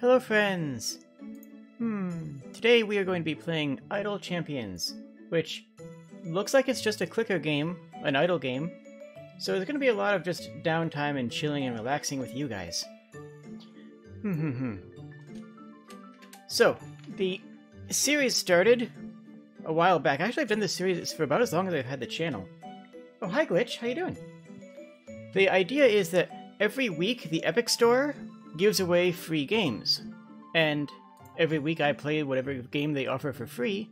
Hello friends! Today we are going to be playing Idle Champions, which looks like it's just a clicker game, an idle game, so there's going to be a lot of just downtime and chilling and relaxing with you guys. So, the series started a while back. Actually, I've done this series for about as long as I've had the channel. Oh, hi Glitch, how you doing? The idea is that every week the Epic Store gives away free games, and every week I play whatever game they offer for free.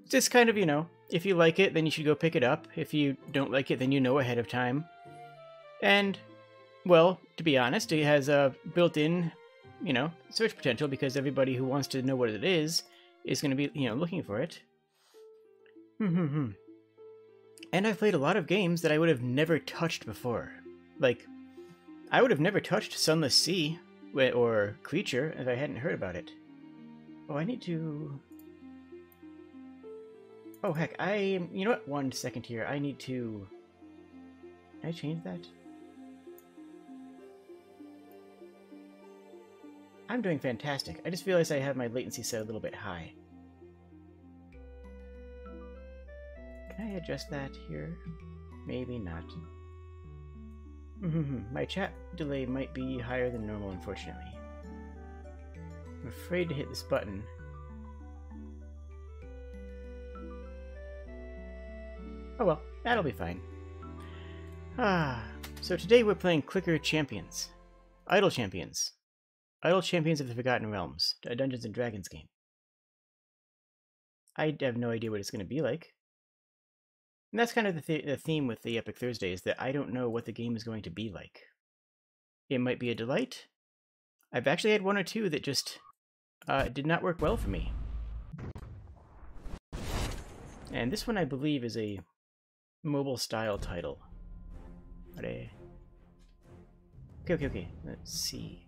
Just kind of, you know, if you like it, then you should go pick it up. If you don't like it, then you know ahead of time. And, well, to be honest, it has a built-in, you know, search potential because everybody who wants to know what it is going to be, you know, looking for it. And I've played a lot of games that I would have never touched before. Like, I would have never touched Sunless Sea or Creature if I hadn't heard about it. Oh, I need to... Oh, heck, you know what? 1 second here. I need to... Can I change that? I'm doing fantastic. I just realized I have my latency set a little bit high. Can I adjust that here? Maybe not. My chat delay might be higher than normal, unfortunately. I'm afraid to hit this button. Oh well, that'll be fine. So today we're playing Clicker Champions. Idle Champions. Idle Champions of the Forgotten Realms, a Dungeons & Dragons game. I have no idea what it's going to be like. And that's kind of the theme with the Epic Thursday, is that I don't know what the game is going to be like. It might be a delight. I've actually had 1 or 2 that just did not work well for me. And this one, I believe, is a mobile-style title. Okay, let's see.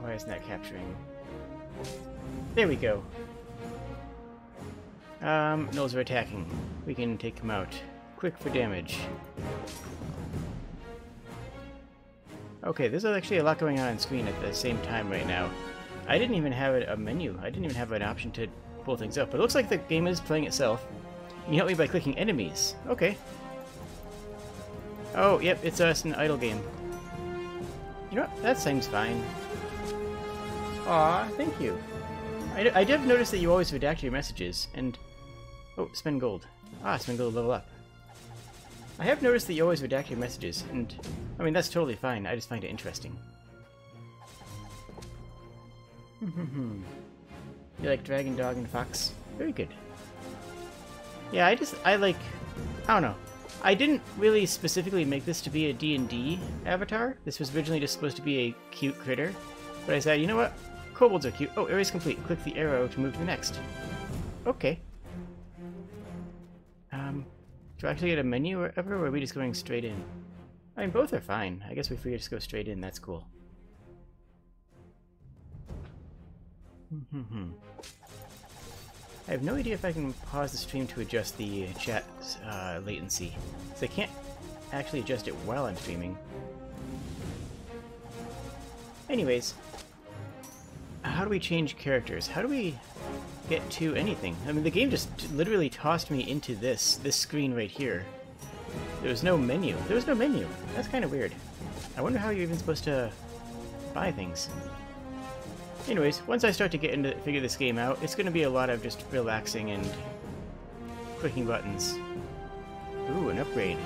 Why isn't that capturing? There we go. Gnolls are attacking. We can take them out. Quick for damage. Okay, there's actually a lot going on screen at the same time right now. I didn't even have a menu. I didn't even have an option to pull things up. But it looks like the game is playing itself. You help me by clicking enemies. Okay. Oh, yep, it's an idle game. You know what? That seems fine. Aw, thank you. I did notice that you always redact your messages, and... Oh, spend gold. Spend gold, level up. I have noticed that you always redact your messages, and... I mean, that's totally fine. I just find it interesting. You like Dragon, Dog, and Fox? Very good. Yeah, I like... I don't know. I didn't really specifically make this to be a D&D avatar. This was originally just supposed to be a cute critter. But I said, you know what? Kobolds are cute. Oh, area's complete. Click the arrow to move to the next. Okay. Do I actually get a menu or ever, or are we just going straight in? I mean, both are fine. I guess if we just go straight in, that's cool. I have no idea if I can pause the stream to adjust the chat latency. So I can't actually adjust it while I'm streaming. Anyways. How do we change characters? How do we get to anything? I mean, the game just literally tossed me into this screen right here. There was no menu. There was no menu. That's kind of weird. I wonder how you're even supposed to buy things. Anyways, once I start to figure this game out, it's going to be a lot of just relaxing and clicking buttons. Ooh, an upgrade.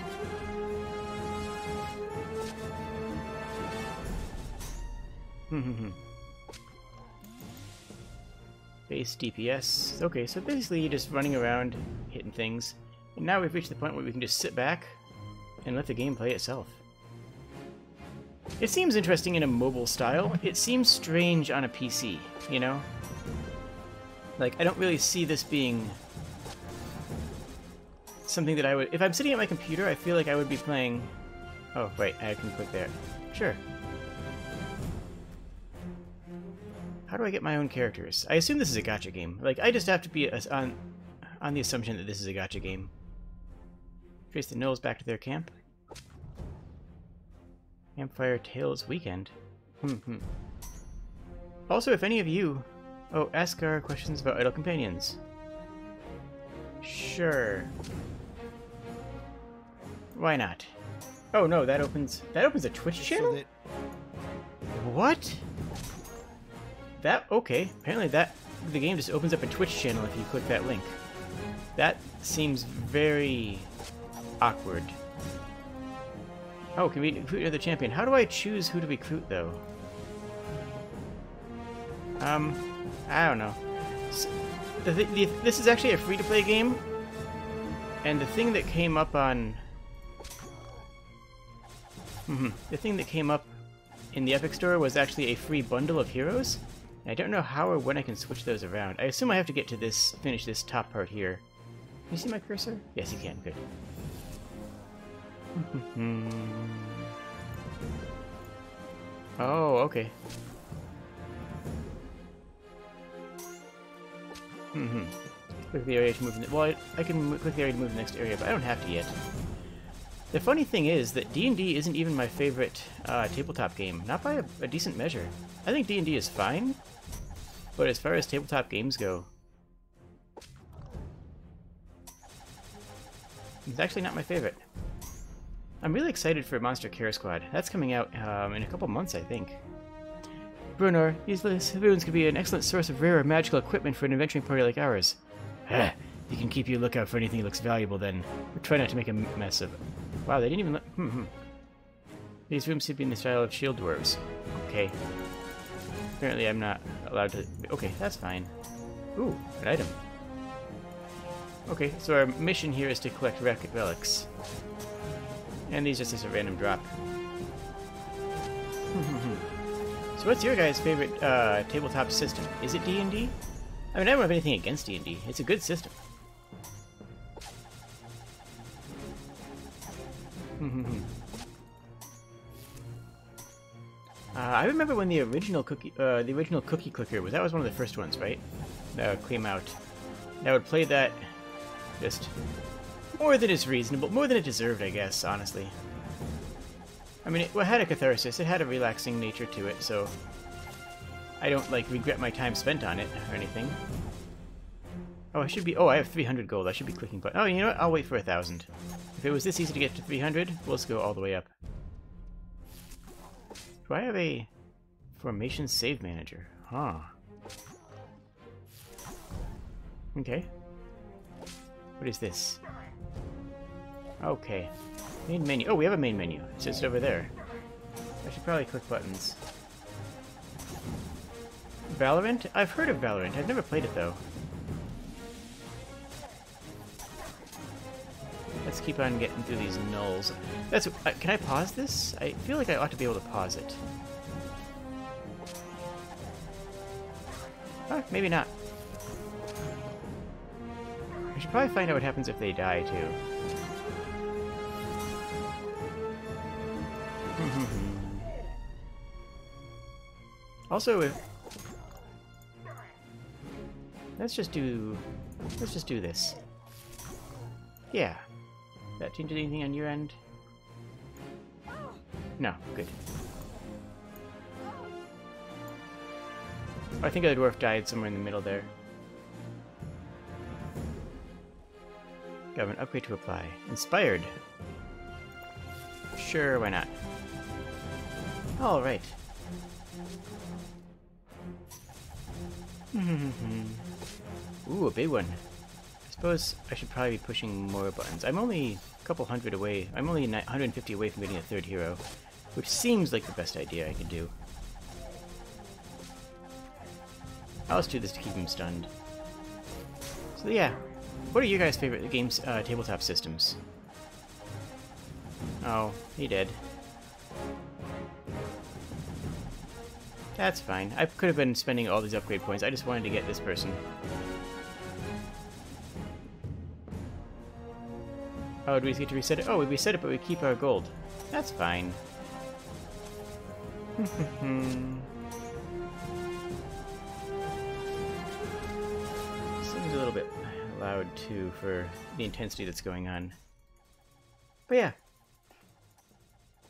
Base DPS. Okay, so basically you're just running around, hitting things. And now we've reached the point where we can just sit back and let the game play itself. It seems interesting in a mobile style. It seems strange on a PC, you know? Like, I don't really see this being something that I would... If I'm sitting at my computer, I feel like I would be playing... Oh, wait, I can click there. Sure. How do I get my own characters? I assume this is a gacha game. Like, I just have to be on the assumption that this is a gacha game. Trace the gnolls back to their camp. Campfire Tales Weekend. Also, if any of you... Oh, ask our questions about idle companions. Sure. Why not? Oh no, that opens a Twitch channel? What? That okay. Apparently the game just opens up a Twitch channel if you click that link. That seems very awkward. Oh, can we recruit another champion? How do I choose who to recruit though? I don't know. So, this is actually a free-to-play game, and the thing that came up on the thing that came up in the Epic Store was actually a free bundle of heroes. And I don't know how or when I can switch those around. I assume I have to get to this, finish this top part here. Can you see my cursor? Yes, you can. Good. Oh, okay. Click the area to move. Well, I can click the area to move to the next area, but I don't have to yet. The funny thing is that D&D isn't even my favorite tabletop game, not by a decent measure. I think D&D is fine, but as far as tabletop games go, it's actually not my favorite. I'm really excited for Monster Care Squad. That's coming out in a couple months, I think. Brunor, these ruins could be an excellent source of rare magical equipment for an adventuring party like ours. You can keep your lookout for anything that looks valuable then, but try not to make a mess of it. Wow, they didn't even let... These rooms should be in the style of shield dwarves. Okay. Apparently I'm not allowed to... Okay, that's fine. Ooh, an item. Okay, so our mission here is to collect relics. And these are just a random drop. So what's your guys' favorite tabletop system? Is it D&D? I mean, I don't have anything against D&D. It's a good system. I remember when the original cookie clicker was. That was one of the first ones, right? Came out. I would play that just more than is reasonable, more than it deserved, I guess. Honestly, I mean, it had a catharsis. It had a relaxing nature to it, so I don't like regret my time spent on it or anything. Oh, I should be. Oh, I have 300 gold. I should be clicking button. Oh, you know what? I'll wait for 1,000. If it was this easy to get to 300, we'll just go all the way up. Do I have a formation save manager? Huh. Okay. What is this? Okay. Main menu. Oh, we have a main menu. It's just over there. I should probably click buttons. Valorant? I've heard of Valorant. I've never played it, though. Let's keep on getting through these gnolls. That's. Can I pause this? I feel like I ought to be able to pause it. Maybe not. I should probably find out what happens if they die, too. Also, if... Let's just do this. Yeah. That changed anything on your end? No, good. I think the dwarf died somewhere in the middle there. Got an upgrade to apply. Inspired. Sure, why not? Alright. Ooh, a big one. I suppose I should probably be pushing more buttons. I'm only a couple hundred away. I'm only 150 away from getting a third hero, which seems like the best idea I could do. I'll just do this to keep him stunned. So yeah, what are your guys' favorite games, tabletop systems? Oh, he did. That's fine. I could have been spending all these upgrade points. I just wanted to get this person. Oh, do we get to reset it? Oh, we reset it, but we keep our gold. That's fine. Seems a little bit loud, too, for the intensity that's going on. But yeah.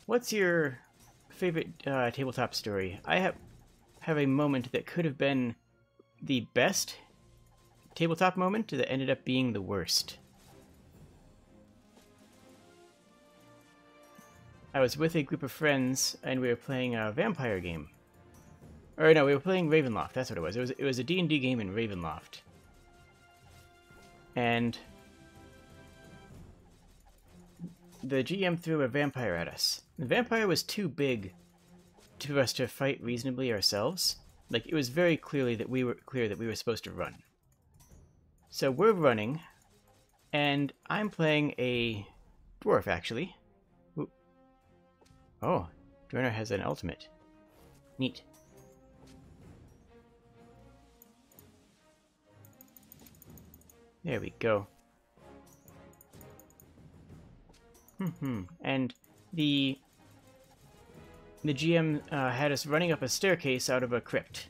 What's your favorite tabletop story? I have a moment that could have been the best tabletop moment that ended up being the worst. I was with a group of friends and we were playing a vampire game. Or no, we were playing Ravenloft. That's what it was. It was a D&D game in Ravenloft. And the GM threw a vampire at us. The vampire was too big for us to fight reasonably ourselves. Like, it was very clear that we were supposed to run. So we're running, and I'm playing a dwarf, actually. Ooh. Oh, Dwerner has an ultimate. Neat. There we go. And the GM had us running up a staircase out of a crypt.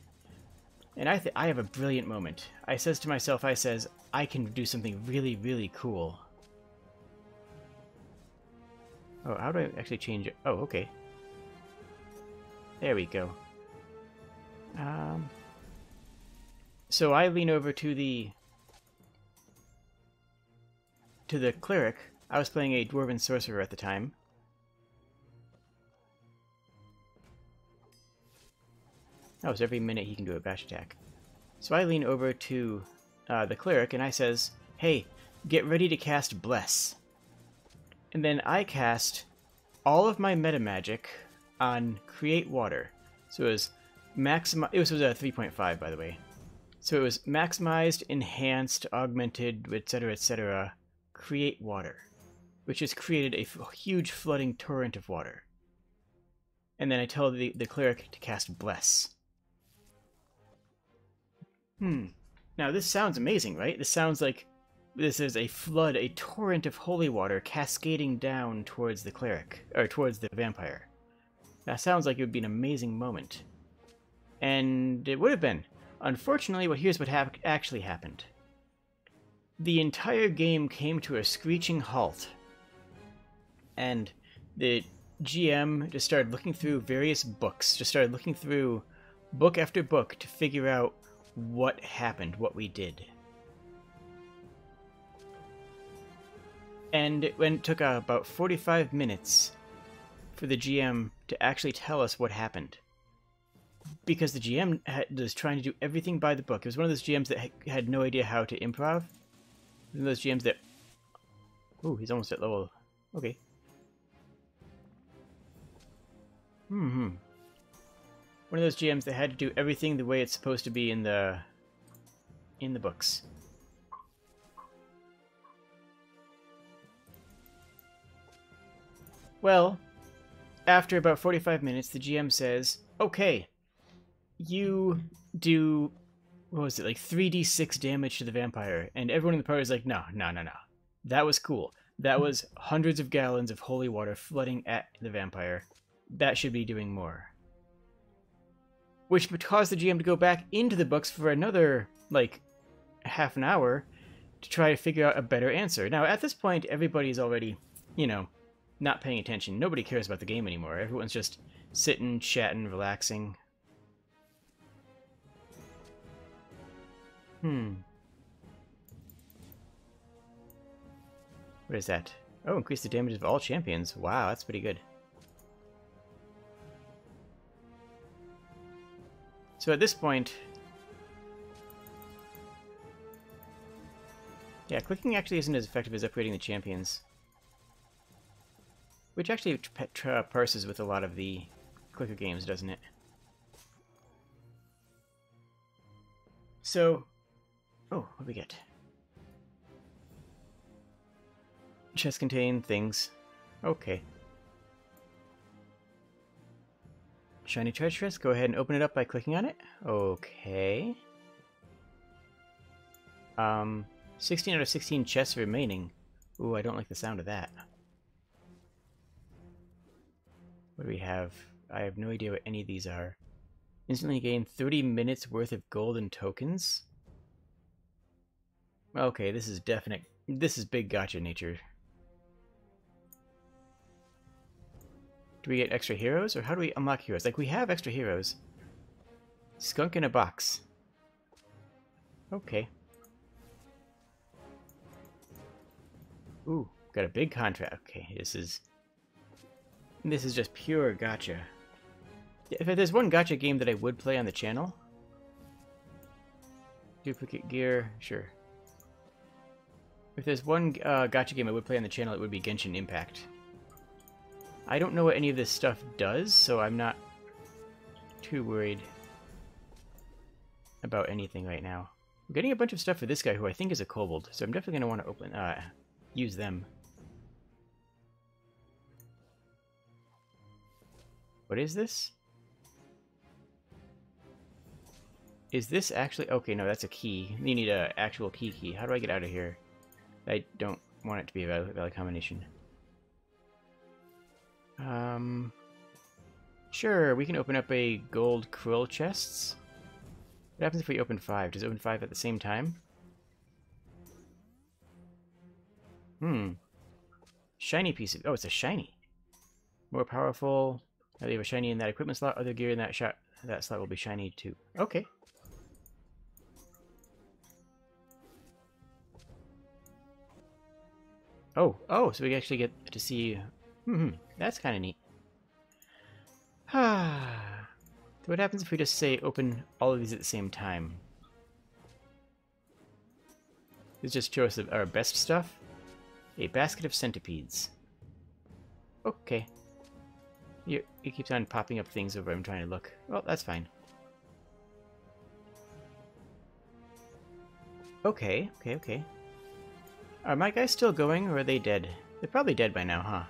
And I have a brilliant moment. I says to myself, I can do something really, really cool. Oh, how do I actually change it? Oh, okay. There we go. So I lean over to the cleric. I was playing a dwarven sorcerer at the time. Oh, so every minute he can do a bash attack. So I lean over to the cleric and I says, hey, get ready to cast Bless. And then I cast all of my meta magic on Create Water. So it was it was a 3.5, by the way. So it was maximized, enhanced, augmented, etc., Create Water, which has created a huge flooding torrent of water. And then I tell the cleric to cast Bless. Now this sounds amazing, right? This sounds like this is a flood, a torrent of holy water cascading down towards the cleric, or towards the vampire. That sounds like it would be an amazing moment. And it would have been. Unfortunately, here's what actually happened. The entire game came to a screeching halt. And the GM just started looking through various books, just started looking through book after book to figure out what happened, what we did. And it took about 45 minutes for the GM to actually tell us what happened. Because the GM was trying to do everything by the book. It was one of those GMs that had no idea how to improv. One of those GMs that... Ooh, he's almost at level... Okay. One of those GMs that had to do everything the way it's supposed to be in the books. Well, after about 45 minutes, the GM says, okay, you do, what was it, like 3d6 damage to the vampire. And everyone in the party is like, no. That was cool. That was hundreds of gallons of holy water flooding at the vampire. That should be doing more. Which would cause the GM to go back into the books for another, like, half an hour to try to figure out a better answer. Now, at this point, everybody's already, you know, not paying attention. Nobody cares about the game anymore. Everyone's just sitting, chatting, relaxing. What is that? Oh, increase the damage of all champions. Wow, that's pretty good. So at this point... Yeah, clicking actually isn't as effective as upgrading the champions. Which actually parses with a lot of the clicker games, doesn't it? So... Oh, what do we get? Chests contain things. Okay. Shiny treasure chest. Go ahead and open it up by clicking on it. Okay. 16 out of 16 chests remaining. Ooh, I don't like the sound of that. What do we have? I have no idea what any of these are. Instantly gain 30 minutes worth of golden tokens? Okay, this is definite. This is big gotcha nature. Do we get extra heroes, or how do we unlock heroes? Like, we have extra heroes. Skunk in a box. Okay. Ooh, got a big contract. Okay, this is just pure gacha. If there's one gacha game that I would play on the channel, duplicate gear, sure. If there's one gacha game I would play on the channel, it would be Genshin Impact. I don't know what any of this stuff does, so I'm not too worried about anything right now. I'm getting a bunch of stuff for this guy, who I think is a kobold, so I'm definitely going to want to use them. What is this? Is this actually... Okay, no, that's a key. You need an actual key. How do I get out of here? I don't want it to be a valid combination. Sure, we can open up a gold krill chests. What happens if we open 5? Does it open 5 at the same time? Shiny piece of... Oh, it's a shiny. More powerful. Now they have a shiny in that equipment slot. Other gear in that slot will be shiny too. Okay. Oh, so we actually get to see... that's kind of neat. So what happens if we just say open all of these at the same time? This just shows us our best stuff. A basket of centipedes. Okay. It keeps on popping up things over I'm trying to look. Well, that's fine. Okay. Are my guys still going, or are they dead? They're probably dead by now, huh?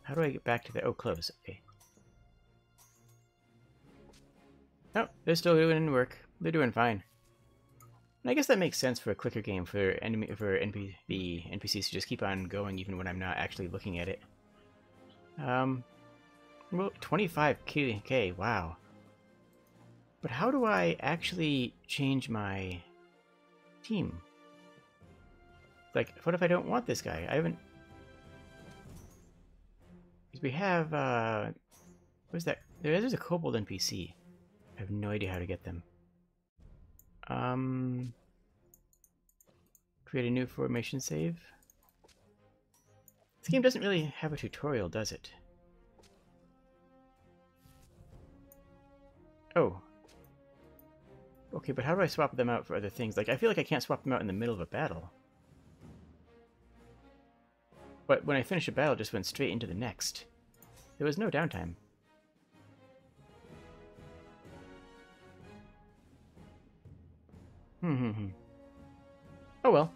How do I get back to the... Oh, close. Okay. No, they're still doing work. They're doing fine. And I guess that makes sense for a clicker game, for the NPCs to just keep on going even when I'm not actually looking at it. Well, 25k, wow. But how do I actually change my team? Like, what if I don't want this guy? I haven't... Because we have, what's that? There's a kobold NPC. I have no idea how to get them. Create a new formation save. This game doesn't really have a tutorial, does it? Oh. Okay, but how do I swap them out for other things? Like, I feel like I can't swap them out in the middle of a battle. But when I finish a battle, it just went straight into the next. There was no downtime. Oh well.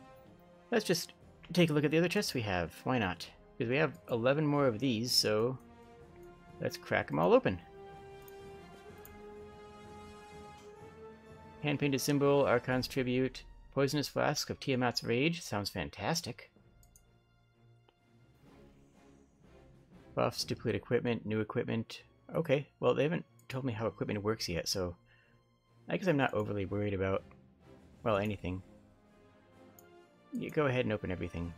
Let's just take a look at the other chests we have. Why not? Because we have 11 more of these, so let's crack them all open. Hand-painted symbol, Archon's tribute, poisonous flask of Tiamat's rage. Sounds fantastic. Buffs, duplicate equipment, new equipment. Okay, well they haven't told me how equipment works yet, so I guess I'm not overly worried about, well, anything. You go ahead and open everything.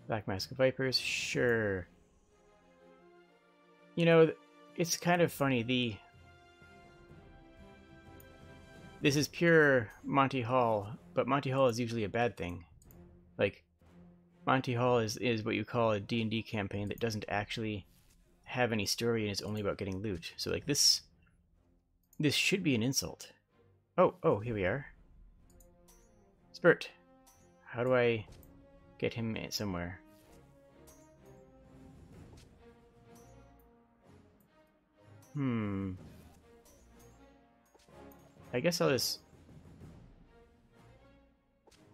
Black Mask of Vipers, sure. You know, it's kind of funny, this is pure Monty Hall, but Monty Hall is usually a bad thing. Like, Monty Hall is what you call a D&D campaign that doesn't actually have any story and is only about getting loot. So, like, this should be an insult. Oh, here we are. Spurt. How do I get him somewhere? I guess I'll just...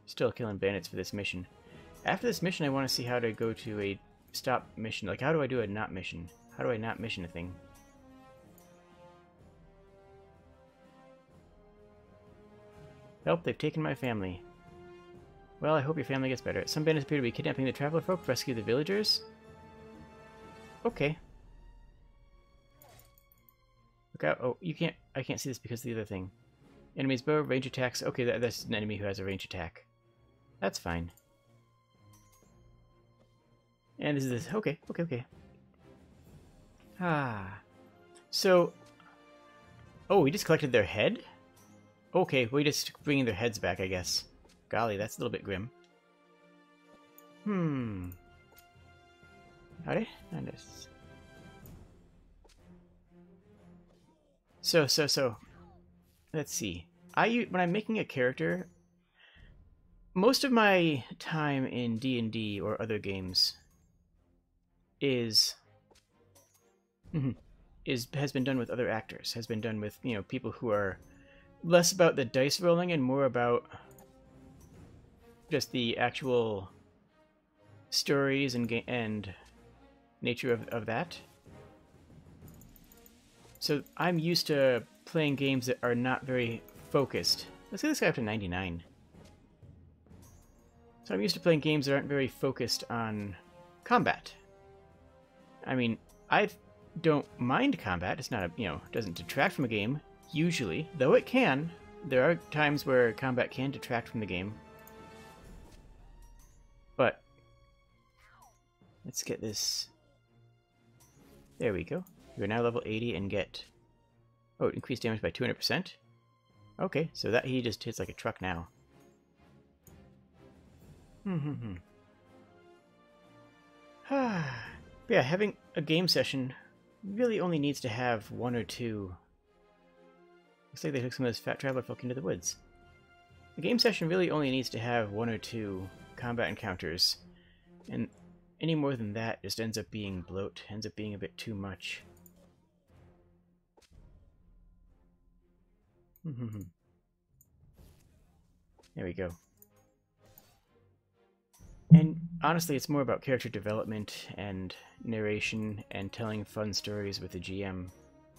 Still killing bandits for this mission. After this mission, I want to see how to go to a stop mission. Like, how do I do a not mission? How do I not mission a thing? Help, they've taken my family. Well, I hope your family gets better. Some bandits appear to be kidnapping the traveler folk to rescue the villagers. Okay. Look out. Oh, you can't... I can't see this because of the other thing. Enemy's bow, range attacks. Okay, that's an enemy who has a range attack. That's fine. And this is this. Okay, okay, okay. Ah. So... Oh, we just collected their head? Okay, we just bringing their heads back, I guess. Golly, that's a little bit grim. Howdy? So. Let's see. When I'm making a character, most of my time in D&D or other games has been done with other actors. Has been done with, you know, people who are less about the dice rolling and more about just the actual stories and nature of that. So I'm used to playing games that are not very focused. Let's get this guy up to 99. So I'm used to playing games that aren't very focused on combat. I mean, I don't mind combat. It's not a, you know, doesn't detract from a game, usually. Though it can. There are times where combat can detract from the game. But let's get this. There we go. We're now level 80 and get... Oh, increased damage by 200%? Okay, so that he just hits like a truck now. Yeah, having a game session really only needs to have one or two... Looks like they took some of this fat traveler folk into the woods. A game session really only needs to have one or two combat encounters, and any more than that just ends up being bloat, ends up being a bit too much. There we go. And honestly, it's more about character development and narration and telling fun stories with the GM.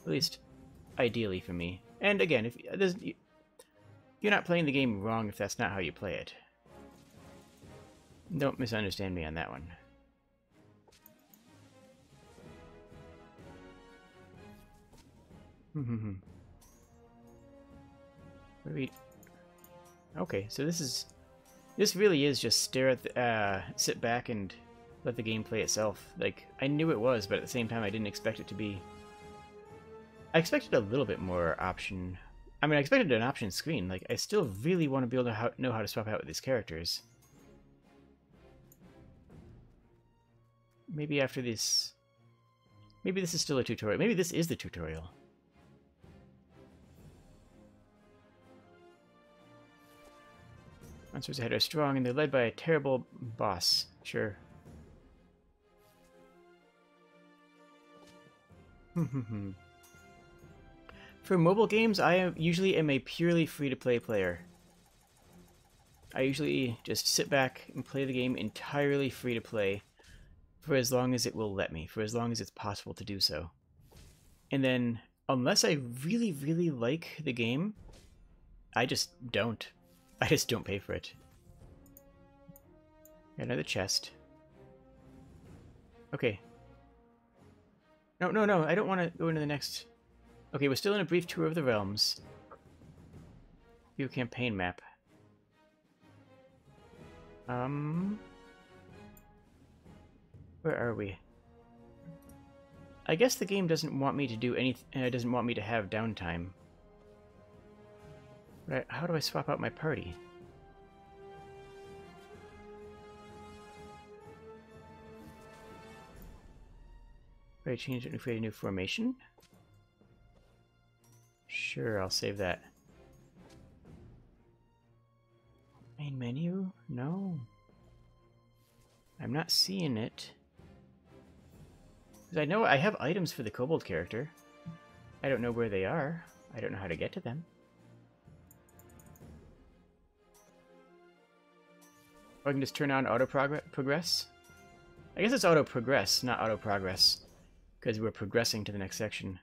At least, ideally for me. And again, if you're not playing the game wrong if that's not how you play it. Don't misunderstand me on that one. What do we... Okay, so this really is just stare at the, sit back and let the game play itself. Like, I knew it was, but at the same time I didn't expect it to be. I expected a little bit more option. I mean, I expected an option screen. Like, I still really want to be able to know how to swap out with these characters. Maybe after this... Maybe this is still a tutorial. Maybe this is the tutorial. Monsters ahead are strong, and they're led by a terrible boss. Sure. For mobile games, I usually am a purely free-to-play player. I usually just sit back and play the game entirely free-to-play for as long as it will let me, for as long as it's possible to do so. And then, unless I really, really like the game, I just don't. I just don't pay for it. Got another chest. Okay. No, I don't want to go into the next... Okay, we're still in a brief tour of the realms. View campaign map. Where are we? I guess the game doesn't want me to do anything. Doesn't want me to have downtime. Right? How do I swap out my party? Right, change it and create a new formation? Sure, I'll save that. Main menu? No. I'm not seeing it. Because I know I have items for the kobold character. I don't know where they are. I don't know how to get to them. Or I can just turn on auto progress. I guess it's auto progress, not auto progress. Because we're progressing to the next section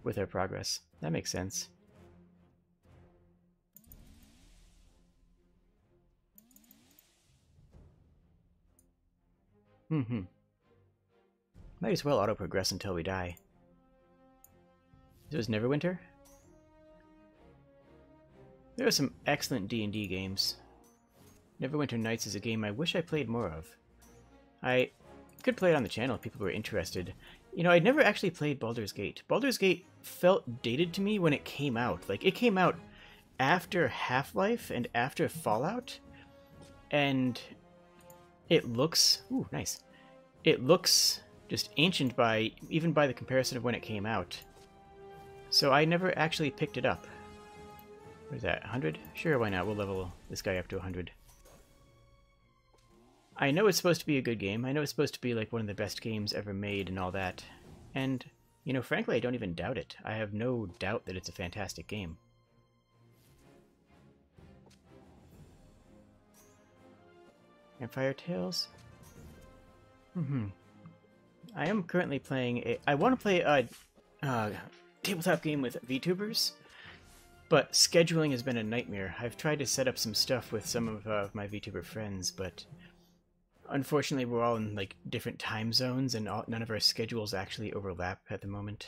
with our progress. That makes sense. Might as well auto progress until we die. It was Neverwinter? There are some excellent D&D games. Neverwinter Nights is a game I wish I played more of. I could play it on the channel if people were interested. You know, I'd never actually played Baldur's Gate. Baldur's Gate felt dated to me when it came out. Like, it came out after Half-Life and after Fallout, and it looks... Ooh, nice. It looks just ancient even by the comparison of when it came out. So I never actually picked it up. What is that, 100? Sure, why not? We'll level this guy up to 100. I know it's supposed to be a good game. I know it's supposed to be like one of the best games ever made and all that. And, you know, frankly, I don't even doubt it. I have no doubt that it's a fantastic game. Campfire Tales? I am currently playing I want to play a tabletop game with VTubers, but scheduling has been a nightmare. I've tried to set up some stuff with some of my VTuber friends, but unfortunately we're all in like different time zones and none of our schedules actually overlap at the moment.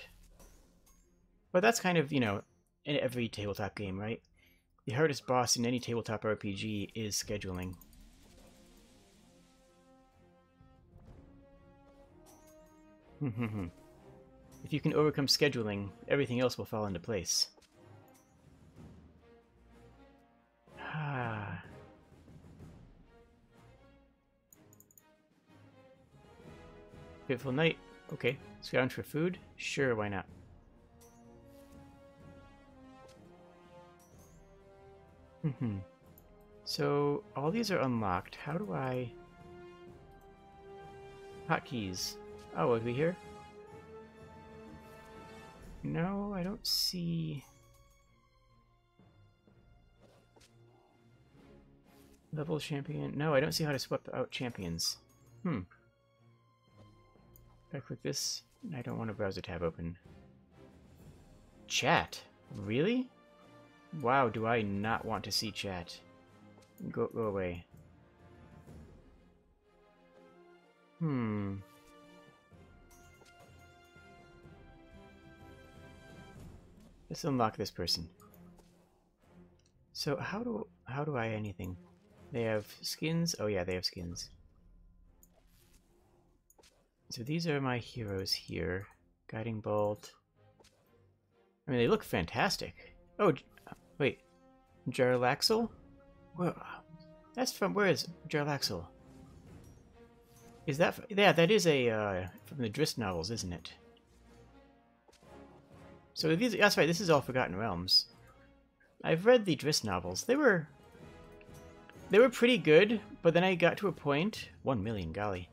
But that's kind of, you know, in every tabletop game, right? The hardest boss in any tabletop RPG is scheduling. If you can overcome scheduling, everything else will fall into place. Beautiful night. Okay. Scrounge for food? Sure, why not? So, all these are unlocked. How do I... Hotkeys. Oh, are we here? No, I don't see... Level champion. No, I don't see how to swap out champions. If I click this, I don't want a browser tab open. Chat? Really? Wow, do I not want to see chat. Go away. Let's unlock this person. So how do I anything? They have skins? Oh yeah, they have skins. So these are my heroes here. Guiding Bolt. I mean, they look fantastic. Oh, wait. Jarlaxle? Whoa. That's from... Where is Jarlaxle? Is that... Yeah, that is a... from the Drizzt novels, isn't it? So these... That's right, this is all Forgotten Realms. I've read the Drizzt novels. They were pretty good, but then I got to a point... 1 million, golly.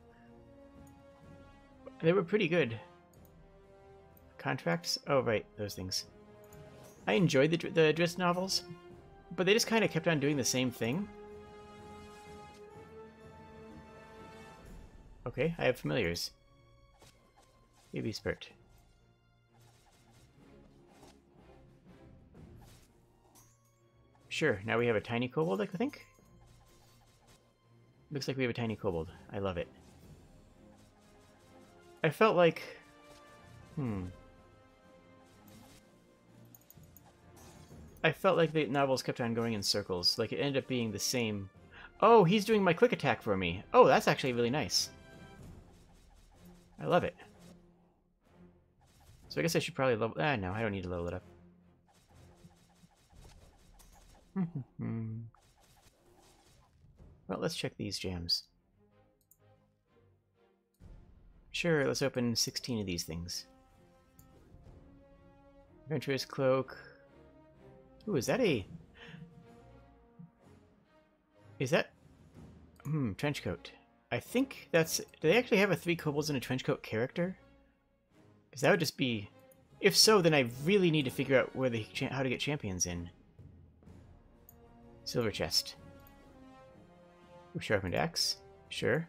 They were pretty good. Contracts? Oh, right, those things. I enjoyed the Drizzt novels, but they just kind of kept on doing the same thing. Okay, I have familiars. Baby Spurt. Sure, now we have a tiny kobold, I think? Looks like we have a tiny kobold. I love it. I felt like... I felt like the novels kept on going in circles. Like, it ended up being the same... Oh, he's doing my quick attack for me. Oh, that's actually really nice. I love it. So I guess I should probably level... no, I don't need to level it up. Well, let's check these gems. Sure, let's open 16 of these things. Adventurous Cloak. Ooh, is that a... Is that... trench coat. I think that's... Do they actually have a 3 kobolds in a trench coat character? Because that would just be... If so, then I really need to figure out where how to get champions in. Silver chest. Ooh, sharpened axe. Sure.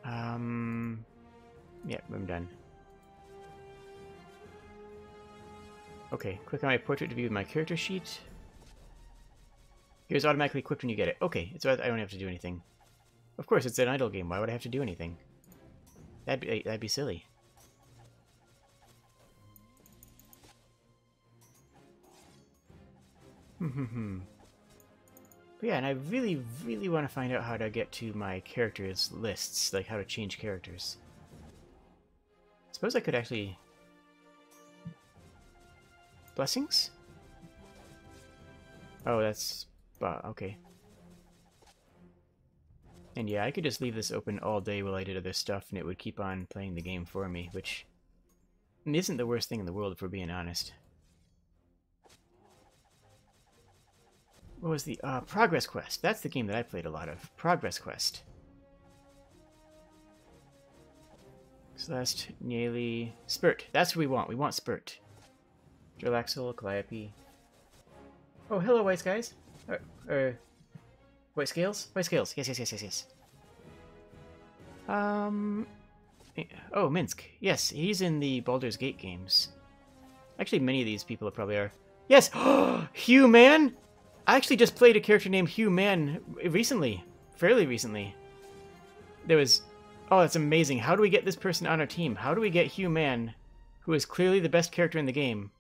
Yeah, I'm done. Okay, click on my portrait to view my character sheet. Here's automatically equipped when you get it. Okay, I don't have to do anything. Of course, it's an idle game. Why would I have to do anything? That'd be silly. But yeah, and I really, really want to find out how to get to my characters lists, like how to change characters. Suppose I could actually... Blessings? Oh, that's... okay. And yeah, I could just leave this open all day while I did other stuff, and it would keep on playing the game for me, which isn't the worst thing in the world, if we're being honest. What was the... Progress Quest. That's the game that I played a lot of. Progress Quest. Celeste, Nearly... Spurt. That's what we want. We want Spurt. Dralaxel, Calliope. Oh, hello, White Skies. White Scales? White Scales. Yes, yes, yes, yes, yes. Oh, Minsk. Yes, he's in the Baldur's Gate games. Actually, many of these people probably are. Yes! Hugh Man! I actually just played a character named Hugh Man recently. Fairly recently. There was... Oh, that's amazing. How do we get this person on our team? How do we get Hugh Man, who is clearly the best character in the game?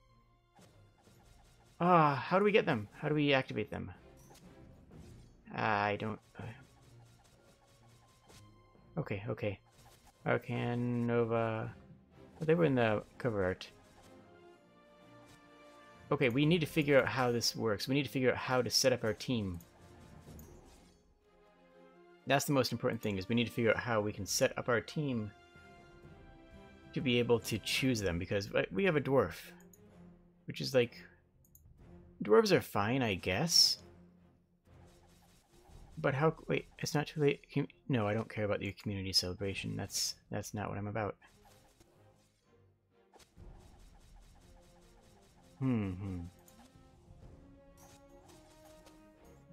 How do we get them? How do we activate them? I don't... Okay, okay. Arcan, Nova... Oh, they were in the cover art. Okay, we need to figure out how this works. We need to figure out how to set up our team. That's the most important thing, is we need to figure out how we can set up our team to be able to choose them, because we have a dwarf, which is like... Dwarves are fine, I guess. But how... Wait, it's not too late. No, I don't care about your community celebration. That's not what I'm about. But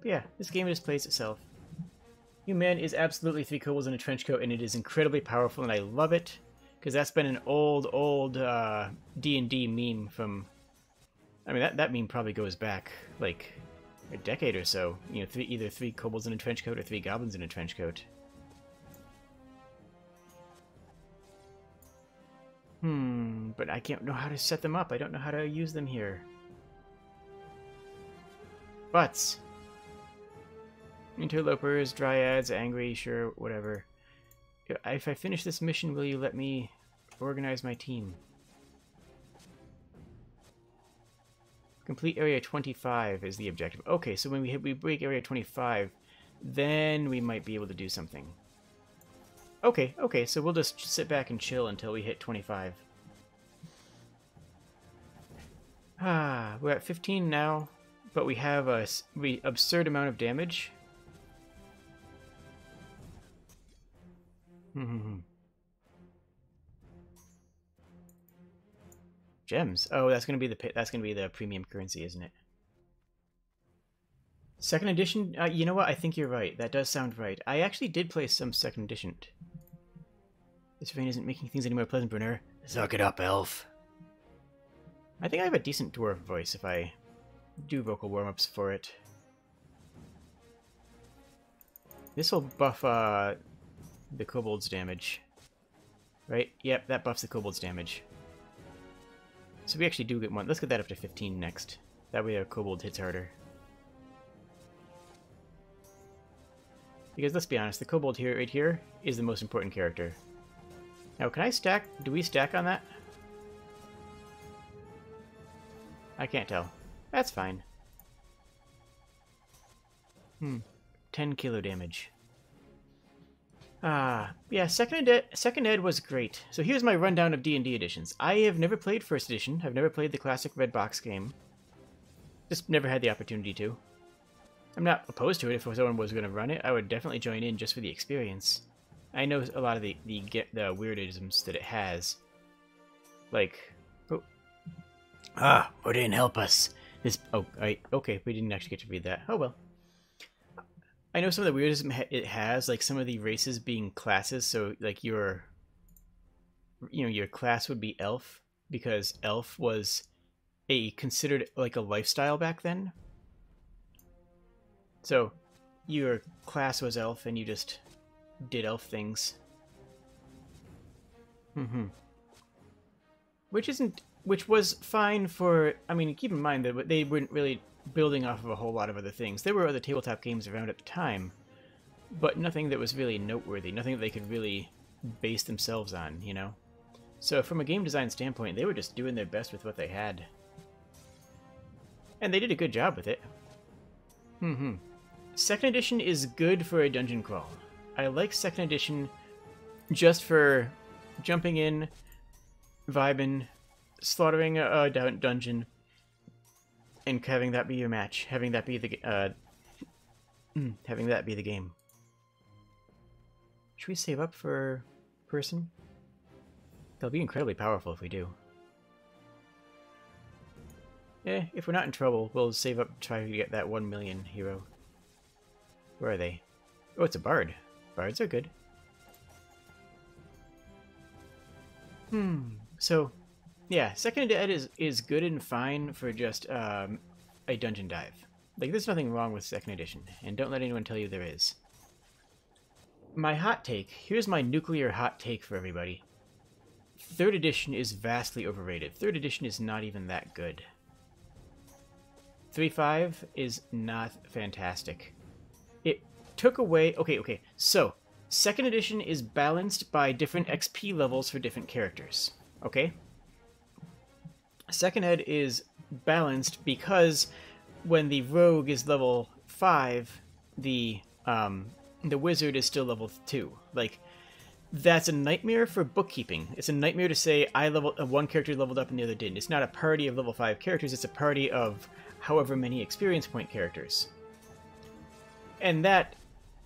yeah, this game just plays itself. Human is absolutely 3 kobolds in a trench coat, and it is incredibly powerful, and I love it, because that's been an old D&D meme from... I mean, that meme probably goes back, like, a decade or so. You know, either 3 kobolds in a trench coat or 3 goblins in a trench coat. But I can't know how to set them up. I don't know how to use them here. Butts. Interlopers, dryads, angry, sure, whatever. If I finish this mission, will you let me organize my team? Complete area 25 is the objective. Okay, so when we break area 25, then we might be able to do something. Okay, okay, so we'll just sit back and chill until we hit 25. We're at 15 now, but we have a absurd amount of damage. Gems. Oh, that's gonna be the premium currency, isn't it? Second edition. You know what? I think you're right. That does sound right. I actually did play some second edition. This rain isn't making things any more pleasant, Brunner. Suck it up, elf. I think I have a decent dwarf voice if I do vocal warm-ups for it. This will buff the kobold's damage. Right? Yep, that buffs the kobold's damage. So we actually do get one. Let's get that up to 15 next. That way our kobold hits harder. Because let's be honest, the kobold here, right here, is the most important character. Now, can I stack? Do we stack on that? I can't tell. That's fine. 10 kilo damage. Yeah, second ed was great. So here's my rundown of D&D editions. I have never played first edition. I've never played the classic red box game. Just never had the opportunity to. I'm not opposed to it. If someone was going to run it, I would definitely join in just for the experience. I know a lot of the weirdisms that it has. Like, Odin, help us. Okay, we didn't actually get to read that. Oh well. I know some of the weirdism it has, like some of the races being classes. So, like your class would be elf because elf was considered like a lifestyle back then. So, your class was elf, and you just did elf things. Which isn't which was fine for, I mean, keep in mind that they weren't really building off of a whole lot of other things. There were other tabletop games around at the time, but nothing that was really noteworthy, nothing that they could really base themselves on, you know? So from a game design standpoint, they were just doing their best with what they had. And they did a good job with it. Second edition is good for a dungeon crawl. I like second edition just for jumping in, vibing, slaughtering a dungeon, and having that be your match, having that be the game. Should we save up for person? They'll be incredibly powerful if we do. If we're not in trouble, we'll save up to try to get that 1 million hero. Where are they? Oh, it's a bard. Bards are good. So, yeah, second ed is good and fine for just a dungeon dive. Like, there's nothing wrong with second edition, and don't let anyone tell you there is. My hot take, here's my nuclear hot take for everybody. Third edition is vastly overrated. Third edition is not even that good. 3.5 is not fantastic. It took away... Okay, so, second edition is balanced by different XP levels for different characters. Okay? Second ed is balanced because when the rogue is level 5, the wizard is still level 2. Like, that's a nightmare for bookkeeping. It's a nightmare to say one character leveled up and the other didn't. It's not a party of level 5 characters, it's a party of however many experience point characters. And that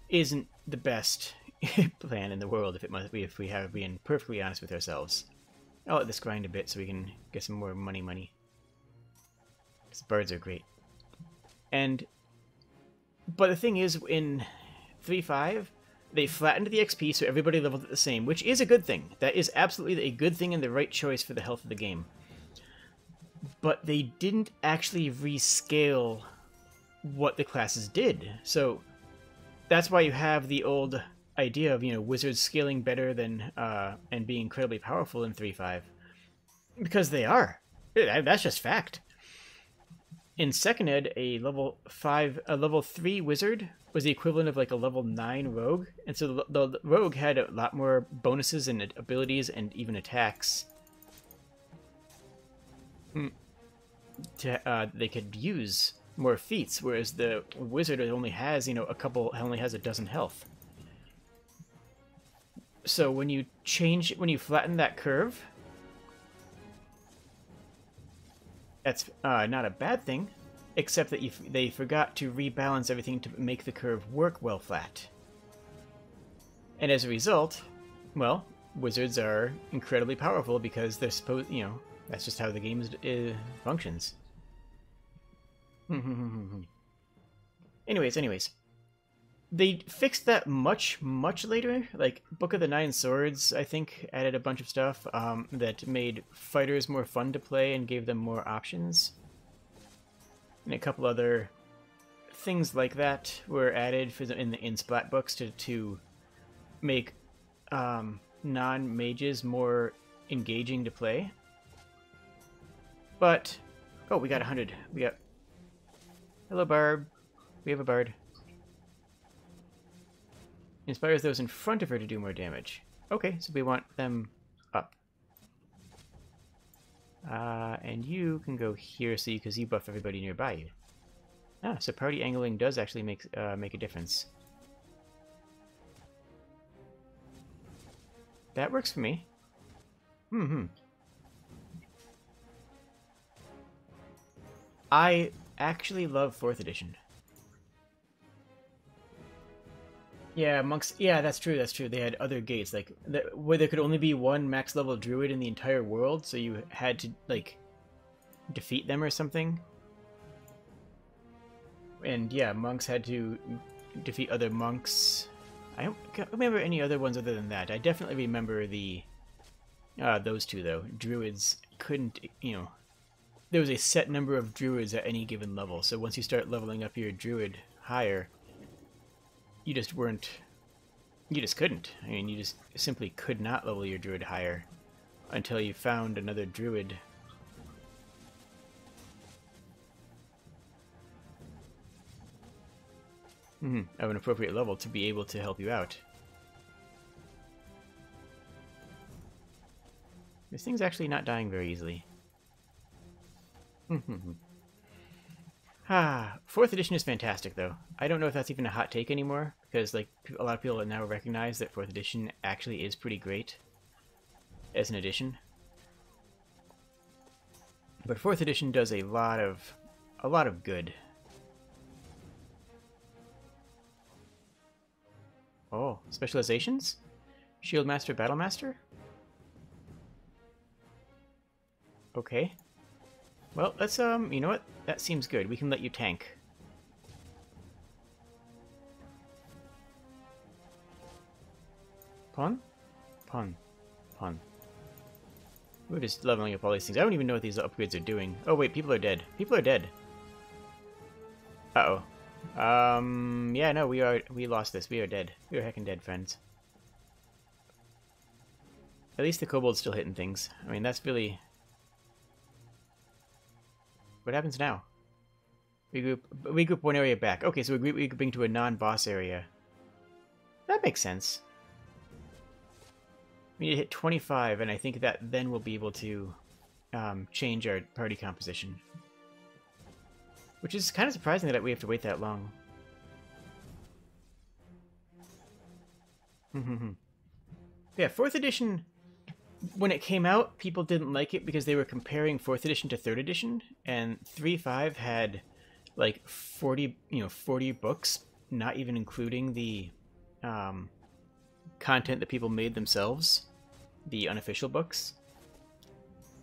isn't the best plan in the world if we have been perfectly honest with ourselves. I'll let this grind a bit so we can get some more money. Because birds are great. But the thing is, in 3.5, they flattened the XP so everybody leveled it the same, which is a good thing. That is absolutely a good thing and the right choice for the health of the game. But they didn't actually rescale what the classes did. So that's why you have the old idea of, wizards scaling better than and being incredibly powerful in 3.5. Because they are. That's just fact. In second ed, a level 3 wizard was the equivalent of like a level 9 rogue, and so the rogue had a lot more bonuses and abilities and even attacks. They could use more feats, whereas the wizard only has, only has a dozen health. So when you flatten that curve, that's not a bad thing, except that they forgot to rebalance everything to make the curve work well flat. And as a result, well, wizards are incredibly powerful because they're supposed, that's just how the game functions. Anyways. They fixed that much later. Like, Book of the Nine Swords, I think, added a bunch of stuff that made fighters more fun to play and gave them more options. And a couple other things like that were added in Splat books to make non-mages more engaging to play. But, oh, we got 100. We got... Hello, Barb. We have a bard. Inspires those in front of her to do more damage. Okay, so we want them up. And you can go here, because you buff everybody nearby you. Ah, so party angling does actually make a difference. That works for me. I actually love 4th edition. Yeah, monks. Yeah, that's true. They had other gates, like where there could only be one max level druid in the entire world, so you had to like defeat them or something. And yeah, monks had to defeat other monks. I don't remember any other ones other than that. I definitely remember those two though. Druids couldn't, there was a set number of druids at any given level. So once you start leveling up your druid higher, you just couldn't. I mean, you just simply could not level your druid higher until you found another druid of an appropriate level to be able to help you out. This thing's actually not dying very easily. 4th edition is fantastic, though. I don't know if that's even a hot take anymore, because like a lot of people now recognize that 4th edition actually is pretty great as an edition. But 4th edition does a lot of good. Oh, specializations? Shield Master, Battle Master? Okay. Well, let's, you know what? That seems good. We can let you tank. Pawn? Pawn. Pawn. We're just leveling up all these things. I don't even know what these upgrades are doing. Oh, wait, people are dead. People are dead. Uh-oh. Yeah, no, we lost this. We are dead. We are heckin' dead, friends. At least the kobold's still hitting things. I mean, that's really... What happens now? We group one area back. Okay, so we're grouping to a non-boss area. That makes sense. We need to hit 25, and I think that then we'll be able to change our party composition. Which is kind of surprising that we have to wait that long. Yeah, 4th edition, when it came out, people didn't like it because they were comparing 4th edition to 3rd edition, and 3.5 had like 40 books, not even including the content that people made themselves, the unofficial books.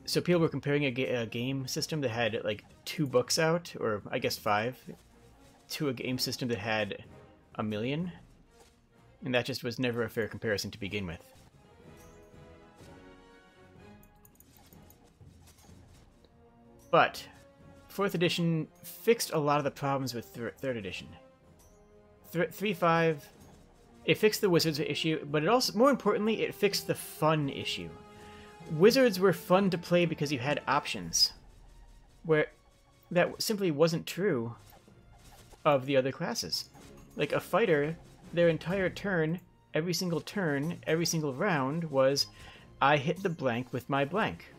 So people were comparing a game system that had like 2 books out, or I guess 5, to a game system that had 1 million, and that just was never a fair comparison to begin with. But 4th edition fixed a lot of the problems with 3rd edition. 3.5, it fixed the wizards issue, but it also, more importantly, it fixed the fun issue. Wizards were fun to play because you had options, where that simply wasn't true of the other classes. Like a fighter, their entire turn, every single round was, I hit the blank with my blank.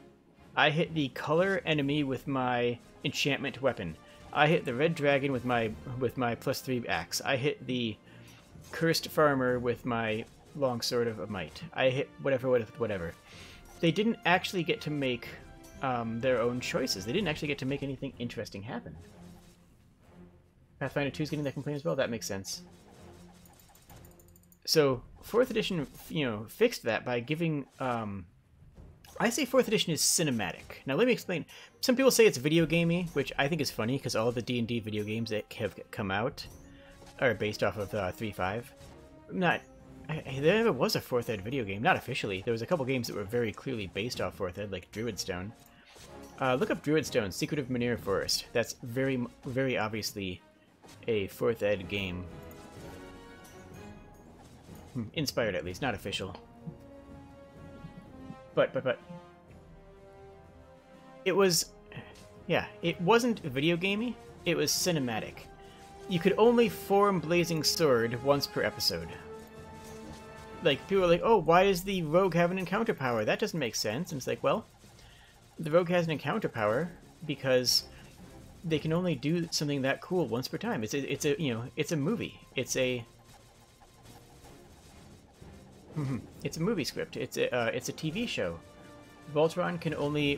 I hit the color enemy with my enchantment weapon. I hit the red dragon with my +3 axe. I hit the cursed farmer with my longsword of might. I hit whatever. They didn't actually get to make their own choices. They didn't actually get to make anything interesting happen. Pathfinder 2 is getting that complaint as well. That makes sense. So 4th edition, fixed that by giving. I say 4th edition is cinematic. Now let me explain. Some people say it's video gamey, which I think is funny because all the D&D video games that have come out are based off of 3.5. There never was a 4th Ed video game, not officially. There was a couple games that were very clearly based off 4th Ed, like Druidstone. Look up Druidstone, Secret of Manure Forest. That's very, very obviously a 4th Ed game. Inspired, at least, not official. But it was, yeah, it wasn't video gamey, it was cinematic. You could only form Blazing Sword once per episode. Like, people are like, oh, why does the rogue have an encounter power? That doesn't make sense. And it's like, well, the rogue has an encounter power because they can only do something that cool once per time. It's a movie. It's a movie script. It's a TV show. Voltron can only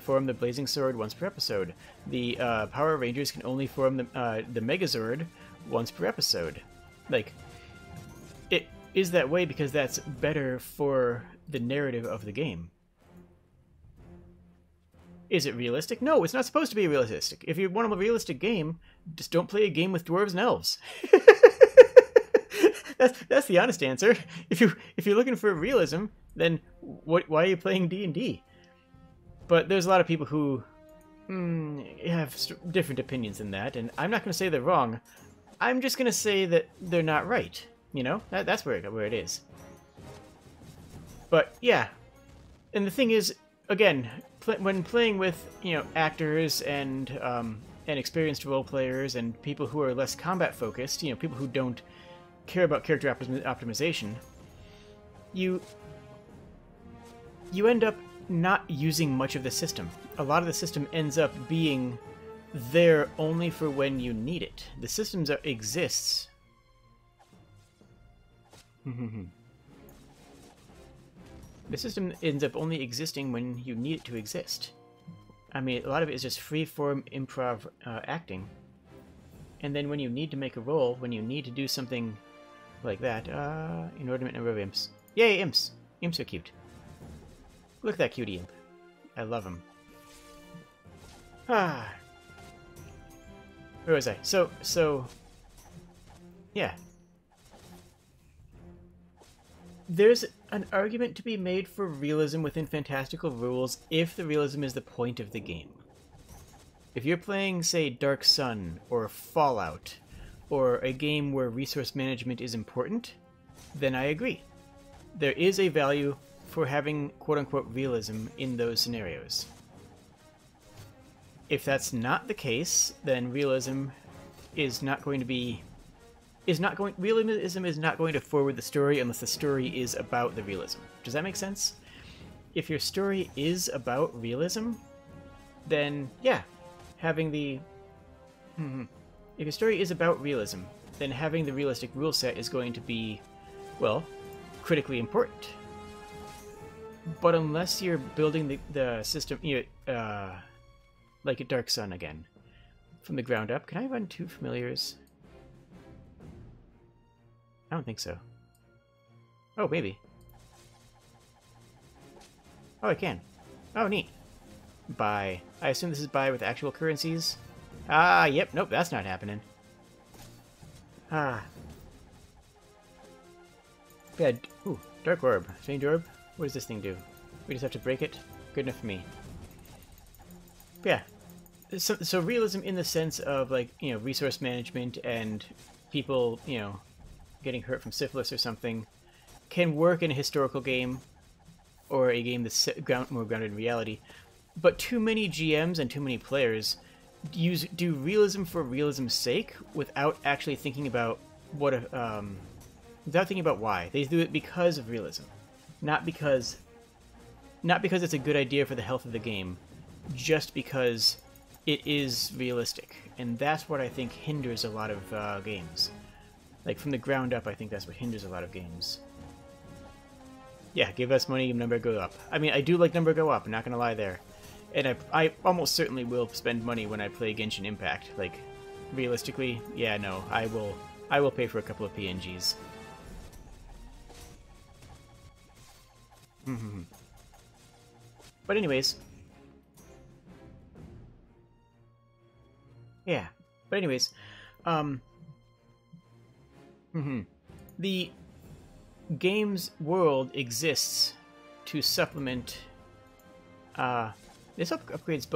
form the Blazing Sword once per episode. The Power Rangers can only form the Megazord once per episode. Like, it is that way because that's better for the narrative of the game. Is it realistic? No, it's not supposed to be realistic. If you want a realistic game, just don't play a game with dwarves and elves. That's the honest answer. If you're looking for realism, then why are you playing D&D? But there's a lot of people who have different opinions than that, and I'm not going to say they're wrong. I'm just going to say that they're not right. You know, that's where it is. But yeah, and the thing is, again, when playing with actors and and experienced role players and people who are less combat focused, you know, people who don't care about character optimization, you end up not using much of the system. A lot of the system ends up being there only for when you need it. The system exists. The system ends up only existing when you need it to exist. I mean, a lot of it is just free-form improv acting. And then when you need to make a roll, when you need to do something like that, inordinate number of imps. Yay, imps! Imps are cute. Look at that cutie imp. I love him. Ah. Where was I? So... Yeah. There's an argument to be made for realism within fantastical rules if the realism is the point of the game. If you're playing, say, Dark Sun or Fallout, or a game where resource management is important, then I agree. There is a value for having quote-unquote realism in those scenarios. If that's not the case, then realism is not going to be... realism is not going to forward the story unless the story is about the realism. Does that make sense? If your story is about realism, then yeah, having the... If your story is about realism, then having the realistic rule set is going to be, well, critically important. But unless you're building the system, you know, like a Dark Sun again, from the ground up, can I run 2 familiars? I don't think so. Oh, maybe. Oh, I can. Oh, neat. Buy. I assume this is buy with actual currencies. Ah, yep. Nope, that's not happening. Ah. Yeah. Ooh, Dark Orb. Strange Orb. What does this thing do? We just have to break it? Good enough for me. Yeah. So realism in the sense of, like, you know, resource management and people, you know, getting hurt from syphilis or something can work in a historical game or a game that's more grounded in reality. But too many GMs and too many players do realism for realism's sake without actually thinking about what without thinking about why. They do it because of realism, not because it's a good idea for the health of the game, just because it is realistic. And that's what I think hinders a lot of games. Like, from the ground up, I think that's what hinders a lot of games. Yeah, give us money, number go up. I mean, I do like number go up, I'm not gonna lie there. And I almost certainly will spend money when I play Genshin Impact. Like, realistically, yeah, no, I will pay for a couple of PNGs. But anyways... Yeah, but anyways, the game's world exists to supplement, this upgrades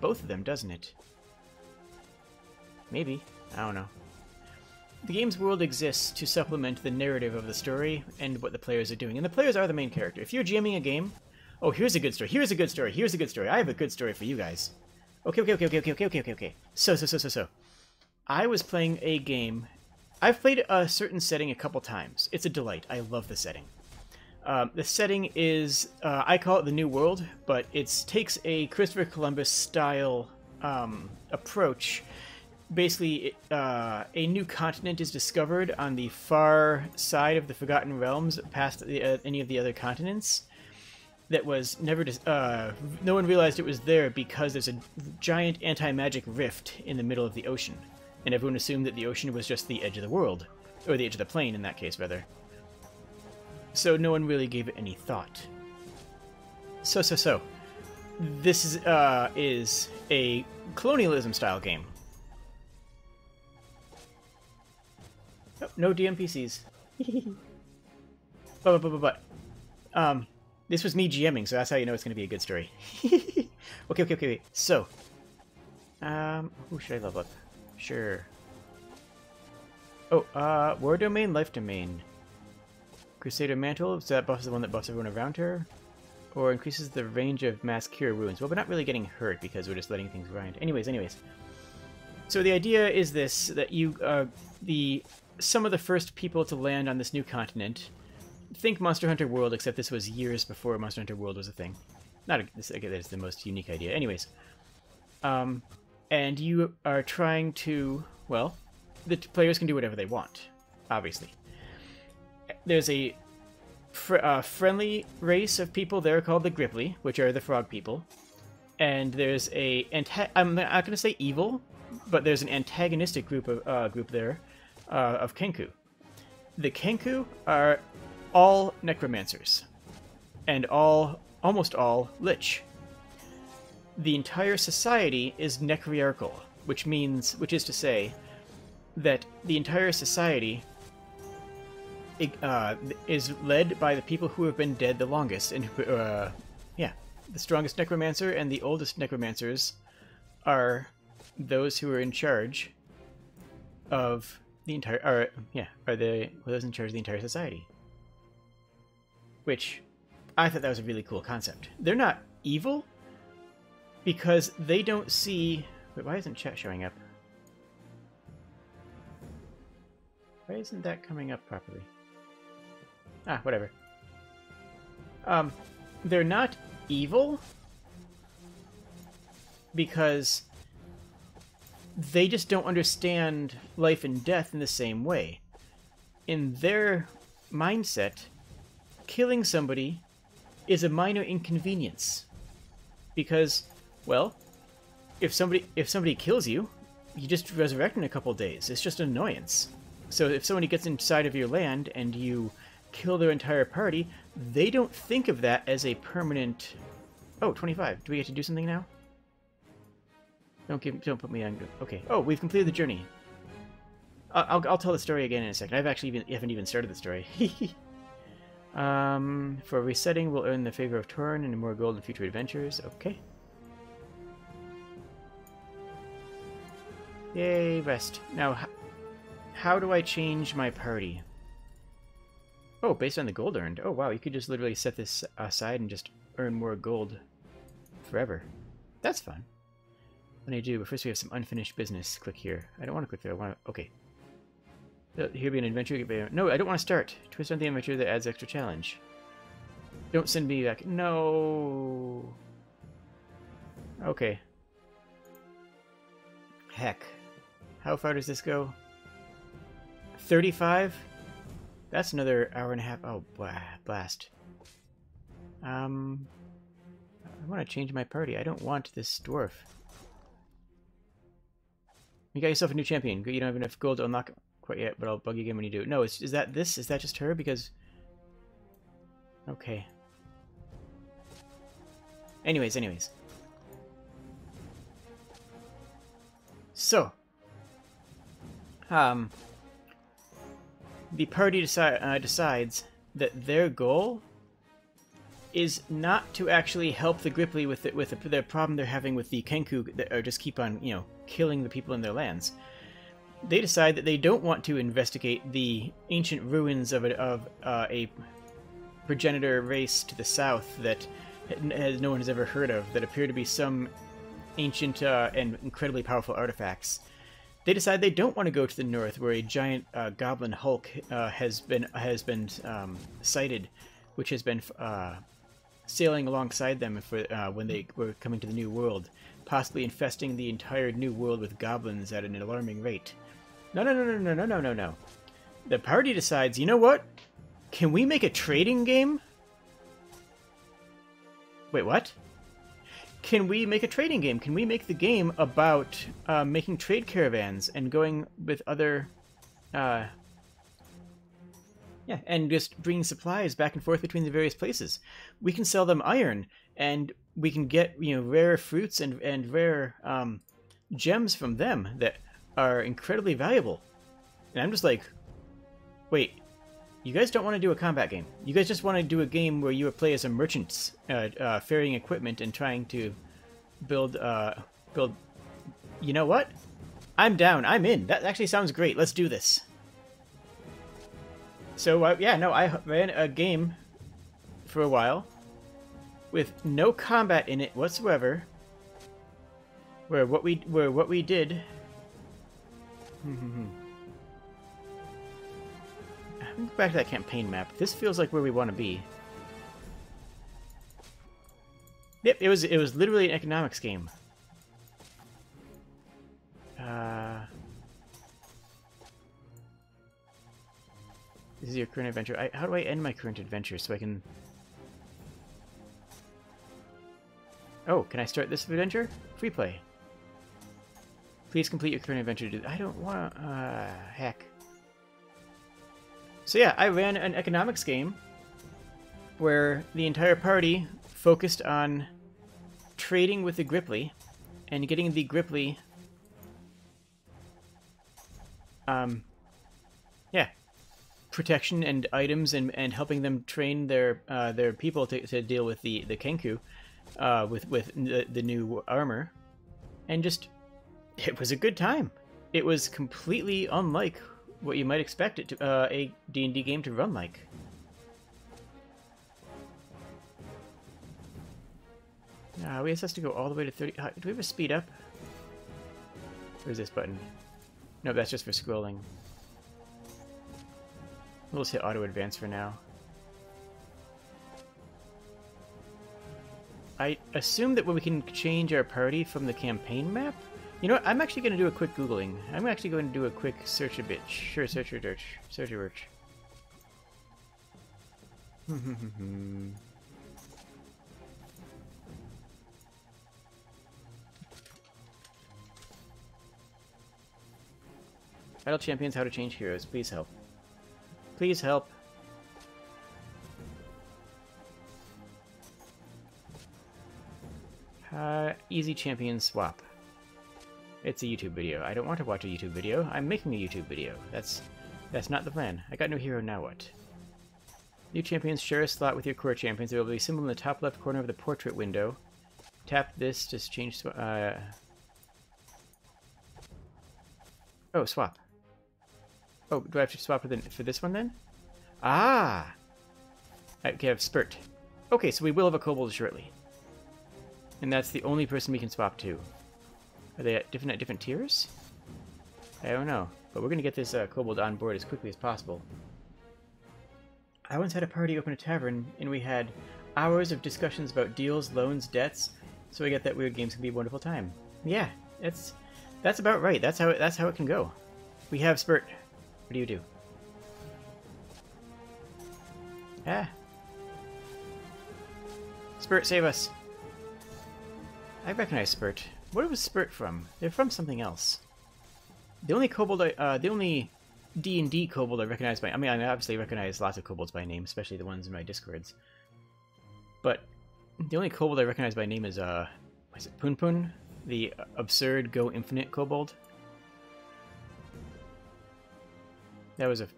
both of them, doesn't it? Maybe. I don't know. The game's world exists to supplement the narrative of the story and what the players are doing. And the players are the main character. If you're GMing a game... Oh, here's a good story, here's a good story, here's a good story. I have a good story for you guys. Okay. So. I was playing a game... I've played a certain setting a couple times. It's a delight. I love the setting. The setting is... I call it the New World, but it takes a Christopher Columbus-style approach. Basically, a new continent is discovered on the far side of the Forgotten Realms, past any of the other continents. That was never... no one realized it was there because there's a giant anti-magic rift in the middle of the ocean. And everyone assumed that the ocean was just the edge of the world. Or the edge of the plane, in that case, rather. So no one really gave it any thought. So. This is a colonialism-style game. Oh, no DMPCs. But... This was me GMing, so that's how you know it's going to be a good story. Okay. So, who should I level up? Sure. Oh, War Domain, Life Domain. Crusader Mantle, so that buff is the one that buffs everyone around her. Or increases the range of Mass Cure Wounds. Well, we're not really getting hurt because we're just letting things grind. Anyways. So the idea is this, that you are some of the first people to land on this new continent. Think Monster Hunter World, except this was years before Monster Hunter World was a thing. This is the most unique idea. Anyways. And you are trying to, well, the players can do whatever they want, obviously. There's a friendly race of people there called the Gripply, which are the frog people. And there's I'm not going to say evil, but there's an antagonistic group there of Kenku. The Kenku are all necromancers, and almost all lich. The entire society is necroiarchal, which is to say that the entire society is led by the people who have been dead the longest, and the strongest necromancer and the oldest necromancers are those who are in charge of the entire, are those in charge of the entire society. Which, I thought that was a really cool concept. They're not evil, because they don't see... Wait, why isn't chat showing up? Why isn't that coming up properly? Ah, whatever. They're not evil, because they just don't understand life and death in the same way. In their mindset, killing somebody is a minor inconvenience. Because, well, if somebody kills you, you just resurrect in a couple days. It's just an annoyance. So if somebody gets inside of your land and you kill their entire party, they don't think of that as a permanent... Oh, 25. Do we get to do something now? Don't put me on... Okay. Oh, we've completed the journey. I'll tell the story again in a second. Haven't even started the story. For resetting, we'll earn the favor of Torn and more gold in future adventures. Okay. Yay, rest. Now, how do I change my party? Oh, based on the gold earned. Oh, wow, you could just literally set this aside and just earn more gold forever. That's fun. What do I do? But first we have some unfinished business. Click here. I don't want to click there. I want to... Okay. Here be an adventure. No, I don't want to start. Twist on the adventure that adds extra challenge. Don't send me back. No. Okay. Heck. How far does this go? 35? That's another hour and a half. Oh, blast. I want to change my party. I don't want this dwarf. You got yourself a new champion. You don't have enough gold to unlock it quite yet, but I'll bug you again when you do. No, is that this? Is that just her? Because... Okay. Anyways. So. The party decides that their goal is not to actually help the Gripply with the problem they're having with the Kenku that are just keep on, killing the people in their lands. They decide that they don't want to investigate the ancient ruins of a progenitor race to the south that no one has ever heard of, that appear to be some ancient and incredibly powerful artifacts. They decide they don't want to go to the north, where a giant goblin hulk has been sighted, which has been sailing alongside them when they were coming to the New World, possibly infesting the entire New World with goblins at an alarming rate. No. The party decides, you know what? Can we make a trading game? Wait, what? Can we make a trading game? Can we make the game about making trade caravans and going with other... and just bringing supplies back and forth between the various places. We can sell them iron, and we can get, rare fruits and rare gems from them that are incredibly valuable. And I'm just like, wait, you guys don't want to do a combat game. You guys just want to do a game where you play as a merchant, ferrying equipment and trying to build. You know what? I'm down. I'm in. That actually sounds great. Let's do this. So I ran a game for a while with no combat in it whatsoever. Where what we did Back to that campaign map. This feels like where we want to be. Yep, it was literally an economics game. This is your current adventure. How do I end my current adventure so I can... Oh, can I start this adventure? Free play. Please complete your current adventure. I don't want... heck. So yeah, I ran an economics game where the entire party focused on trading with the Gripply and getting the Gripply... yeah. Protection and items and helping them train their people to deal with the Kenku with the new armor, and just it was a good time. It was completely unlike what you might expect it to a D&D game to run like. We just have to go all the way to 30. Do we have a speed up? Where's this button? No, that's just for scrolling. We'll just hit auto advance for now. I assume that we can change our party from the campaign map. You know what? I'm actually going to do a quick Googling. I'm actually going to do a quick search a bitch. Sure, search a search. Battle champions, how to change heroes. Please help. Please help. Easy champion swap. It's a YouTube video. I don't want to watch a YouTube video. I'm making a YouTube video. That's not the plan. I got no hero, now what? New champions share a slot with your core champions. They will be symboled in the top left corner of the portrait window. Tap this to change... Oh, swap. Oh, do I have to swap for this one then? Ah! Okay, I have Spurt. Okay, so we will have a kobold shortly. And that's the only person we can swap to. Are they at different tiers? I don't know. But we're going to get this kobold on board as quickly as possible. I once had a party open a tavern, and we had hours of discussions about deals, loans, debts, so I get that weird games can be a wonderful time. Yeah, that's about right. That's how it can go. We have Spurt. What do you do? Ah. Spurt, save us. I recognize Spurt. What was Spurt from? They're from something else. The only kobold the only D&D kobold I recognize by... I mean, I obviously recognize lots of kobolds by name, especially the ones in my Discords. But the only kobold I recognize by name is, what is it, Punpun? The absurd Go Infinite kobold. That was a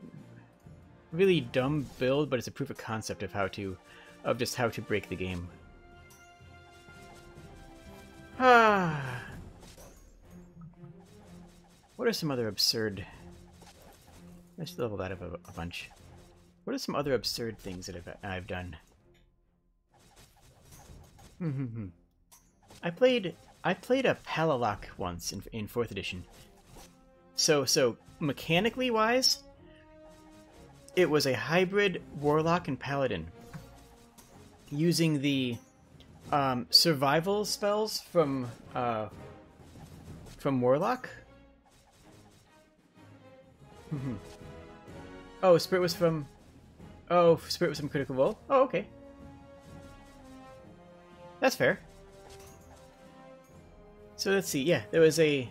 really dumb build, but it's a proof of concept of just how to break the game. Ah. What are some other absurd... Let's level that up a bunch. What are some other absurd things that I've done? I played a Palalock once in 4th edition. So mechanically wise, it was a hybrid warlock and paladin using the survival spells from warlock. Oh, Spirit was from... Oh, Spirit was from Critical Role? Oh, okay. That's fair. So let's see. Yeah, there was a...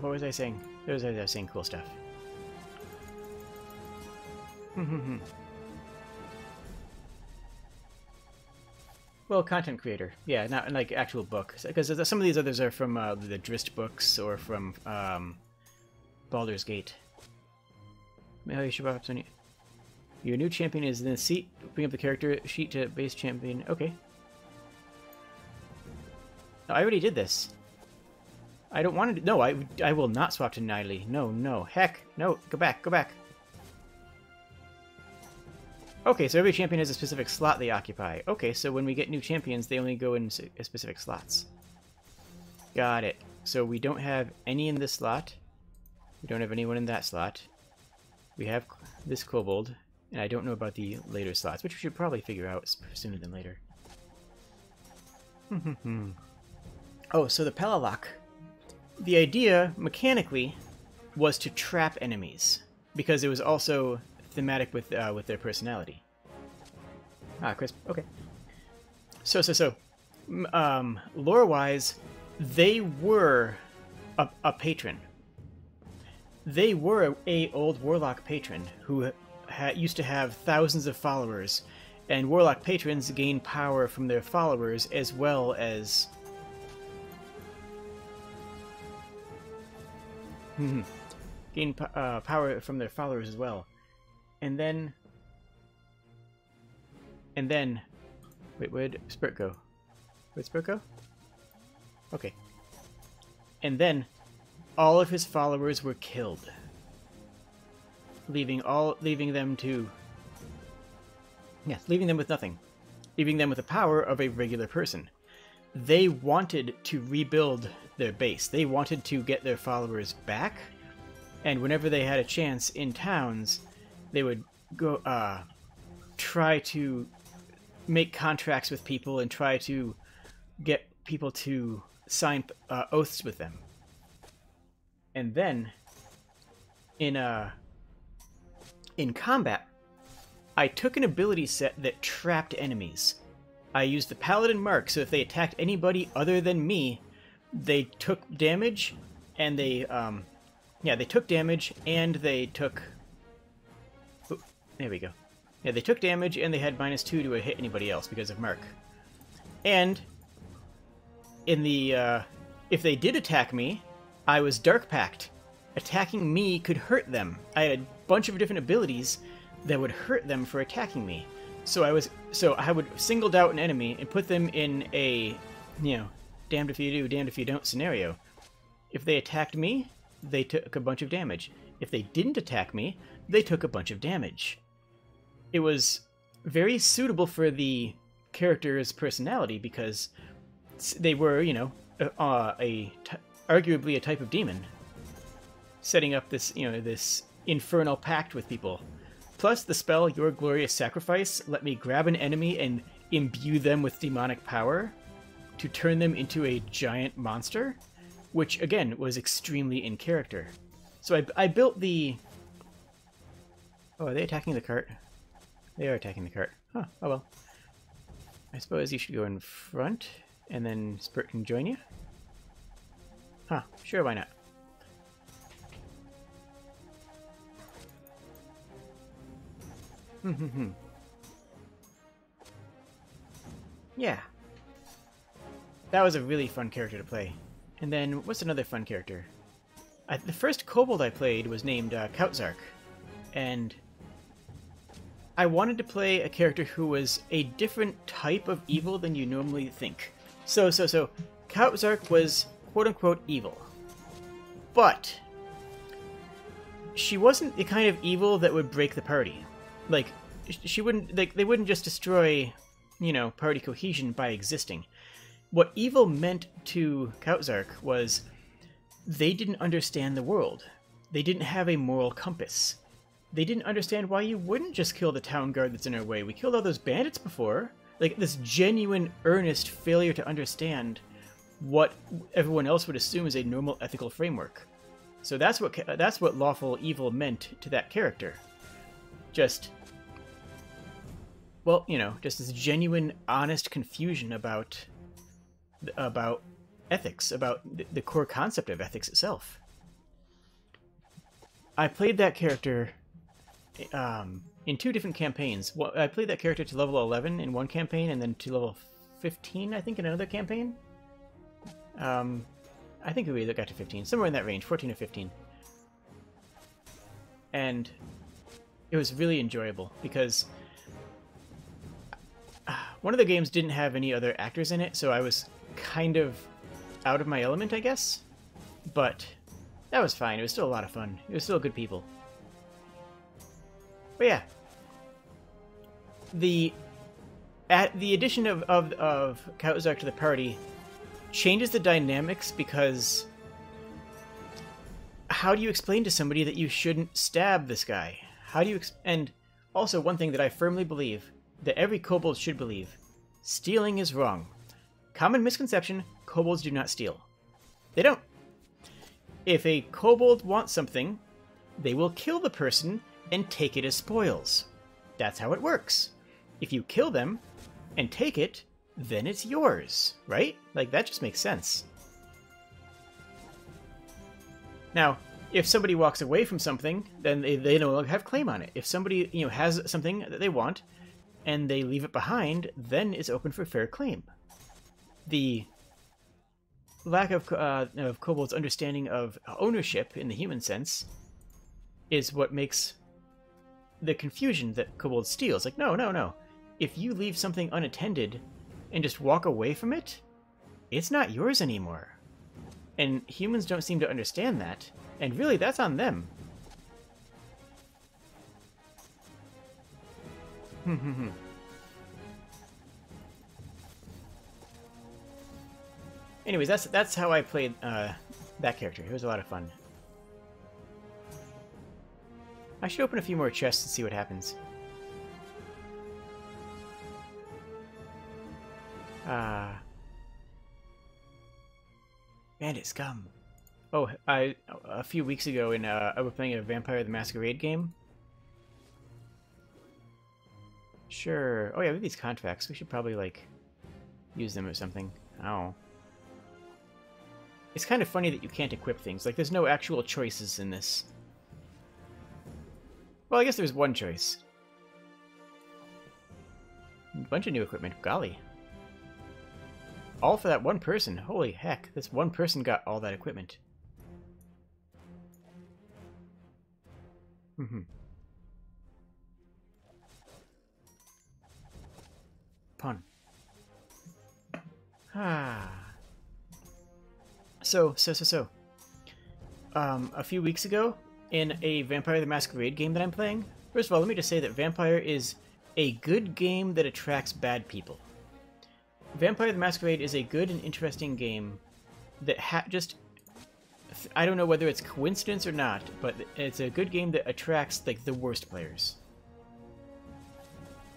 what was I saying? I was saying cool stuff. Well, content creator. Yeah, not like actual book. Because some of these others are from the Drist books or from Baldur's Gate. You should up Sonya. Your new champion is in the seat. Bring up the character sheet to base champion. Okay. No, I already did this. I don't want to... No, I will not swap to Niley. No. Heck. No. Go back. Okay, so every champion has a specific slot they occupy. Okay, so when we get new champions, they only go in specific slots. Got it. So we don't have any in this slot. We don't have anyone in that slot. We have this kobold, and I don't know about the later slots, which we should probably figure out sooner than later. Oh, so the Palalock. The idea, mechanically, was to trap enemies, because it was also thematic with their personality. Ah, crisp. Okay. So, lore-wise, they were a patron. They were a old warlock patron who used to have thousands of followers, and warlock patrons gain power from their followers as well as gain power from their followers as well. And then wait, where'd Spurt go? Where'd Spurt go? Okay. And then all of his followers were killed, leaving them with nothing, leaving them with the power of a regular person. They wanted to rebuild their base. They wanted to get their followers back, and whenever they had a chance in towns, they would go try to make contracts with people and try to get people to sign oaths with them. And then, in combat, I took an ability set that trapped enemies. I used the Paladin Mark, so if they attacked anybody other than me, they took damage, and they took damage, and they took... Ooh, there we go. Yeah, they took damage, and they had -2 to hit anybody else because of Mark. And in the if they did attack me, I was Dark Pact. Attacking me could hurt them. I had a bunch of different abilities that would hurt them for attacking me. So I would singled out an enemy and put them in a, damned if you do, damned if you don't scenario. If they attacked me, they took a bunch of damage. If they didn't attack me, they took a bunch of damage. It was very suitable for the character's personality because they were, arguably a type of demon, setting up this, this infernal pact with people. Plus, the spell Your Glorious Sacrifice let me grab an enemy and imbue them with demonic power to turn them into a giant monster, which, again, was extremely in character. So I built the... Oh, are they attacking the cart? They are attacking the cart. Huh, oh well. I suppose you should go in front, and then Spurt can join you? Huh, sure, why not? Yeah. That was a really fun character to play. And then, what's another fun character? The first kobold I played was named Kautzark, and I wanted to play a character who was a different type of evil than you normally think. So, Kautzark was quote-unquote evil. But she wasn't the kind of evil that would break the party. Like, she wouldn't, they wouldn't just destroy, party cohesion by existing. What evil meant to Kautzark was they didn't understand the world. They didn't have a moral compass. They didn't understand why you wouldn't just kill the town guard that's in our way. We killed all those bandits before. Like, this genuine, earnest failure to understand what everyone else would assume is a normal ethical framework. So that's what lawful evil meant to that character. Just, well, just this genuine, honest confusion about ethics, about the core concept of ethics itself. I played that character in 2 different campaigns. Well, I played that character to level 11 in one campaign, and then to level 15, I think, in another campaign. I think we got to 15, somewhere in that range, 14 or 15. And it was really enjoyable, because one of the games didn't have any other actors in it, so I was kind of out of my element, I guess. But that was fine. It was still a lot of fun. It was still good people. But yeah, the addition of Kautzark to the party changes the dynamics, because how do you explain to somebody that you shouldn't stab this guy? How do you and also one thing that I firmly believe, that every kobold should believe, stealing is wrong. Common misconception, kobolds do not steal. They don't. If a kobold wants something, they will kill the person and take it as spoils. That's how it works. If you kill them and take it, then it's yours, right? Like, that just makes sense. Now, if somebody walks away from something, then they no longer have claim on it. If somebody, you know, has something that they want and they leave it behind, then it's open for fair claim. The lack of kobolds' understanding of ownership in the human sense is what makes the confusion that kobolds steal. It's like, no, no, no. If you leave something unattended and just walk away from it, it's not yours anymore. And humans don't seem to understand that. And really, that's on them. Anyways, that's how I played that character. It was a lot of fun. I should open a few more chests and see what happens. Bandit scum. Oh, a few weeks ago I was playing a Vampire the Masquerade game. Sure. Oh yeah, we have these contracts. We should probably, like, use them or something. Oh. It's kind of funny that you can't equip things. Like, there's no actual choices in this. Well, I guess there's one choice. A bunch of new equipment. Golly. All for that one person. Holy heck, this one person got all that equipment. Pun. So. A few weeks ago, in a Vampire the Masquerade game that I'm playing, first of all, let me just say that Vampire is a good game that attracts bad people. Vampire the Masquerade is a good and interesting game that I don't know whether it's coincidence or not, but it's a good game that attracts, like, the worst players.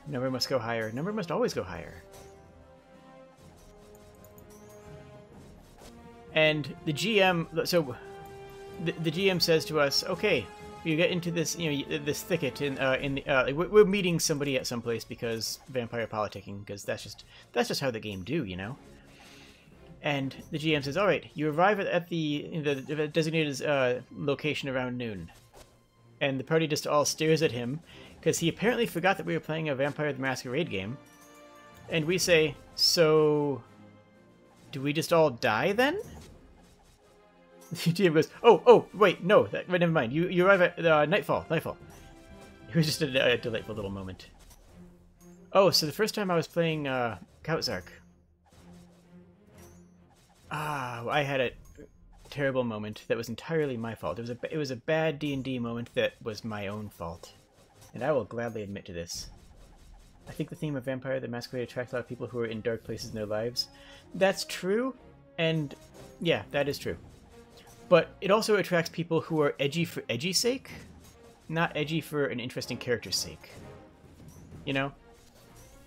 Number must go higher. Number must always go higher. And the GM, so the GM says to us, okay, you get into this, you know, this thicket we're meeting somebody at some place because vampire politicking, because that's just how the game do, you know. And the GM says, all right, you arrive at the designated location around noon, and the party just all stares at him because he apparently forgot that we were playing a Vampire the Masquerade game, and we say, so do we just all die then? The GM goes, oh, wait, no, never mind. You arrive at nightfall. It was just a delightful little moment. Oh, so the first time I was playing Kautzark, I had a terrible moment that was entirely my fault. It was a bad D&D moment that was my own fault, and I will gladly admit to this. I think the theme of Vampire the Masquerade attracts a lot of people who are in dark places in their lives. That's true, and yeah, that is true. But it also attracts people who are edgy for edgy's sake, not edgy for an interesting character's sake. You know?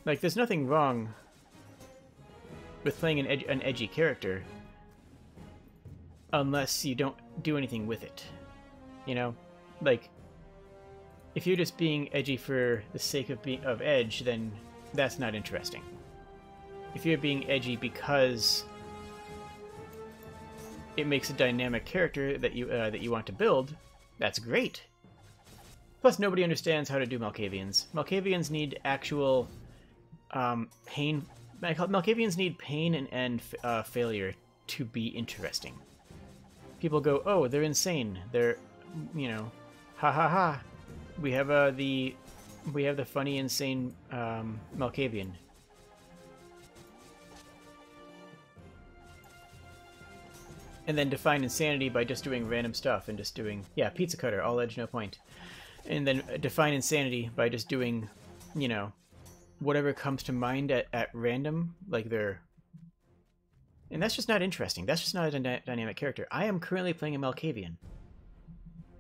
Like, there's nothing wrong with playing an edgy character unless you don't do anything with it. You know? Like, if you're just being edgy for the sake of edge, then that's not interesting. If you're being edgy because it makes a dynamic character that you want to build, that's great. Plus, nobody understands how to do Malkavians. Malkavians need actual pain. Malkavians need pain and failure to be interesting. People go, oh, they're insane. They're, you know, ha ha ha. We have the funny, insane Malkavian. And then define insanity by just doing random stuff and just doing, yeah, pizza cutter, all edge, no point. And then define insanity by just doing, you know, whatever comes to mind at random, like they're... And that's just not interesting. That's just not a dynamic character. I am currently playing a Malkavian.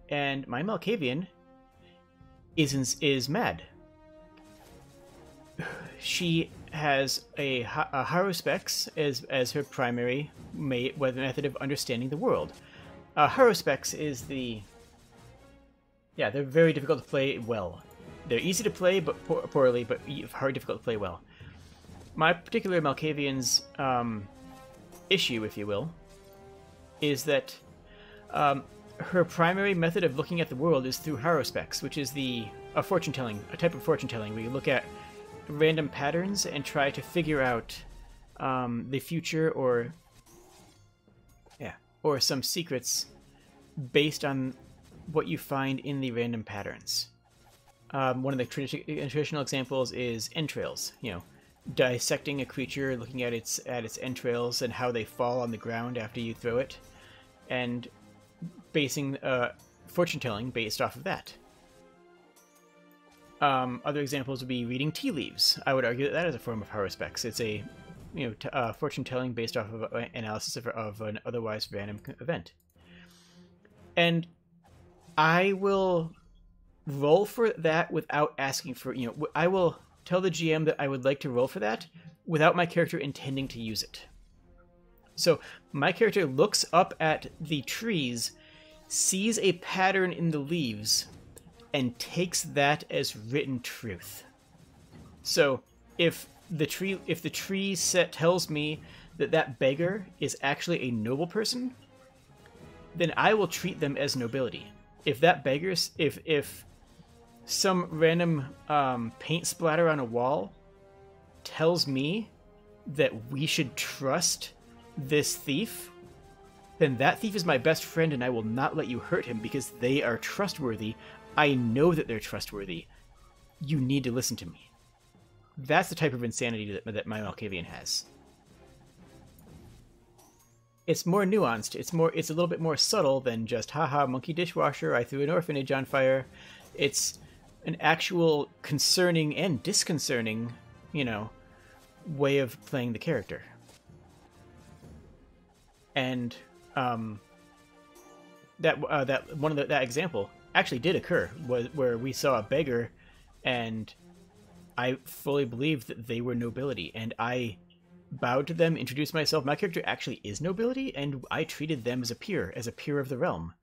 and my Malkavian is mad. She has a Haruspex as her primary method of understanding the world. Haruspex is the... Yeah, they're very difficult to play well. They're easy to play but poorly, but hard difficult to play well. My particular Malkavian's issue, if you will, is that her primary method of looking at the world is through Haruspex, which is a type of fortune telling where you look at random patterns and try to figure out the future or some secrets based on what you find in the random patterns. One of the traditional examples is entrails. You know, dissecting a creature, looking at its entrails and how they fall on the ground after you throw it, and basing fortune telling based off of that. Other examples would be reading tea leaves. I would argue that is a form of Haruspex. It's a fortune telling based off of analysis of an otherwise random event. And I will roll for that without asking for, I will tell the GM that I would like to roll for that without my character intending to use it. So my character looks up at the trees, sees a pattern in the leaves, and takes that as written truth. So if the tree set tells me that beggar is actually a noble person, then I will treat them as nobility. If that beggar's, if some random paint splatter on a wall tells me that we should trust this thief, then that thief is my best friend and I will not let you hurt him because they are trustworthy. I know that they're trustworthy. You need to listen to me. That's the type of insanity that my Malkavian has. It's more nuanced. It's a little bit more subtle than just, haha, monkey dishwasher, I threw an orphanage on fire. It's an actual concerning and disconcerting, way of playing the character. And that example actually did occur, where we saw a beggar, and I fully believed that they were nobility, and I bowed to them, introduced myself. My character actually is nobility, and I treated them as a peer of the realm,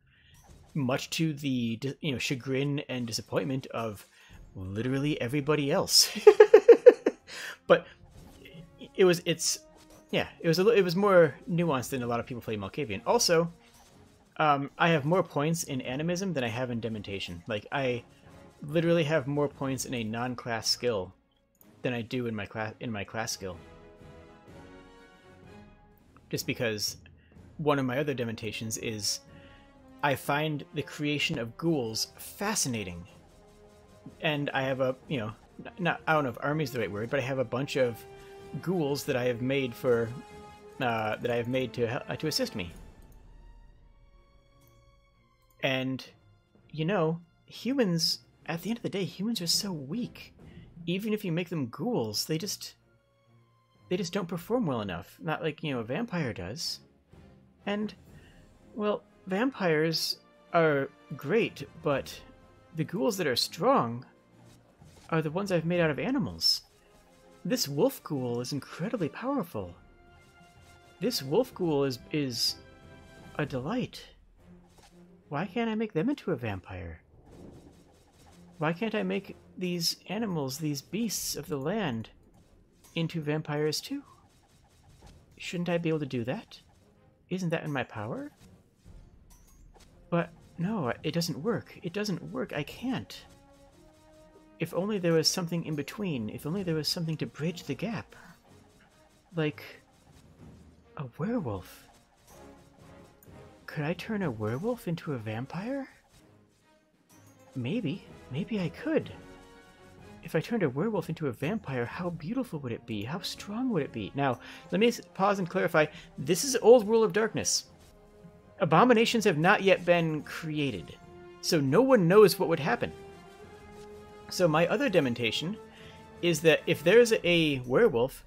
much to the chagrin and disappointment of literally everybody else. But it was more nuanced than a lot of people play Malkavian. Also, I have more points in animism than I have in dementation. Like, I literally have more points in a non-class skill than I do in my class skill. Just because one of my other dementations is I find the creation of ghouls fascinating. And I have I don't know if army is the right word, but I have a bunch of ghouls that I have made to assist me. And humans, at the end of the day, humans are so weak. Even if you make them ghouls, they just don't perform well enough. Not like, a vampire does. And, well, vampires are great, but the ghouls that are strong are the ones I've made out of animals. This wolf ghoul is incredibly powerful. This wolf ghoul is a delight. Why can't I make them into a vampire? Why can't I make these animals, these beasts of the land, into vampires too? Shouldn't I be able to do that? Isn't that in my power? But no, it doesn't work. It doesn't work. I can't. If only there was something in between. If only there was something to bridge the gap. Like a werewolf. Could I turn a werewolf into a vampire? Maybe. Maybe I could. If I turned a werewolf into a vampire, how beautiful would it be? How strong would it be? Now, let me pause and clarify. This is Old World of Darkness. Abominations have not yet been created, so no one knows what would happen. So my other dementation is that if there's a werewolf,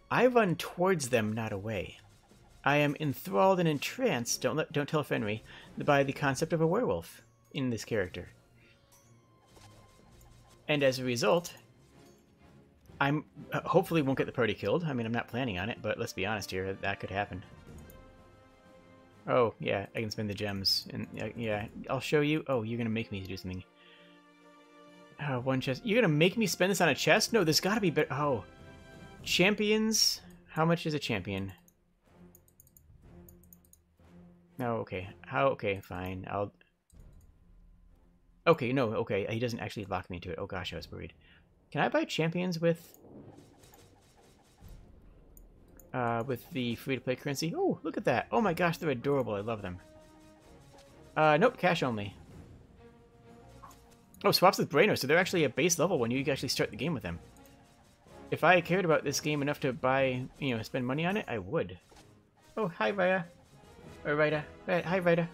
I run towards them, not away. I am enthralled and entranced, don't tell Fenry, by the concept of a werewolf. in this character. And as a result, I'm hopefully won't get the party killed. I mean, I'm not planning on it, but let's be honest here, that could happen. Oh, yeah, I can spend the gems. And yeah, I'll show you. Oh, you're going to make me do something. One chest. You're going to make me spend this on a chest? No, there's got to be better. Oh. Champions. How much is a champion? No, okay. How? Okay, fine. I'll... Okay, no, okay. He doesn't actually lock me into it. Oh gosh, I was worried. Can I buy champions with the free-to-play currency? Oh, look at that. Oh my gosh, they're adorable. I love them. Nope, cash only. Oh, swaps with Brainer, so they're actually a base level when you actually start the game with them. If I cared about this game enough to buy, you know, spend money on it, I would. Oh, hi, Raya. Or Rita. Hi, Rita.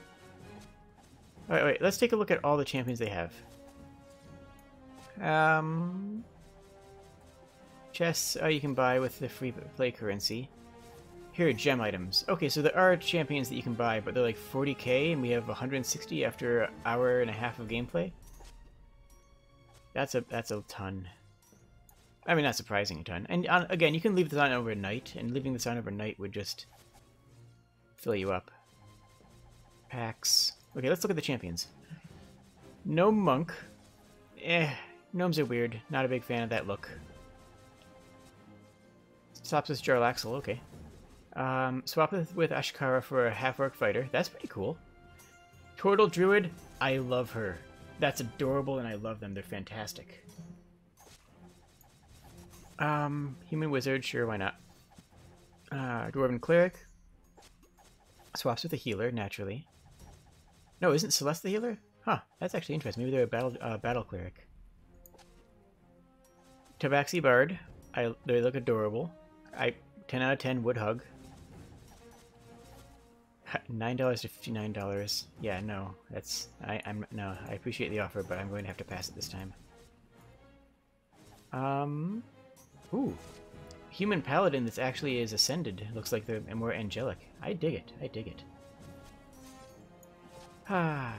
Alright, wait, let's take a look at all the champions they have. Chests you can buy with the free play currency. Here are gem items. Okay, so there are champions that you can buy, but they're like 40k, and we have 160 after an hour and a half of gameplay. That's a ton. I mean, not surprising a ton. And again, you can leave this on overnight, and leaving this on overnight would just fill you up. Packs. Okay, let's look at the champions. No monk. Gnomes are weird. Not a big fan of that look. Swaps with Jarlaxle, okay. Swap with Ashkara for a half-orc fighter. That's pretty cool. Turtle Druid. I love her. That's adorable, and I love them. They're fantastic. Human Wizard, sure, why not? Dwarven Cleric. Swaps with a healer, naturally. No, isn't Celeste the healer? Huh, that's actually interesting. Maybe they're a battle cleric. Tabaxi Bard. They look adorable. 10 out of 10 would hug. $9 to $59. Yeah, no, that's no. I appreciate the offer, but I'm going to have to pass it this time. Ooh, human paladin that actually is ascended. Looks like they're more angelic. I dig it. I dig it. Ah,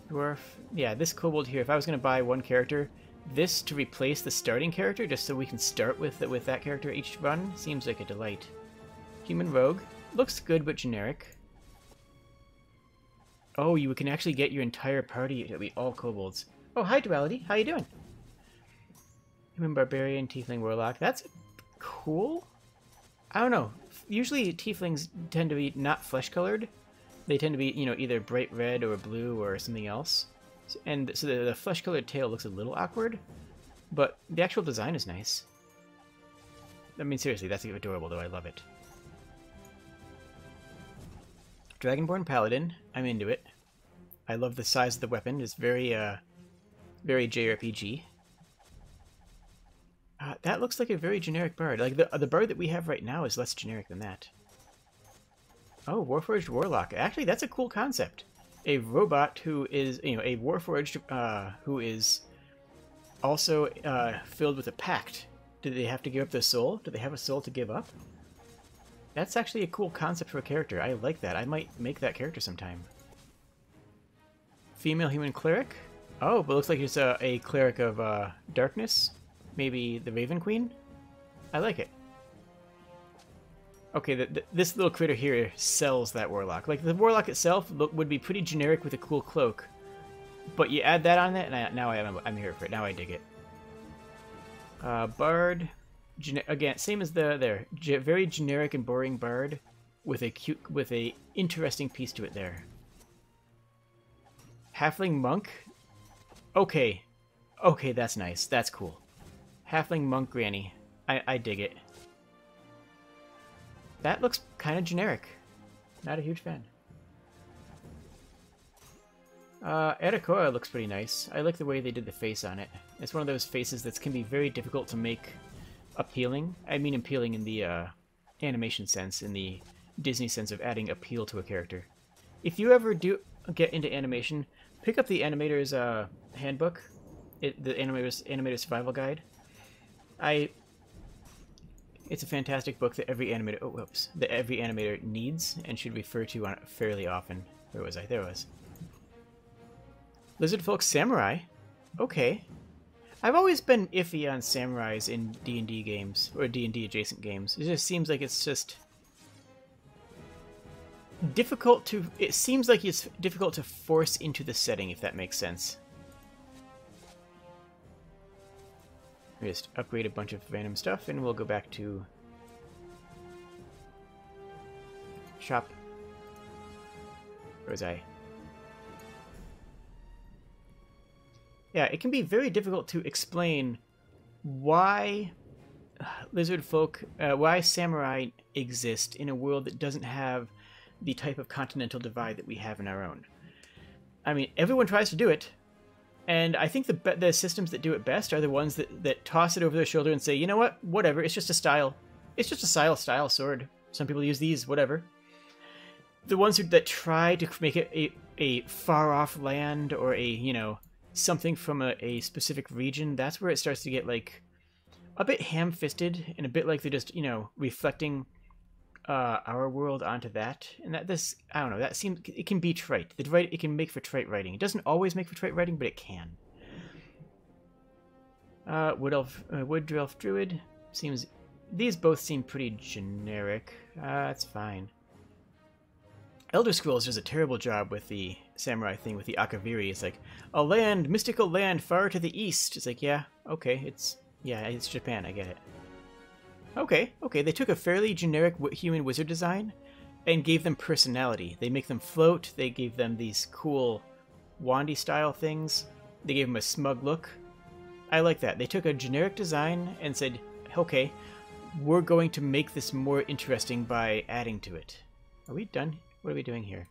dwarf. Yeah, this kobold here. If I was going to buy one character, this to replace the starting character, just so we can start with that character each run, seems like a delight. Human rogue looks good but generic. Oh, you can actually get your entire party to be all kobolds. Oh, hi Duality. How you doing? Human barbarian, tiefling warlock. That's cool. I don't know. Usually tieflings tend to be not flesh colored. They tend to be, you know, either bright red or blue or something else. And so the flesh-colored tail looks a little awkward, but the actual design is nice. I mean, seriously, that's adorable, though. I love it. Dragonborn Paladin. I'm into it. I love the size of the weapon. It's very, very JRPG. That looks like a very generic bard. Like, the bard that we have right now is less generic than that. Oh, Warforged Warlock. Actually, that's a cool concept. A robot who is, you know, a Warforged who is also filled with a pact. Do they have to give up their soul? Do they have a soul to give up? That's actually a cool concept for a character. I like that. I might make that character sometime. Female human cleric. Oh, but looks like it's a cleric of darkness. Maybe the Raven Queen? I like it. Okay, this little critter here sells that warlock. Like, the warlock itself would be pretty generic with a cool cloak. But you add that on it, and now I'm here for it. Now I dig it. Bard. Again, same as there. Very generic and boring bard with a interesting piece to it there. Halfling monk. Okay. Okay, that's nice. That's cool. Halfling monk granny. I dig it. That looks kind of generic. Not a huge fan. Erakora looks pretty nice. I like the way they did the face on it. It's one of those faces that can be very difficult to make appealing. I mean appealing in the animation sense, in the Disney sense of adding appeal to a character. If you ever do get into animation, pick up the animator's handbook, the animator survival guide. It's a fantastic book that every animator needs and should refer to fairly often. Where was I? There I was. Lizard Folk Samurai. Okay. I've always been iffy on samurais in D&D games, or D&D adjacent games. It just seems like it's just difficult to... It seems like it's difficult to force into the setting, if that makes sense. We just upgrade a bunch of random stuff, and we'll go back to... shop. Where was I? Yeah, it can be very difficult to explain why lizard folk, why samurai exist in a world that doesn't have the type of continental divide that we have in our own. I mean, everyone tries to do it, and I think the systems that do it best are the ones that toss it over their shoulder and say, you know what, whatever, it's just a style. It's just a style sword. Some people use these, whatever. The ones that try to make it a far-off land or a, you know, something from a specific region, that's where it starts to get, like, a bit ham-fisted and a bit like they're just, you know, reflecting our world onto that. And that this, I don't know, that seems, it can be trite. It can make for trite writing. It doesn't always make for trite writing, but it can. Wood Elf Druid seems, these both seem pretty generic. That's fine. Elder Scrolls does a terrible job with the samurai thing, with the Akaviri. It's like, a land, mystical land far to the east. It's like, yeah, okay, it's Japan, I get it. Okay, they took a fairly generic human wizard design and gave them personality. They make them float, they gave them these cool wandy style things, they gave them a smug look. I like that. They took a generic design and said, okay, we're going to make this more interesting by adding to it. Are we done? What are we doing here?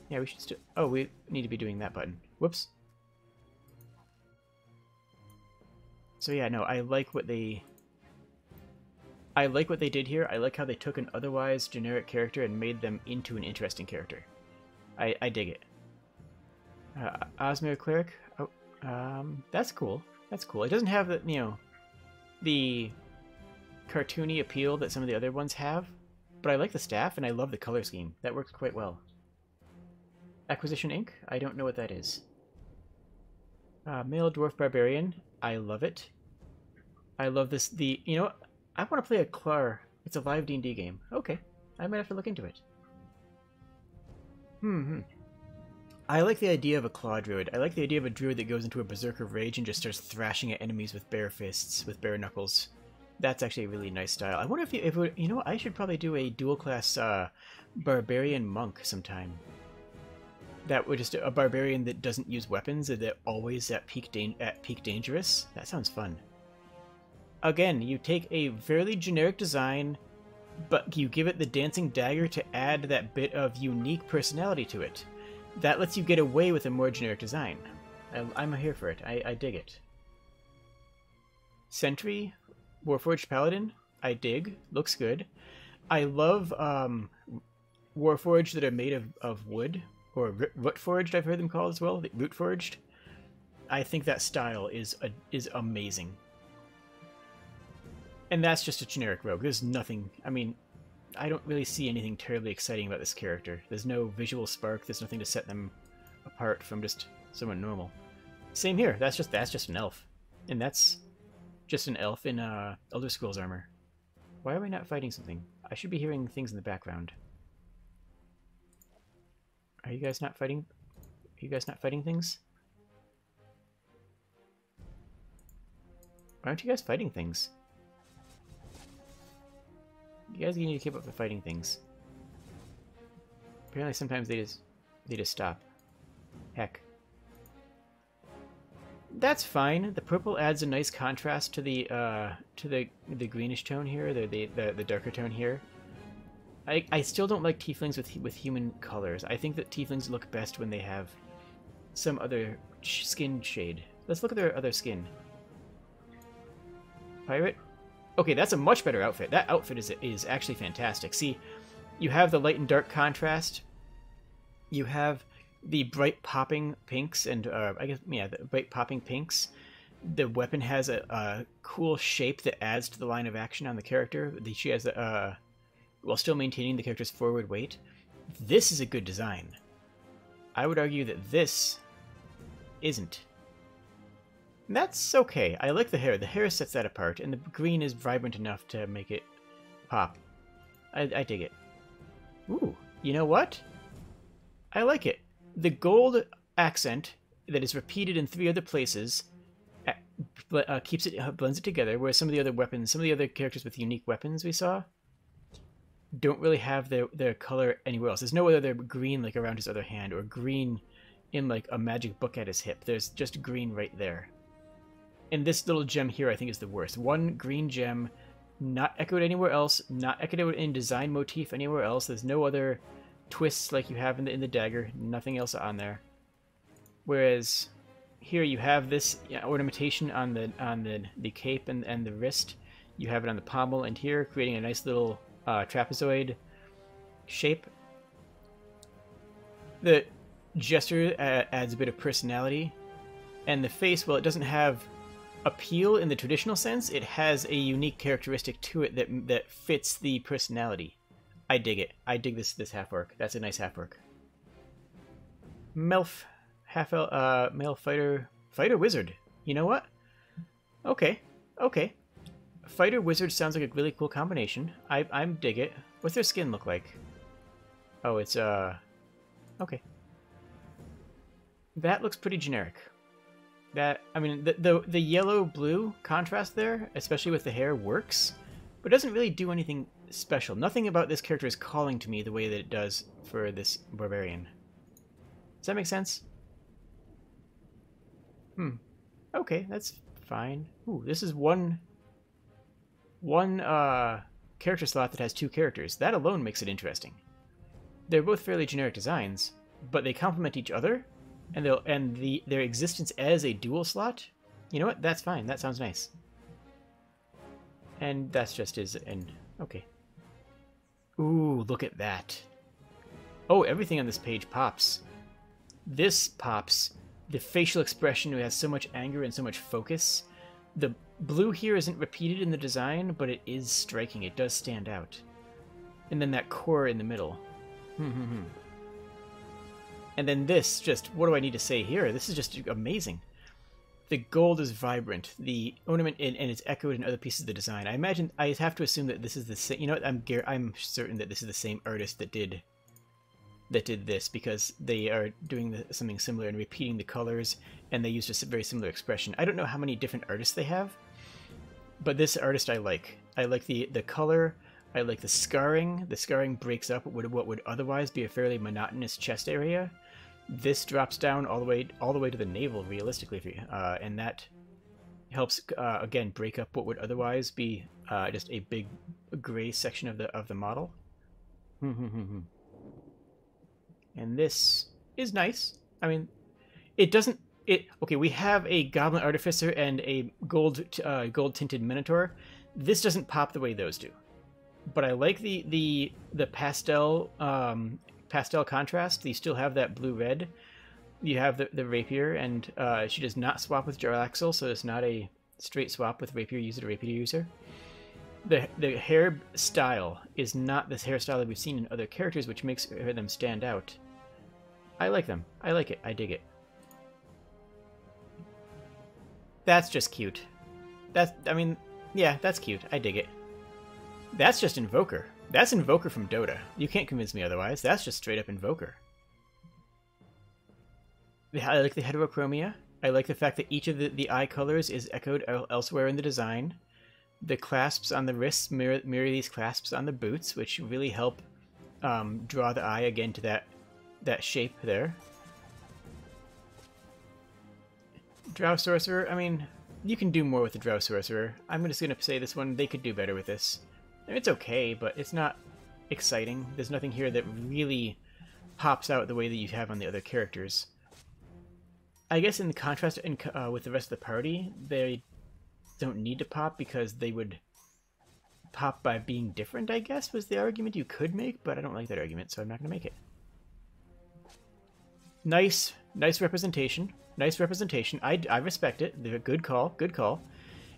Yeah, we should still... Oh, we need to be doing that button. Whoops. So yeah, no, I like what they did here. I like how they took an otherwise generic character and made them into an interesting character. I dig it. Osmere Cleric. Oh, that's cool. That's cool. It doesn't have the, you know, the cartoony appeal that some of the other ones have. But I like the staff, and I love the color scheme. That works quite well. Acquisition Inc.? I don't know what that is. Male Dwarf Barbarian. I love it. I love this. You know, I want to play a Clar. It's a live D&D game. Okay. I might have to look into it. I like the idea of a Claw Druid. I like the idea of a druid that goes into a berserker rage and just starts thrashing at enemies with bare fists, with bare knuckles. That's actually a really nice style. I wonder if you know, I should probably do a dual class barbarian monk sometime. That would just a barbarian that doesn't use weapons and that always at peak dangerous. That sounds fun. Again, you take a fairly generic design, but you give it the dancing dagger to add that bit of unique personality to it. That lets you get away with a more generic design. I'm here for it. I dig it. Sentry. Warforged Paladin, I dig. Looks good. I love Warforged that are made of wood, or Rootforged, I've heard them called as well. Rootforged. I think that style is amazing. And that's just a generic rogue. There's nothing... I mean, I don't really see anything terribly exciting about this character. There's no visual spark. There's nothing to set them apart from just someone normal. Same here. That's just an elf. And that's... just an elf in Elder Scrolls armor. Why are we not fighting something? I should be hearing things in the background. Are you guys not fighting? Are you guys not fighting things? Why aren't you guys fighting things? You guys need to keep up with fighting things. Apparently sometimes they just stop. Heck. That's fine. The purple adds a nice contrast to the greenish tone here, the darker tone here. I still don't like tieflings with human colors. I think that tieflings look best when they have some other skin shade. Let's look at their other skin. Pirate? Okay, that's a much better outfit. That outfit is actually fantastic. See, you have the light and dark contrast. You have the bright popping pinks and, I guess, yeah, the bright popping pinks. The weapon has a cool shape that adds to the line of action on the character. She has, while still maintaining the character's forward weight. This is a good design. I would argue that this isn't. And that's okay. I like the hair. The hair sets that apart, and the green is vibrant enough to make it pop. I dig it. Ooh, you know what? I like it. The gold accent that is repeated in 3 other places keeps it, blends it together, whereas some of the other weapons, some of the other characters with unique weapons we saw don't really have their color anywhere else. There's no other green like around his other hand, or green in like a magic book at his hip. There's just green right there. And this little gem here I think is the worst. One green gem, not echoed anywhere else, not echoed in design motif anywhere else. There's no other twists like you have in the dagger, nothing else on there. Whereas here you have this ornamentation on the cape and the wrist. You have it on the pommel and here, creating a nice little trapezoid shape. The gesture adds a bit of personality, and the face, well, it doesn't have appeal in the traditional sense. It has a unique characteristic to it that fits the personality. I dig it. I dig this half orc. That's a nice half orc. Melf, male fighter wizard. You know what? Okay. Fighter wizard sounds like a really cool combination. I dig it. What's their skin look like? Oh, it's okay. That looks pretty generic. That, I mean, the yellow-blue contrast there, especially with the hair, works, but doesn't really do anything special. Nothing about this character is calling to me the way that it does for this barbarian. Does that make sense? Okay, that's fine. Ooh, this is one character slot that has 2 characters. That alone makes it interesting. They're both fairly generic designs, but they complement each other, and their existence as a dual slot. You know what? That's fine. That sounds nice. And that's just his end. Okay. Ooh, look at that. Oh, everything on this page pops. This pops. The facial expression has so much anger and so much focus. The blue here isn't repeated in the design, but it is striking. It does stand out. And then that core in the middle. And then this, just, what do I need to say here? This is just amazing. The gold is vibrant. The ornament, and it's echoed in other pieces of the design. I imagine, I have to assume that this is the same, you know what, I'm certain that this is the same artist that did this, because they are doing something similar and repeating the colors, and they used a very similar expression. I don't know how many different artists they have, but this artist I like. I like the color. I like the scarring. The scarring breaks up what would otherwise be a fairly monotonous chest area. This drops down all the way to the navel, realistically, and that helps again break up what would otherwise be just a big gray section of the model. And this is nice. I mean, it doesn't. Okay, we have a Goblin Artificer and a gold tinted Minotaur. This doesn't pop the way those do, but I like the pastel contrast. You still have that blue-red. You have the rapier, and she does not swap with Jarlaxle, so it's not a straight swap with rapier user to rapier user. The hair style is not this hairstyle that we've seen in other characters, which makes them stand out. I like them. I like it. I dig it. That's just cute. I mean, yeah, that's cute. I dig it. That's just Invoker. That's Invoker from Dota. You can't convince me otherwise. That's just straight up Invoker. I like the heterochromia. I like the fact that each of the eye colors is echoed elsewhere in the design. The clasps on the wrists mirror these clasps on the boots, which really help draw the eye again to that shape there. Drow Sorcerer, I mean, you can do more with the Drow Sorcerer. I'm just going to say this one, they could do better with this. I mean, it's okay, but it's not exciting. There's nothing here that really pops out the way that you have on the other characters. I guess in the contrast with the rest of the party, they don't need to pop because they would pop by being different, I guess, was the argument you could make, but I don't like that argument, so I'm not going to make it. Nice representation. Nice representation. I respect it. They're a good call. Good call.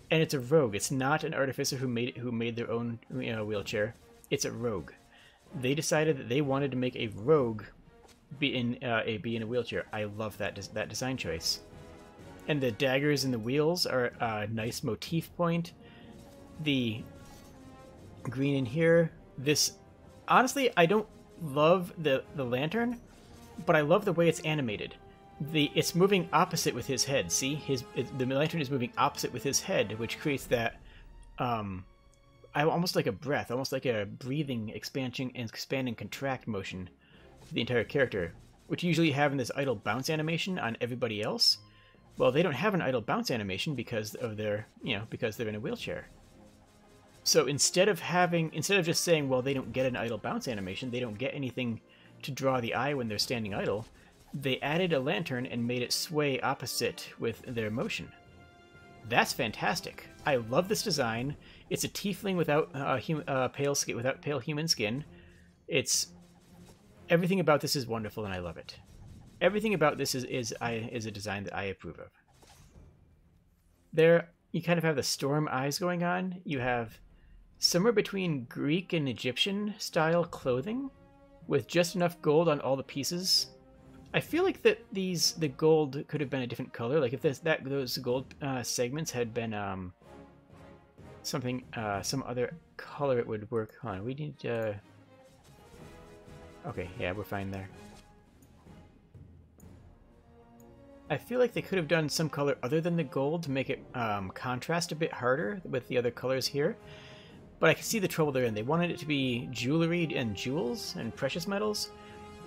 And it's a rogue. It's not an artificer who made their own wheelchair. It's a rogue. They decided that they wanted to make a rogue be in a wheelchair. I love that design choice. And the daggers and the wheels are a nice motif point. The green in here. This, honestly, I don't love the lantern, but I love the way it's animated. It's moving opposite with his head. See, the lantern is moving opposite with his head, which creates that almost like a breath, almost like a breathing, expand and contract motion for the entire character, which you usually have in this idle bounce animation on everybody else. Well, they don't have an idle bounce animation because of because they're in a wheelchair. So instead of just saying, well, they don't get an idle bounce animation, they don't get anything to draw the eye when they're standing idle, they added a lantern and made it sway opposite with their motion. That's fantastic. I love this design. It's a tiefling without pale human skin. Everything about this is wonderful, and I love it. Everything about this is a design that I approve of. There, you kind of have the storm eyes going on. You have somewhere between Greek and Egyptian style clothing, with just enough gold on all the pieces. I feel like that the gold could have been a different color. Like if those gold segments had been some other color, it would work. Hold on, we need. Okay, yeah, we're fine there. I feel like they could have done some color other than the gold to make it contrast a bit harder with the other colors here. But I can see the trouble they're in. They wanted it to be jewelry and jewels and precious metals,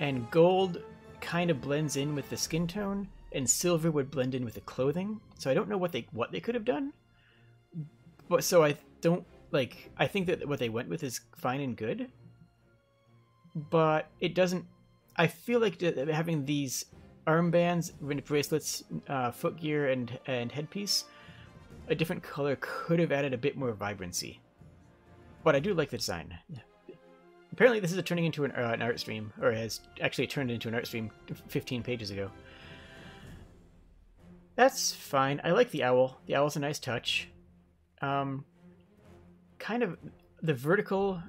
and gold kind of blends in with the skin tone, and silver would blend in with the clothing. So I don't know what they could have done. But so I think that what they went with is fine and good. But it doesn't. I feel like having these armbands, bracelets, footgear, and headpiece, a different color could have added a bit more vibrancy. But I do like the design. Apparently this is turning into an art stream, or has actually turned into an art stream 15 pages ago. That's fine. I like the owl. The owl's a nice touch. Kind of the vertical,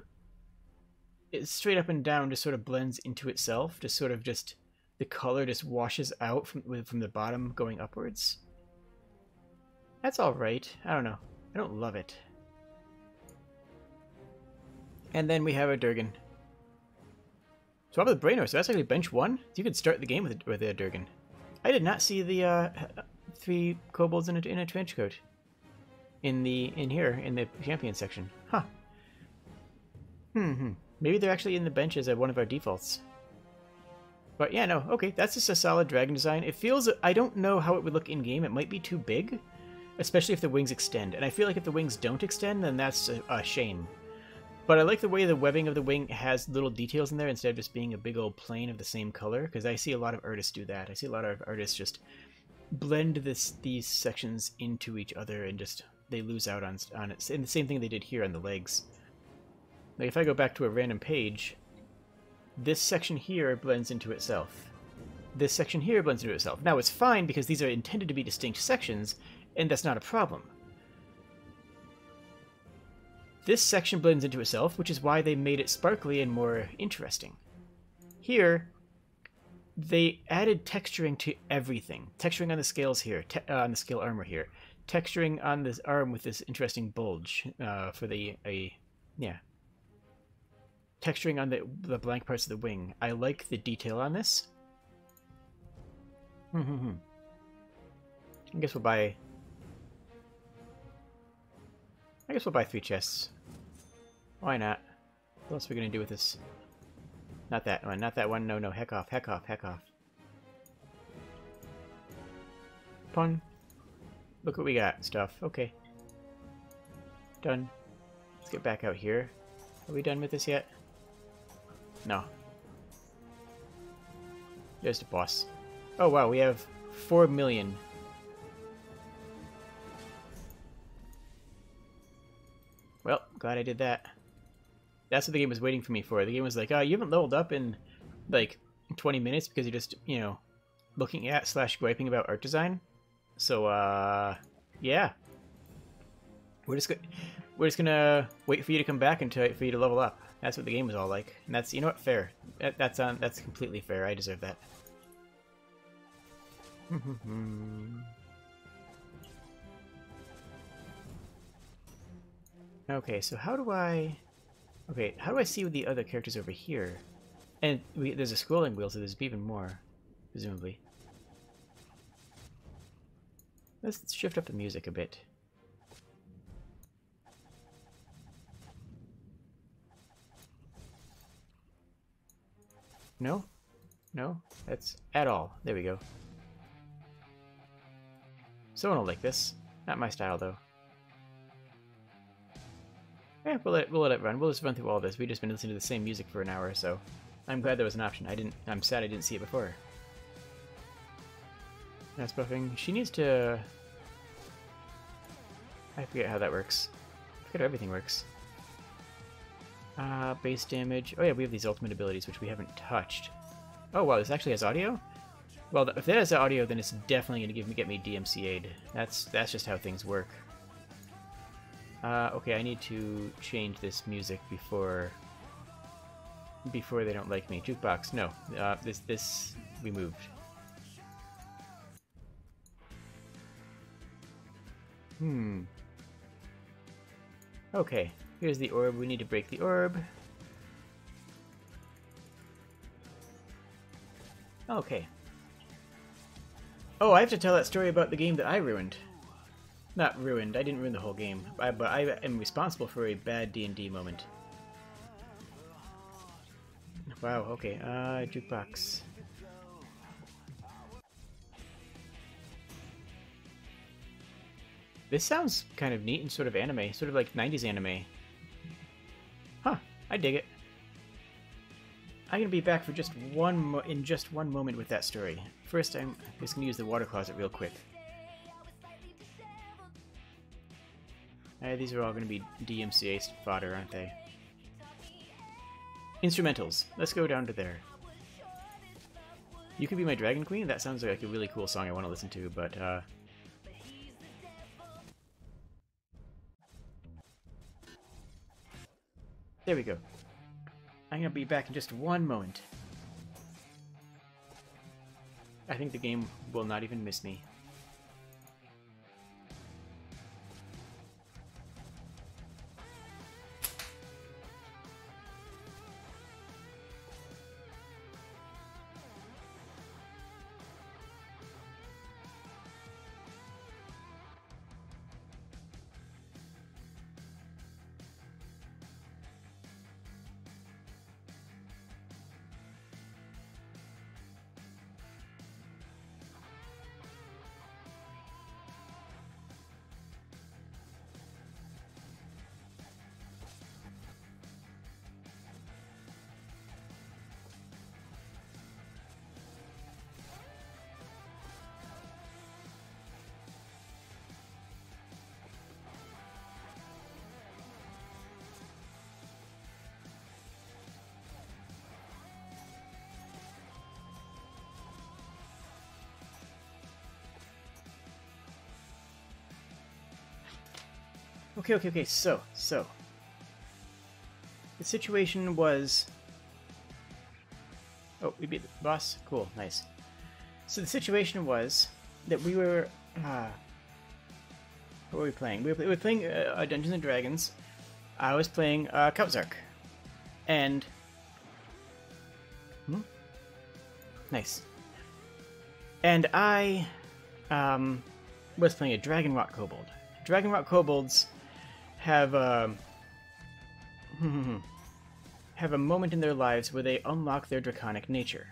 it's straight up and down, just sort of blends into itself. The color just washes out from the bottom going upwards. That's all right. I don't know. I don't love it. And then we have a Durgan. Swap with Brainor, so that's actually bench 1. You could start the game with a Durgan. I did not see the 3 kobolds in a trench coat in the champion section. Huh. Maybe they're actually in the bench as one of our defaults. But yeah, no, okay, that's just a solid dragon design. It feels, I don't know how it would look in-game. It might be too big, especially if the wings extend. And I feel like if the wings don't extend, then that's a shame. But I like the way the webbing of the wing has little details in there instead of just being a big old plane of the same color, because I see a lot of artists do that. I see a lot of artists just blend these sections into each other and just, they lose out on it. And the same thing they did here on the legs. Like if I go back to a random page, this section here blends into itself. This section here blends into itself. Now it's fine because these are intended to be distinct sections, and that's not a problem. This section blends into itself, which is why they made it sparkly and more interesting. Here, they added texturing to everything. Texturing on the scales here, on the scale armor here. Texturing on this arm with this interesting bulge for yeah. Texturing on the blank parts of the wing. I like the detail on this. I guess we'll buy 3 chests. Why not? What else are we gonna do with this? Not that one, not that one. No, heck off, heck off, heck off. Pun. Look what we got. Stuff. Okay. Done. Let's get back out here. Are we done with this yet? No. There's the boss. Oh wow, we have 4 million. Well, glad I did that. That's what the game was waiting for me for. The game was like, oh, you haven't leveled up in, like, 20 minutes because you're just, looking at / griping about art design. So, yeah. We're just gonna wait for you to come back and for you to level up. That's what the game was all like. And that's, you know what, fair. That's completely fair. I deserve that. Okay, so how do I... Okay, how do I see the other characters over here? And there's a scrolling wheel, so there's even more, presumably. Let's shift up the music a bit. No? No? That's at all. There we go. Someone will like this. Not my style, though. Yeah, we'll let it run. We'll just run through all this. We've just been listening to the same music for an hour, so I'm glad there was an option. I'm sad I didn't see it before. That's buffing. She needs to... I forget how that works. I forget how everything works. Base damage. Oh yeah, we have these ultimate abilities, which we haven't touched. Oh wow, this actually has audio? Well, if that has audio, then it's definitely going to get me DMCA'd. That's just how things work. Okay, I need to change this music before they don't like me. Jukebox, no. This removed. Okay, here's the orb. We need to break the orb. Okay. Oh, I have to tell that story about the game that I ruined. Not ruined, I didn't ruin the whole game, but I am responsible for a bad D&D moment. Wow, okay, jukebox. This sounds kind of neat and sort of anime, sort of like 90s anime. Huh, I dig it. I'm gonna be back for just in just one moment with that story. First, I'm just gonna use the water closet real quick. These are all gonna be DMCA fodder, aren't they? Instrumentals. Let's go down to there. You Could Be My Dragon Queen? That sounds like a really cool song I want to listen to, but there we go. I'm gonna be back in just one moment. I think the game will not even miss me. Okay, so. The situation was... Oh, we beat the boss? Cool, nice. So the situation was that we were... what were we playing? We were playing Dungeons & Dragons. I was playing Kautzark. And... Nice. And I was playing a Dragon Rock Kobold. Dragon Rock Kobolds have have a moment in their lives where they unlock their draconic nature.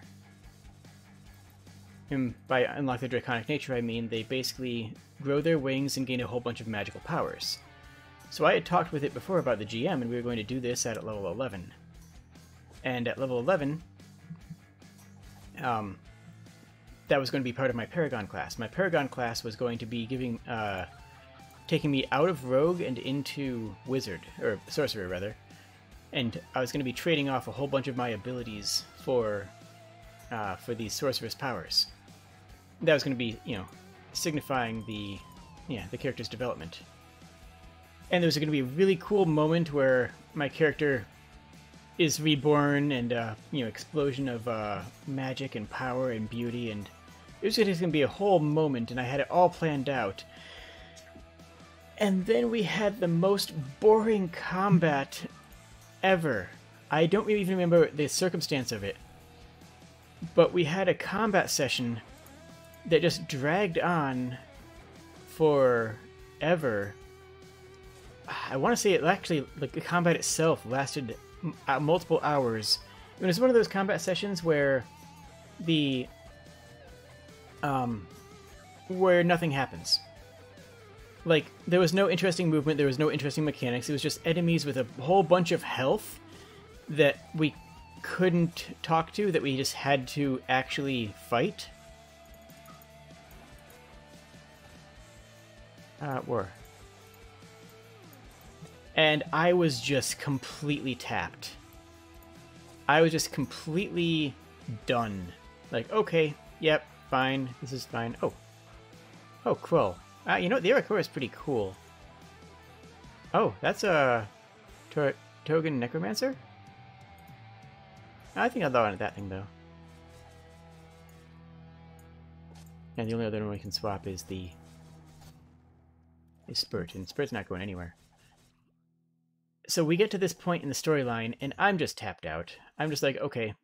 And by unlock their draconic nature, I mean they basically grow their wings and gain a whole bunch of magical powers. So I had talked with it before about the GM, and we were going to do this at level 11. And at level 11, that was going to be part of my Paragon class. My Paragon class was going to be giving... taking me out of Rogue and into Wizard, or Sorcerer rather, and I was going to be trading off a whole bunch of my abilities for these Sorceress powers. That was going to be, you know, signifying the character's development. And there was going to be a really cool moment where my character is reborn, and explosion of magic and power and beauty, and it was just gonna be a whole moment, and I had it all planned out. And then we had the most boring combat ever. I don't even remember the circumstance of it, but we had a combat session that just dragged on forever. I want to say it actually, like, the combat itself lasted multiple hours. It was one of those combat sessions where where nothing happens. Like, there was no interesting movement, there was no interesting mechanics, it was just enemies with a whole bunch of health that we couldn't talk to, that we just had to actually fight. War. And I was just completely tapped. I was just completely done. Like, okay, yep, fine, this is fine. Oh, Quill. You know what, the Arakora is pretty cool. Oh, that's a Togen Necromancer? I think I'll throw on that thing, though. And the only other one we can swap is Spurt, and Spurt's not going anywhere. So we get to this point in the storyline, and I'm just tapped out. I'm just like, okay,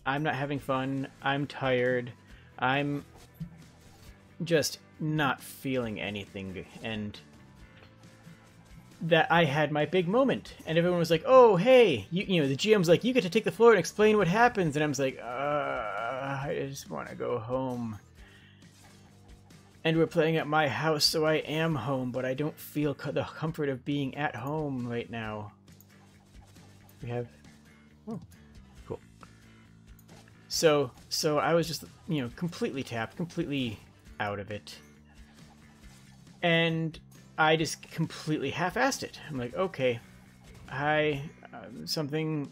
I'm not having fun, I'm tired, I'm just not feeling anything, and that I had my big moment, and everyone was like, oh, hey, you know, the GM's like, you get to take the floor and explain what happens, and I was like, I just want to go home. And we're playing at my house, so I am home, but I don't feel the comfort of being at home right now. We have... Oh, cool. So I was just, you know, completely tapped, completely out of it. And I just completely half-assed it. I'm like, okay, something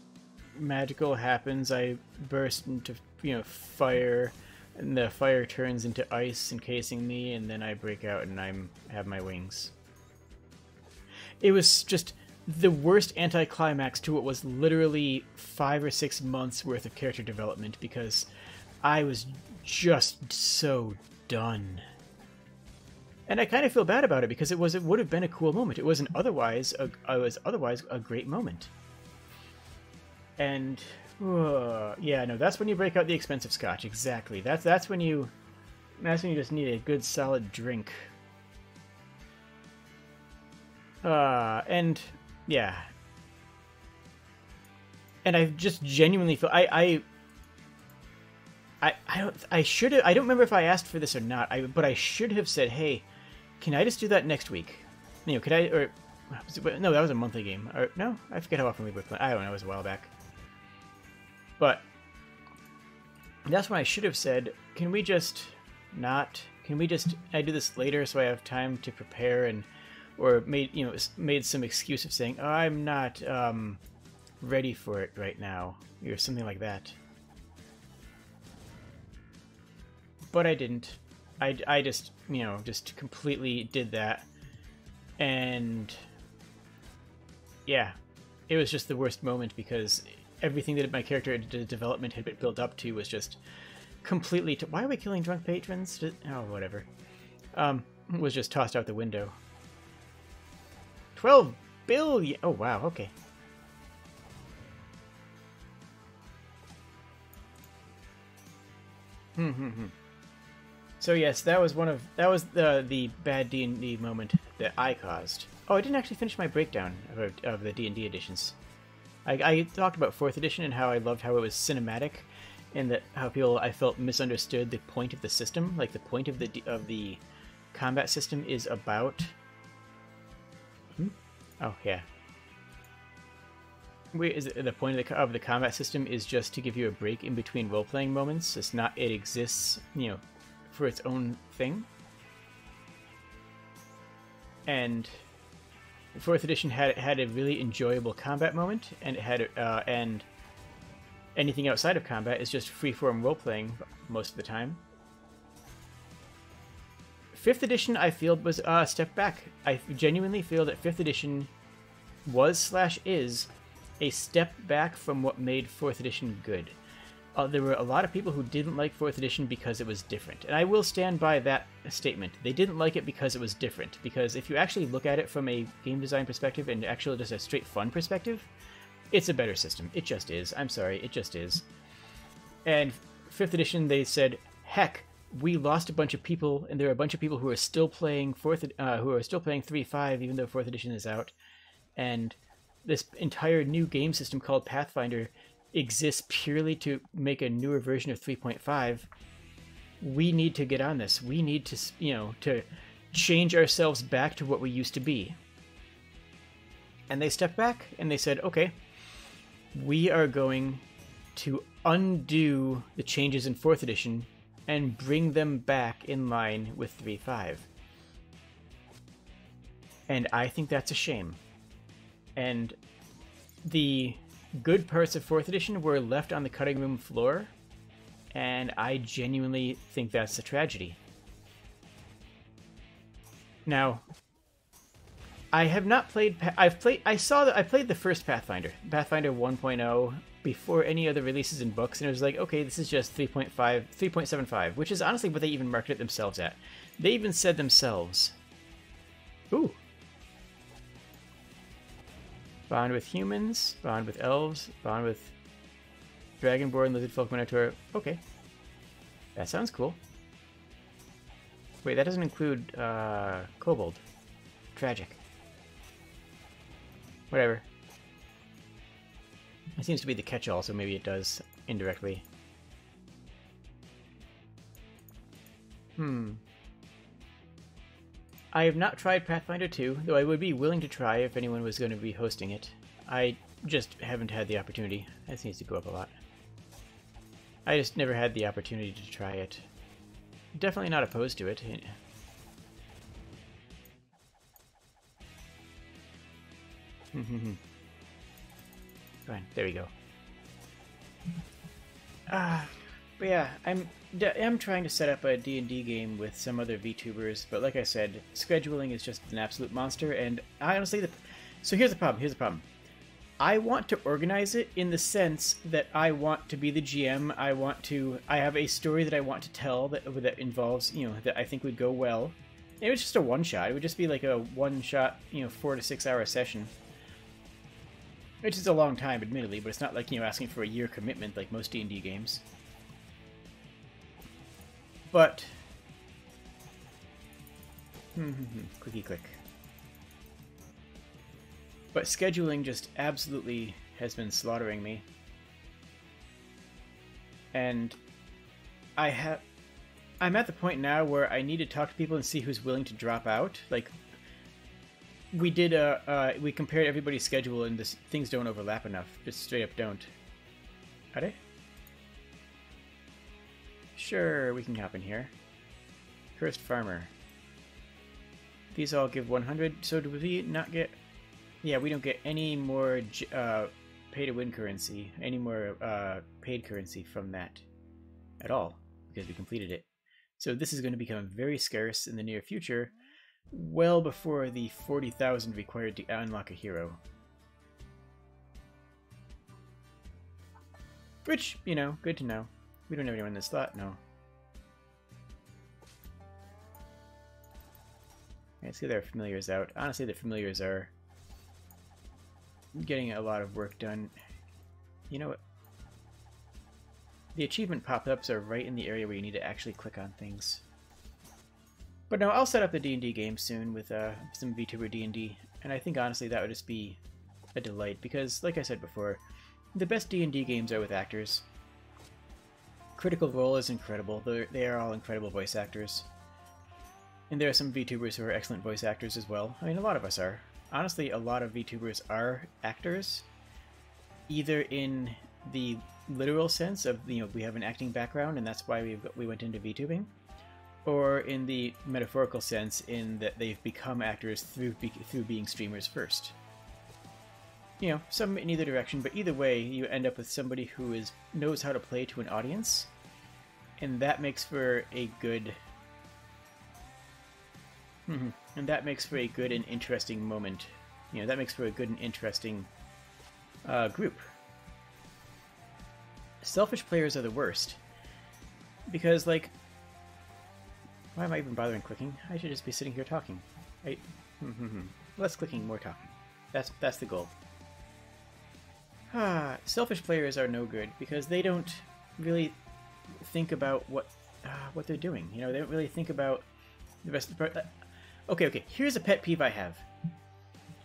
magical happens. I burst into, you know, fire, and the fire turns into ice encasing me, and then I break out and I have my wings. It was just the worst anticlimax to what was literally 5 or 6 months worth of character development, because I was just so done. And I kind of feel bad about it, because it would have been a cool moment. It wasn't otherwise a great moment. And yeah, no, that's when you break out the expensive scotch. Exactly. That's when you just need a good solid drink. And yeah. And I just genuinely feel I don't remember if I asked for this or not. But I should have said, hey, can I just do that next week? You know, could I, or no, that was a monthly game. Or no, I forget how often we were playing. I don't know, it was a while back. But that's when I should have said, can we just I do this later so I have time to prepare, and or made some excuse of saying, oh, I'm not ready for it right now, or something like that. But I didn't. I just, you know, just completely did that. And yeah, it was just the worst moment, because everything that my character development had been built up to was just completely... Why are we killing drunk patrons? Oh, whatever. Was just tossed out the window. 12 billion! Oh, wow, okay. So yes, that was the bad D&D moment that I caused. Oh, I didn't actually finish my breakdown of the D&D editions. I talked about 4th edition and how I loved how it was cinematic, and that how I felt misunderstood the point of the system. Like, the point of the combat system is about... Oh, yeah. The point of the combat system is just to give you a break in between role-playing moments. It's not... It exists, you know, for its own thing. And 4th edition had a really enjoyable combat moment, and it had and anything outside of combat is just free-form role-playing most of the time. 5th edition, I feel, was a step back. I genuinely feel that 5th edition was/is a step back from what made 4th edition good. There were a lot of people who didn't like 4th edition because it was different. And I will stand by that statement. They didn't like it because it was different. Because if you actually look at it from a game design perspective and actually just a straight fun perspective, it's a better system. It just is. I'm sorry, it just is. And 5th edition, they said, heck, we lost a bunch of people, and there are a bunch of people who are still playing 3.5 even though 4th edition is out. And this entire new game system called Pathfinder exists purely to make a newer version of 3.5. We need to get on this. We need to, to change ourselves back to what we used to be. And they stepped back and they said, okay, we are going to undo the changes in 4th edition and bring them back in line with 3.5. And I think that's a shame. And the good parts of 4th edition were left on the cutting room floor, and I genuinely think that's a tragedy. Now, I have not played. I played the first Pathfinder 1.0 before any other releases in books, and it was like, okay, this is just 3.75, which is honestly what they even marketed themselves at. They even said themselves, ooh. Bond with humans, bond with elves, bond with Dragonborn, Lizardfolk, Minotaur. Okay. That sounds cool. Wait, that doesn't include Kobold. Tragic. Whatever. It seems to be the catch-all, so maybe it does indirectly. I have not tried Pathfinder 2, though I would be willing to try if anyone was going to be hosting it. I just haven't had the opportunity. This needs to go up a lot. I just never had the opportunity to try it. Definitely not opposed to it. Fine, there we go. But yeah, I'm trying to set up a D&D game with some other VTubers, but like I said, scheduling is just an absolute monster, and I honestly... So here's the problem, I want to organize it in the sense that I want to be the GM, I have a story that I want to tell that involves, that I think would go well. It was just a one-shot, it would just be like a one-shot, 4 to 6 hour session. Which is a long time, admittedly, but it's not like, asking for a year commitment like most D&D games. But... clicky click. But scheduling just absolutely has been slaughtering me. And I'm at the point now where I need to talk to people and see who's willing to drop out. Like, we did we compared everybody's schedule and things don't overlap enough. Just straight up don't. Are they? Sure, we can hop in here. Cursed Farmer. These all give 100, so do we not get... Yeah, we don't get any more pay-to-win currency, any more paid currency from that at all, because we completed it. So this is going to become very scarce in the near future, well before the 40,000 required to unlock a hero. Which, good to know. We don't have anyone in this slot, no. Let's see their familiars out. Honestly, the familiars are getting a lot of work done. You know what? The achievement pop-ups are right in the area where you need to actually click on things. But no, I'll set up the D&D game soon with some VTuber D&D, and I think honestly that would just be a delight, because like I said before, the best D&D games are with actors. Critical Role is incredible. They are all incredible voice actors. And there are some VTubers who are excellent voice actors as well. I mean, a lot of us are. Honestly, a lot of VTubers are actors, either in the literal sense of, we have an acting background and that's why we went into VTubing, or in the metaphorical sense in that they've become actors through being streamers first. Some in either direction, but either way, you end up with somebody who knows how to play to an audience, and that makes for a good... and that makes for a good and interesting moment. That makes for a good and interesting group. Selfish players are the worst. Because, like, why am I even bothering clicking? I should just be sitting here talking. Less clicking, more talking. That's the goal. Selfish players are no good because they don't really think about what they're doing. You know, they don't really think about the rest of the Okay, here's a pet peeve I have.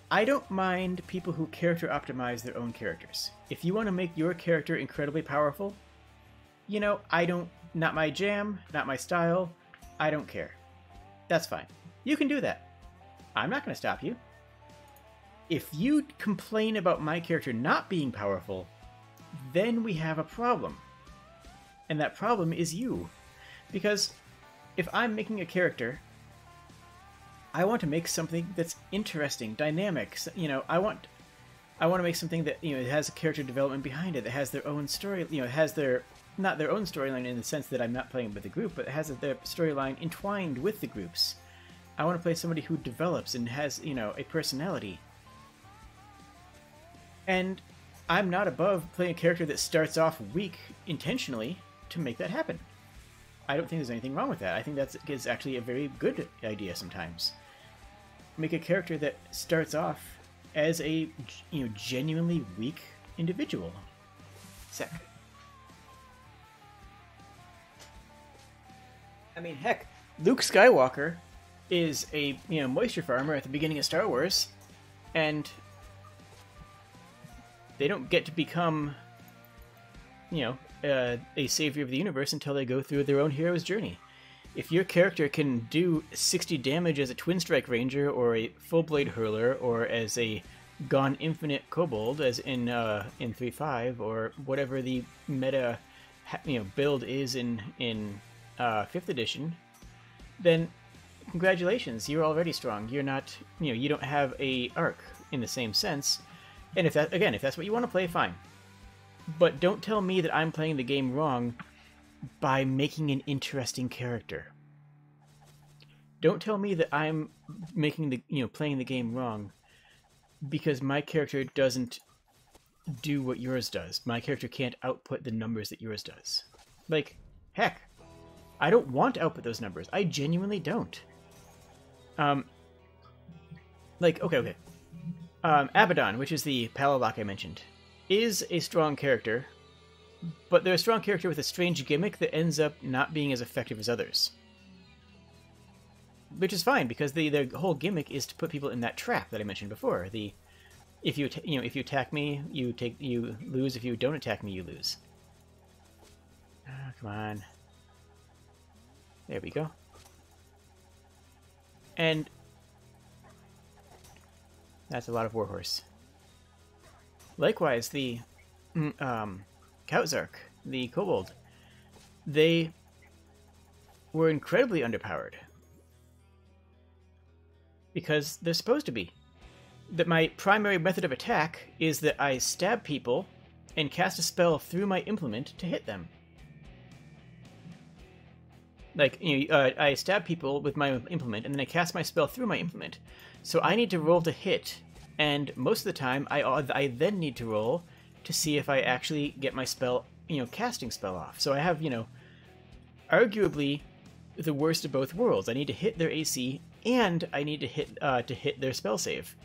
I don't mind people who character optimize their own characters. If you want to make your character incredibly powerful, you know, not my jam, not my style, I don't care. That's fine. You can do that. I'm not going to stop you. If you complain about my character not being powerful, then we have a problem. And that problem is you. Because if I'm making a character, I want to make something that's interesting, dynamic. You know, I want to make something that, you know, it has a character development behind it, that has their own story, you know, it has not their own storyline in the sense that I'm not playing with the group, but it has their storyline entwined with the groups. I want to play somebody who develops and has, you know, a personality. And I'm not above playing a character that starts off weak intentionally to make that happen. I don't think there's anything wrong with that. I think that's actually a very good idea sometimes. Make a character that starts off as a, you know, genuinely weak individual. Sec. I mean, heck, Luke Skywalker is a, you know, moisture farmer at the beginning of Star Wars, and they don't get to become, you know, a savior of the universe until they go through their own hero's journey. If your character can do 60 damage as a Twin Strike Ranger, or a Full Blade Hurler, or as a Gone Infinite Kobold, as in 3.5, or whatever the meta, you know, build is in 5th edition, then congratulations, you're already strong. You're not, you know, you don't have a arc in the same sense. And if that's what you want to play, fine. But don't tell me that I'm playing the game wrong by making an interesting character. Don't tell me that I'm playing the game wrong because my character doesn't do what yours does. My character can't output the numbers that yours does. Like, heck, I don't want to output those numbers. I genuinely don't. Okay. Abaddon, which is the Palalock I mentioned, is a strong character, but they're a strong character with a strange gimmick that ends up not being as effective as others. Which is fine, because their whole gimmick is to put people in that trap that I mentioned before. If you attack me, you lose. If you don't attack me, you lose. Come on. There we go. And that's a lot of Warhorse. Likewise, the Kautzark, the Kobold, they were incredibly underpowered. Because they're supposed to be. That my primary method of attack is that I stab people and cast a spell through my implement to hit them. Like, I stab people with my implement, and then I cast my spell through my implement. So I need to roll to hit, and most of the time, I then need to roll to see if I actually get my spell, casting spell off. So I have, arguably the worst of both worlds. I need to hit their AC, and I need to hit their spell save,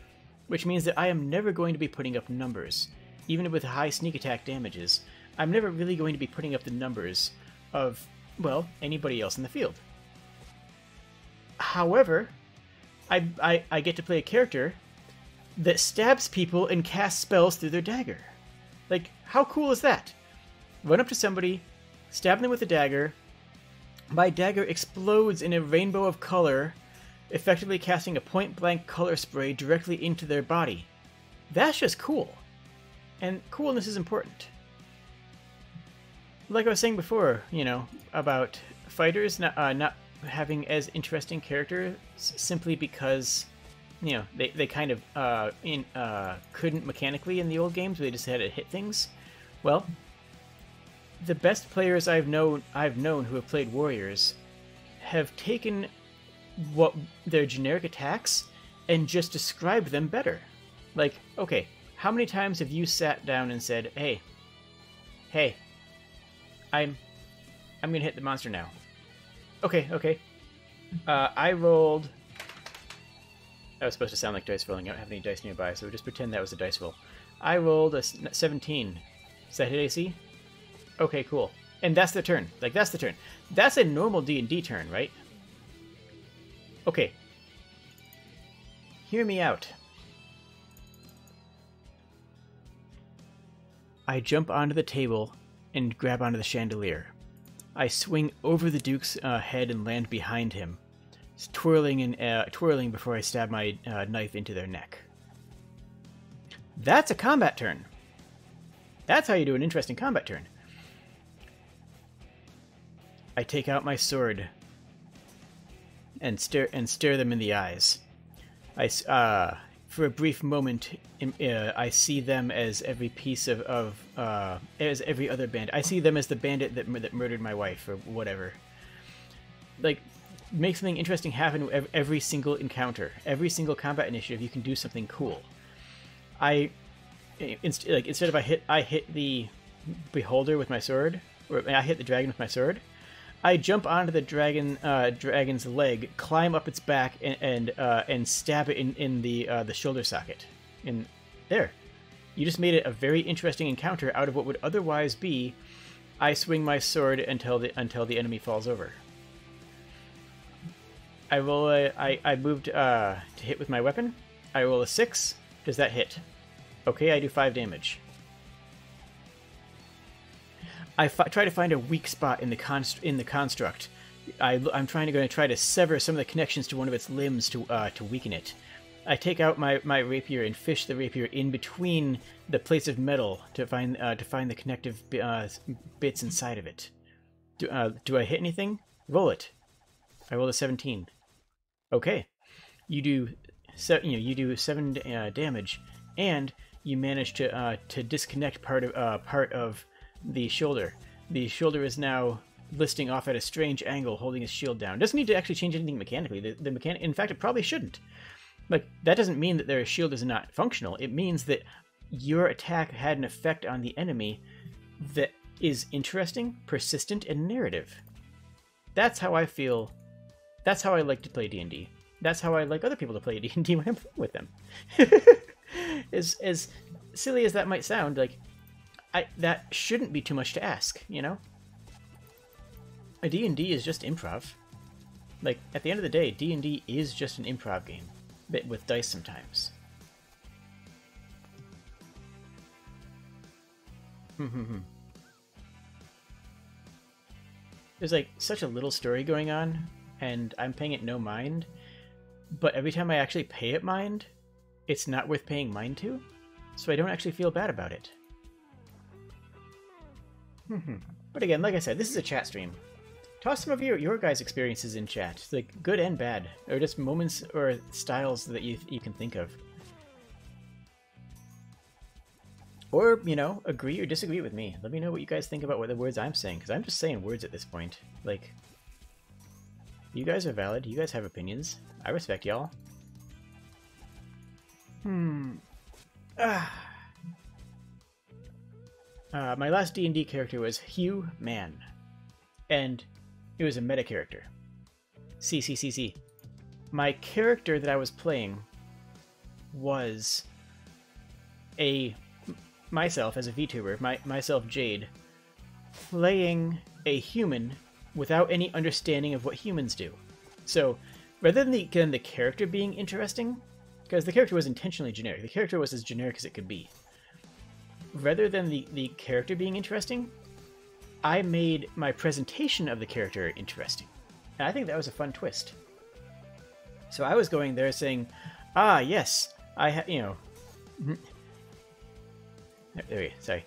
which means that I am never going to be putting up numbers, even with high sneak attack damages. I'm never really going to be putting up the numbers of, well, anybody else in the field. However, I get to play a character that stabs people and casts spells through their dagger. Like, how cool is that? Run up to somebody, stab them with a dagger, my dagger explodes in a rainbow of color, effectively casting a point-blank color spray directly into their body. That's just cool. And coolness is important. Like I was saying before, about fighters not having as interesting characters simply because, they kind of couldn't mechanically in the old games, where they just had to hit things. Well, the best players I've known who have played warriors have taken what their generic attacks and just described them better. Like, okay, How many times have you sat down and said, hey, I'm gonna hit the monster now. Okay. I rolled... That was supposed to sound like dice rolling. I don't have any dice nearby, so we'll just pretend that was a dice roll. I rolled a 17. Does that hit AC? Okay, cool. And that's the turn. Like, that's the turn. That's a normal D&D turn, right? Okay. Hear me out. I jump onto the table and grab onto the chandelier. I swing over the Duke's head and land behind him, twirling before I stab my knife into their neck. That's a combat turn. That's how you do an interesting combat turn. I take out my sword and stare them in the eyes. For a brief moment, I see them as every piece as every other bandit. I see them as the bandit that murdered my wife or whatever. Like, make something interesting happen with every single encounter, every single combat initiative. You can do something cool. Instead of I hit the beholder with my sword, or I hit the dragon with my sword, I jump onto the dragon's leg, climb up its back, and stab it in the shoulder socket. In there, you just made it a very interesting encounter out of what would otherwise be, I swing my sword until the enemy falls over. I roll I moved to hit with my weapon. I roll a 6. Does that hit? Okay, I do 5 damage. I try to find a weak spot in the construct. I'm going to try to sever some of the connections to one of its limbs to weaken it. I take out my rapier and fish the rapier in between the plates of metal to find the connective bits inside of it. Do I hit anything? Roll it. I rolled a 17. Okay, you do 7 damage, and you manage to disconnect part of the shoulder. The shoulder is now listing off at a strange angle, holding his shield down. Doesn't need to actually change anything mechanically. In fact, it probably shouldn't. Like, that doesn't mean that their shield is not functional. It means that your attack had an effect on the enemy that is interesting, persistent, and narrative. That's how I feel. That's how I like to play D&D. That's how I like other people to play D&D when I'm playing with them. As silly as that might sound, like, that shouldn't be too much to ask, you know? A D&D is just improv. Like, at the end of the day, D&D is just an improv game, but with dice sometimes. There's, like, such a little story going on, and I'm paying it no mind, but every time I actually pay it mind, it's not worth paying mind to, so I don't actually feel bad about it. But again, like I said, this is a chat stream. Toss some of your guys' experiences in chat, like good and bad, or just moments or styles that you can think of. Or, you know, agree or disagree with me. Let me know what you guys think about what the words I'm saying, because I'm just saying words at this point. Like, you guys are valid, you guys have opinions. I respect y'all. My last D&D character was Hugh Man, and it was a meta character. C. My character that I was playing was myself as a VTuber, myself Jade, playing a human without any understanding of what humans do. So, rather than the character being interesting, because the character was intentionally generic, the character was as generic as it could be. Rather than the character being interesting, I made my presentation of the character interesting. And I think that was a fun twist. So I was going there saying, yes, sorry.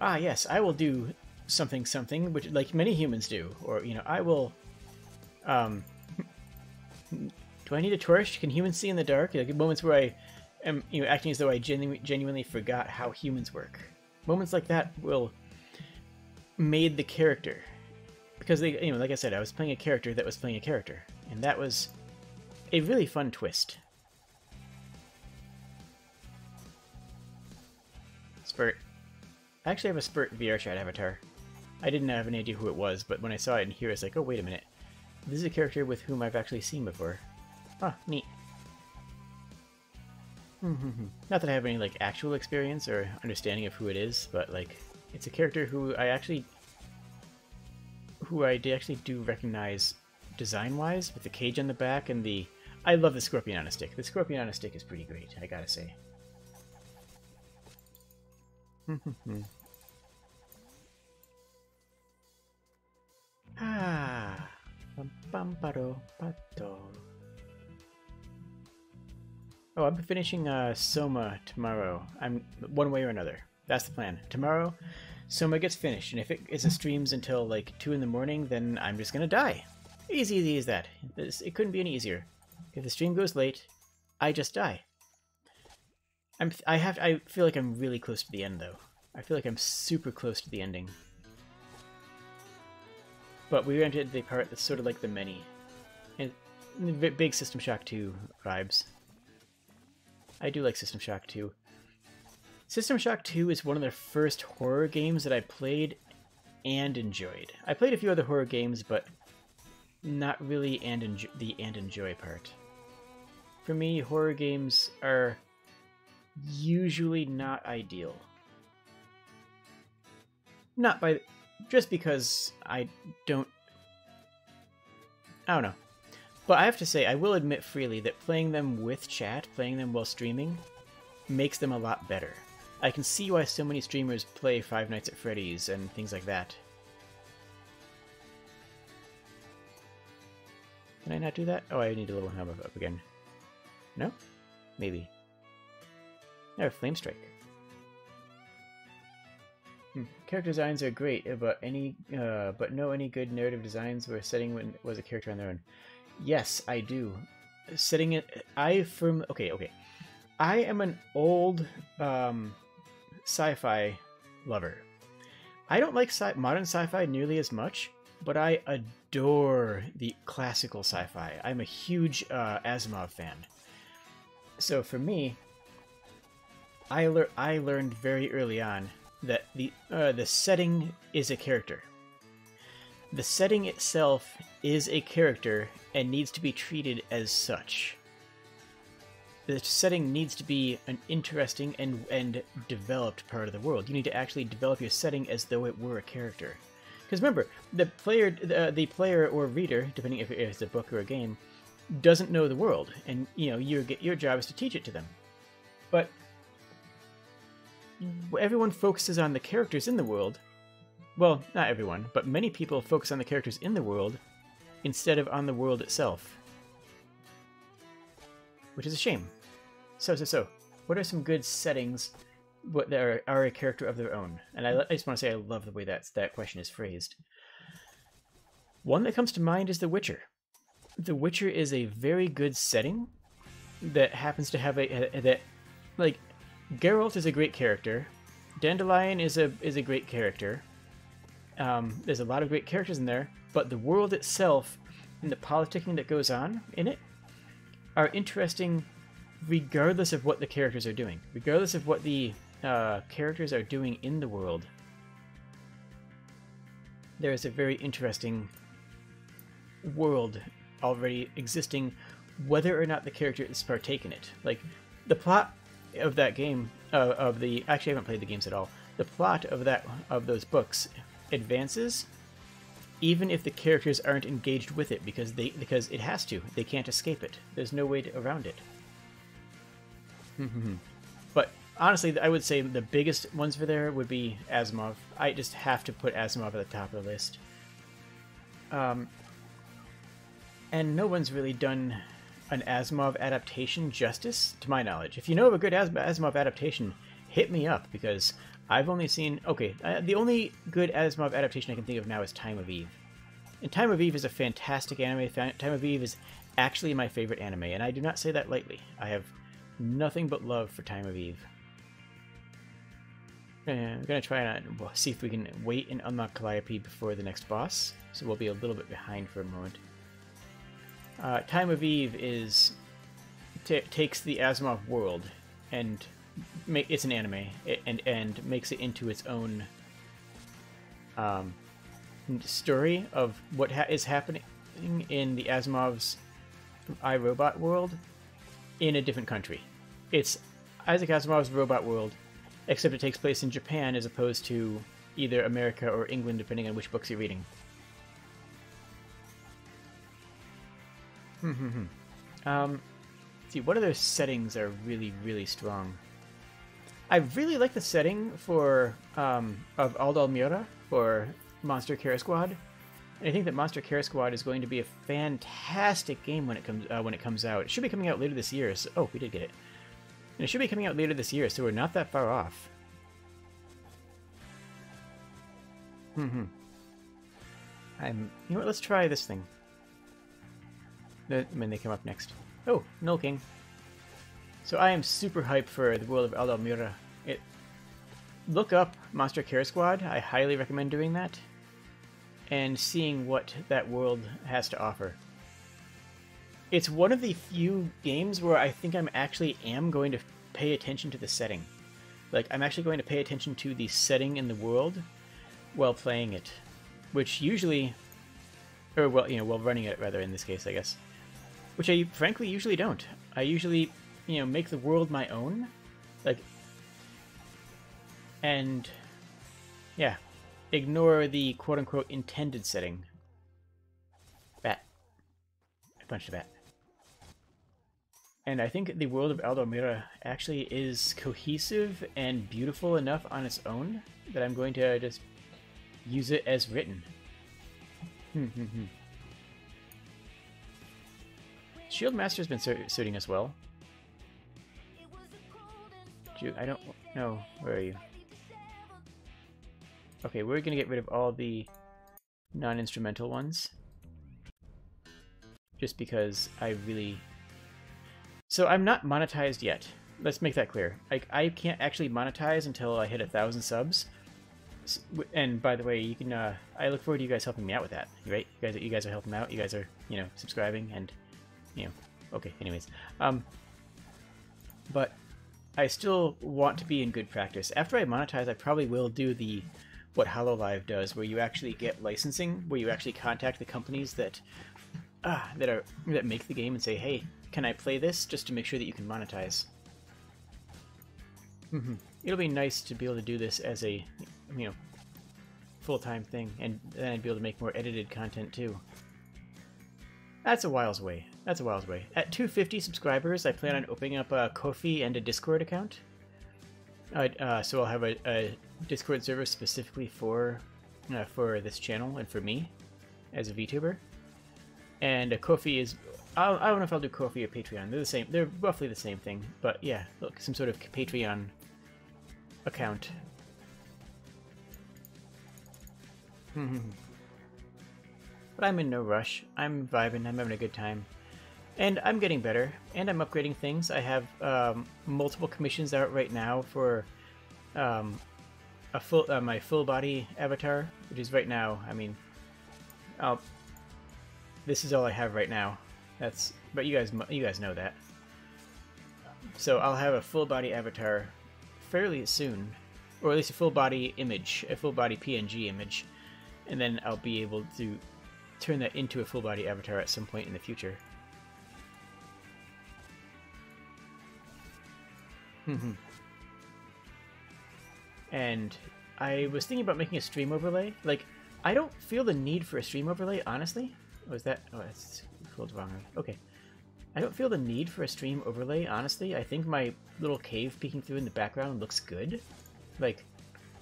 Yes, I will do something, which, like many humans do. Or, I will, do I need a torch? Can humans see in the dark? Like, moments where I am, acting as though I genuinely forgot how humans work. Moments like that will made the character, because they, like I said, I was playing a character that was playing a character, and that was a really fun twist. Spurt. I actually have a Spurt VRChat avatar. I didn't have any idea who it was, but when I saw it in here, I was like, oh, wait a minute. This is a character with whom I've actually seen before. Ah, neat. Not that I have any, like, actual experience or understanding of who it is, but, like, it's a character who I actually do recognize design-wise, with the cage on the back and the... I love the Scorpion on a stick. The Scorpion on a stick is pretty great, I gotta say. Ah, pamparo pato. Oh, I'm finishing Soma tomorrow. I'm one way or another. That's the plan. Tomorrow, Soma gets finished, and if it streams until like 2 in the morning, then I'm just gonna die. Easy as that. It couldn't be any easier. If the stream goes late, I just die. I feel like I'm really close to the end, though. I feel like I'm super close to the ending. But we entered the part that's sort of like the many. And big System Shock 2 vibes. I do like System Shock 2. System Shock 2 is one of the first horror games that I played and enjoyed. I played a few other horror games, but not really the enjoy part. For me, horror games are usually not ideal. Just because I don't know. But I have to say, I will admit freely that playing them with chat, playing them while streaming, makes them a lot better. I can see why so many streamers play Five Nights at Freddy's and things like that. Can I not do that? Oh, I need a little hammer up again. No? Maybe. No, Flame Strike. Character designs are great, but no any good narrative designs where setting was a character on their own. Yes, I do. Setting it, okay. I am an old sci-fi lover. I don't like modern sci-fi nearly as much, but I adore the classical sci-fi. I'm a huge Asimov fan. So for me, I learned very early on that the setting is a character. The setting itself is a character and needs to be treated as such. The setting needs to be an interesting and developed part of the world. You need to actually develop your setting as though it were a character. Because remember, the player or reader, depending if it's a book or a game, doesn't know the world, and your job is to teach it to them. But everyone focuses on the characters in the world. Well, not everyone, but many people focus on the characters in the world instead of on the world itself. Which is a shame. So, what are some good settings that are a character of their own? And I just want to say I love the way that question is phrased. One that comes to mind is The Witcher. The Witcher is a very good setting that happens to have Geralt is a great character. Dandelion is a great character. There's a lot of great characters in there, but the world itself and the politicking that goes on in it are interesting regardless of what the characters are doing. Regardless of what the characters are doing in the world, there is a very interesting world already existing, whether or not the characters partake in it. Like, the plot of that game, actually I haven't played the games at all, the plot of those books advances even if the characters aren't engaged with it, because it has to. They can't escape it. There's no way around it. But honestly, I would say the biggest ones for there would be Asimov. I just have to put Asimov at the top of the list. And no one's really done an Asimov adaptation justice, to my knowledge. If you know of a good Asimov adaptation, hit me up, because I've only seen... Okay, the only good Asimov adaptation I can think of now is Time of Eve. And Time of Eve is a fantastic anime. Time of Eve is actually my favorite anime, and I do not say that lightly. I have nothing but love for Time of Eve. I'm going to try and see if we can wait and unlock Calliope before the next boss, so we'll be a little bit behind for a moment. Time of Eve takes the Asimov world and it's an anime and makes it into its own story of what is happening in the Asimov's iRobot world in a different country. It's Isaac Asimov's Robot World, except it takes place in Japan as opposed to either America or England, depending on which books you're reading. See, what other settings are really, really strong? I really like the setting for of Aldalmira for Monster Care Squad. And I think that Monster Care Squad is going to be a fantastic game when it comes out. It should be coming out later this year. So, oh, we did get it. And it should be coming out later this year, so we're not that far off. You know what? Let's try this thing. When they come up next. Oh, Null King. So I am super hyped for the world of Aldalmira. Look up Monster Care Squad. I highly recommend doing that. And seeing what that world has to offer. It's one of the few games where I think I'm actually going to pay attention to the setting. Like, I'm actually going to pay attention to the setting in the world while playing it. Which usually... Or, well, while running it, rather, in this case, I guess. Which I, frankly, usually don't. I usually, make the world my own. Like... And... Yeah. Ignore the quote-unquote intended setting. Bat. I punched a bat. And I think the world of Aldalmira actually is cohesive and beautiful enough on its own that I'm going to just use it as written. Shield Master's been suiting us well. I don't know. Where are you? Okay, we're gonna get rid of all the non-instrumental ones. Just because I really... So I'm not monetized yet. Let's make that clear. I can't actually monetize until I hit 1,000 subs. And by the way, you can. I look forward to you guys helping me out with that. Right? You guys are helping out. You guys are, subscribing and, Okay. Anyways, but I still want to be in good practice. After I monetize, I probably will do what HoloLive does, where you actually get licensing, where you actually contact the companies that make the game and say, hey, can I play this, just to make sure that you can monetize. It'll be nice to be able to do this as a, full-time thing, and then I'd be able to make more edited content too. That's a while's away. That's a while's away. At 250 subscribers, I plan on opening up a Ko-fi and a Discord account. So I'll have a Discord server specifically for this channel and for me as a VTuber. And a Ko-fi is... I don't know if I'll do Ko-fi or Patreon. They're the same. They're roughly the same thing. But yeah, look, some sort of Patreon account. But I'm in no rush. I'm vibing. I'm having a good time. And I'm getting better. And I'm upgrading things. I have multiple commissions out right now for my full body avatar, which is right now. I mean, this is all I have right now. But you guys know that. So I'll have a full body avatar fairly soon, or at least a full body image, a full body PNG image, and then I'll be able to turn that into a full body avatar at some point in the future. And I was thinking about making a stream overlay. Like, I don't feel the need for a stream overlay, honestly. Was that? Oh, that's pulled wrong. Okay. I don't feel the need for a stream overlay, honestly. I think my little cave peeking through in the background looks good. Like,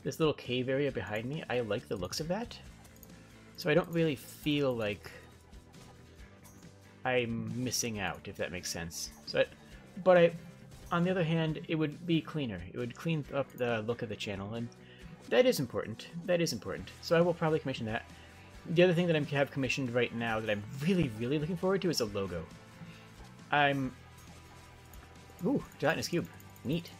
this little cave area behind me, I like the looks of that. So I don't really feel like I'm missing out, if that makes sense. So, on the other hand, it would be cleaner. It would clean up the look of the channel, and that is important. That is important. So I will probably commission that. The other thing that I have commissioned right now that I'm really, really looking forward to is a logo. Ooh, gelatinous cube. Neat.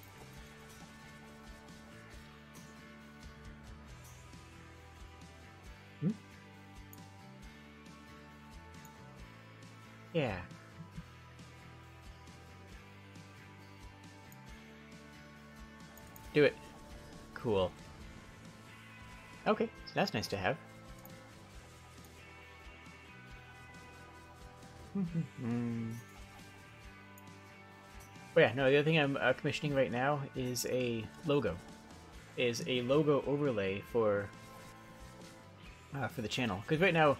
Yeah. Do it. Cool. Okay, so that's nice to have. Oh yeah, no, the other thing I'm commissioning right now is a logo. Is a logo overlay for the channel. Because right now,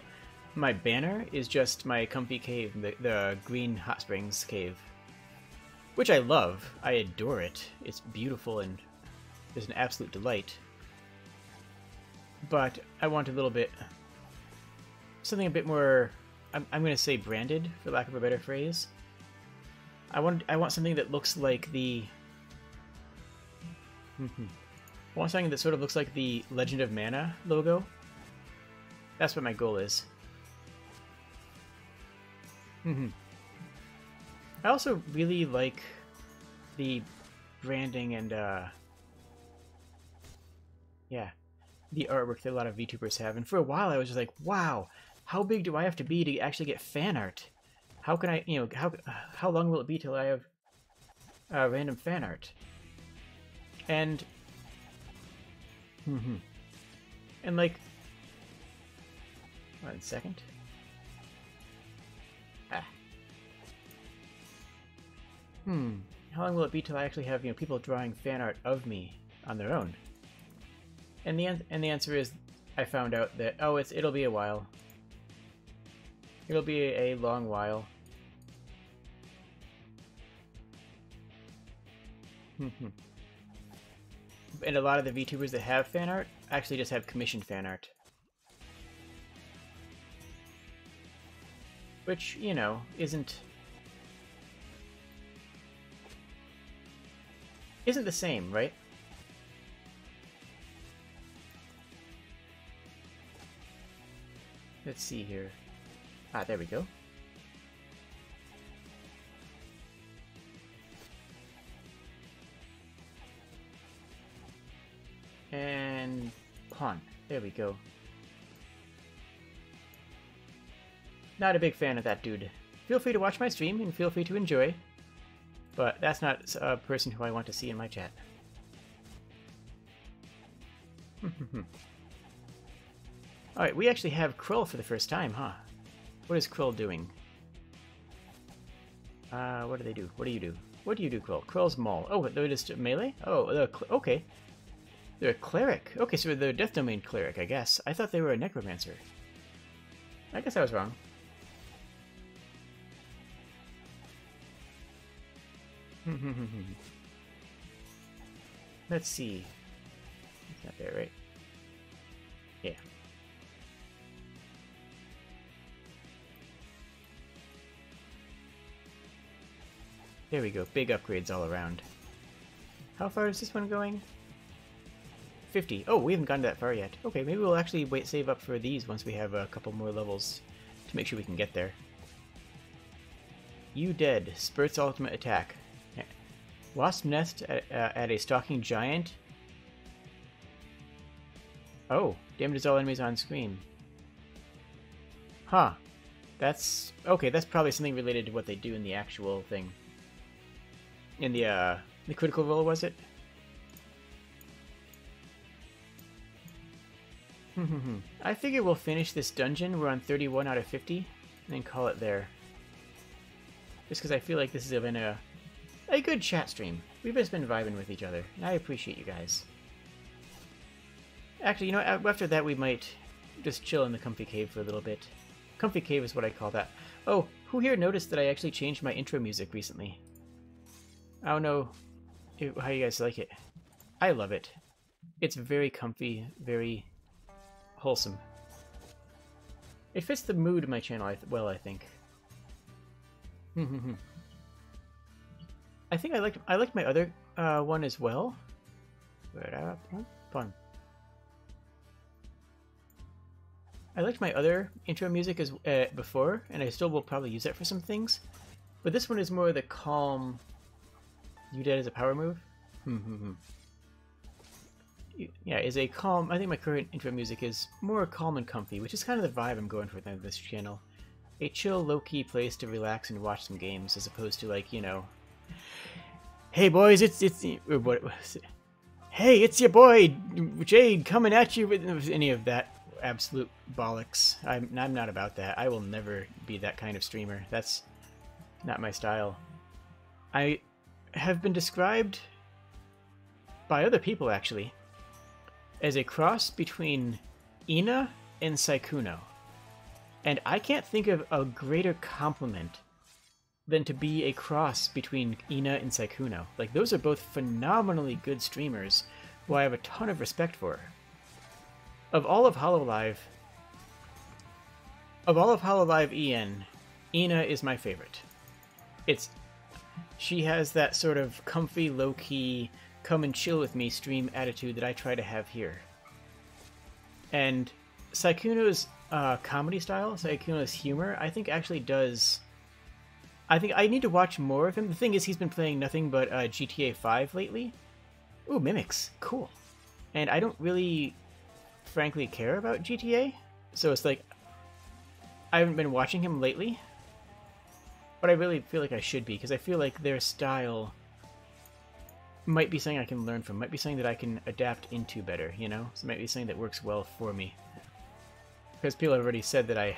my banner is just my comfy cave, the green hot springs cave. Which I love. I adore it. It's beautiful and is an absolute delight. But I want a little bit... something a bit more... I'm going to say branded, for lack of a better phrase. I want something that looks like the... I want something that sort of looks like the Legend of Mana logo. That's what my goal is. I also really like the branding and, yeah, the artwork that a lot of VTubers have. And for a while I was just like, wow, how big do I have to be to actually get fan art? How can I, you know, how long will it be till I have random fan art? And, and like, 1 second. How long will it be till I actually have, you know, people drawing fan art of me on their own? And the answer is, I found out that it'll be a while. It'll be a long while. And a lot of the VTubers that have fan art actually just have commissioned fan art. Which, you know, isn't the same, right? Let's see here. Ah, there we go. And pawn. There we go. Not a big fan of that dude. Feel free to watch my stream and feel free to enjoy. But that's not a person who I want to see in my chat. Alright, we actually have Krull for the first time, huh? What is Krull doing? What do they do? What do you do? What do you do, Krull? Krull's Maul. Oh, they're just melee? Oh, okay. They're a cleric. Okay, so they're a Death Domain cleric, I guess. I thought they were a necromancer. I guess I was wrong. Let's see. It's not there, right? Yeah. There we go. Big upgrades all around. How far is this one going? 50. Oh, we haven't gotten that far yet. Okay, maybe we'll actually save up for these once we have a couple more levels to make sure we can get there. You dead. Spurt's ultimate attack. Wasp nest at a stalking giant. Oh, damages all enemies on screen. Huh. That's... okay, that's probably something related to what they do in the actual thing. In the critical role, was it? I figure we'll finish this dungeon. We're on 31 out of 50, and then call it there. Just because I feel like this has been a good chat stream. We've just been vibing with each other, and I appreciate you guys. Actually, you know, after that we might just chill in the comfy cave for a little bit. Comfy cave is what I call that. Oh, who here noticed that I actually changed my intro music recently? I don't know how you guys like it. I love it. It's very comfy, very wholesome. It fits the mood of my channel well, I think. I think I liked my other one as well. Fun. I liked my other intro music as before, and I still will probably use that for some things. But this one is more the calm. You dead as a power move? Yeah, is a calm. I think my current intro music is more calm and comfy, which is kind of the vibe I'm going for with this channel. A chill, low-key place to relax and watch some games, as opposed to, like, you know, hey boys, it's hey, it's your boy, Jade, coming at you with any of that absolute bollocks. I'm not about that. I will never be that kind of streamer. That's not my style. I have been described by other people, actually, as a cross between Ina and Saikuno. And I can't think of a greater compliment than to be a cross between Ina and Saikuno. Like, those are both phenomenally good streamers who I have a ton of respect for. Of all of Hololive EN, Ina is my favorite. She has that sort of comfy, low-key, come and chill with me stream attitude that I try to have here. And Saikuno's comedy style, Saikuno's humor, I think actually does... I think I need to watch more of him. The thing is, he's been playing nothing but GTA 5 lately. Ooh, mimics. Cool. And I don't really, frankly, care about GTA. So it's like, I haven't been watching him lately. But I really feel like I should be, because I feel like their style might be something I can learn from. Might be something that I can adapt into better, you know? So it might be something that works well for me. Because people have already said that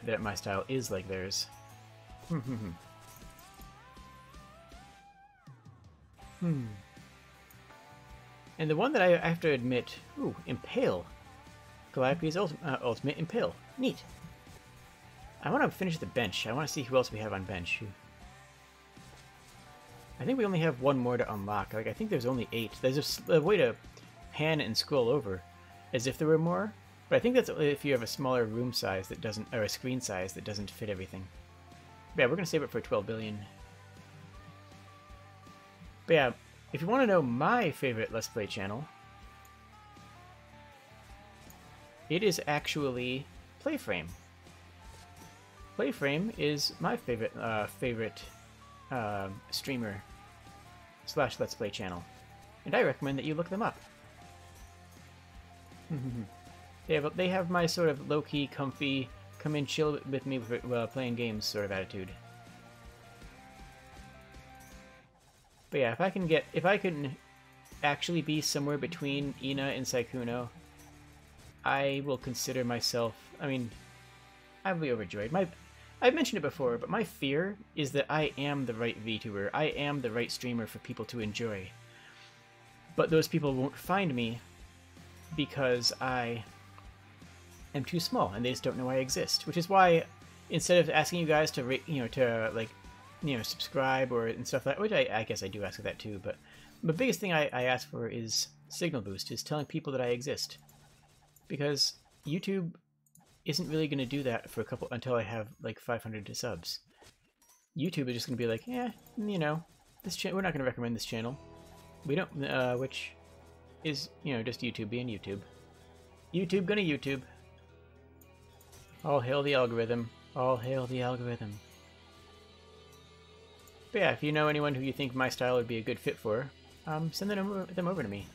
that my style is like theirs. And the one that I have to admit... Ooh, Impale. Calliope's ultimate Impale. Neat. I want to finish the bench. I want to see who else we have on bench. I think we only have one more to unlock. Like, I think there's only 8. There's a way to pan and scroll over as if there were more. But I think that's if you have a smaller room size that doesn't... or a screen size that doesn't fit everything. But yeah, we're going to save it for 12 billion. But yeah, if you want to know my favorite Let's Play channel, it is actually Playframe. Playframe is my favorite streamer / Let's Play channel, and I recommend that you look them up. They have my sort of low-key, comfy, come in, chill with me while playing games sort of attitude. But yeah, if I can actually be somewhere between Ina and Saikuno, I will consider myself, I mean, I'll be overjoyed. I've mentioned it before, but my fear is that I am the right VTuber. I am the right streamer for people to enjoy. But those people won't find me because I am too small and they just don't know I exist. Which is why, instead of asking you guys to rate, subscribe and stuff like that, which I guess I do ask for that too, but the biggest thing I ask for is signal boost, is telling people that I exist. Because YouTube isn't really going to do that for until I have like 500 subs. YouTube is just going to be like, yeah, we're not going to recommend this channel. We don't, which is, just YouTube being YouTube. YouTube gonna YouTube. All hail the algorithm. All hail the algorithm. But yeah, if you know anyone who you think my style would be a good fit for, send them over to me.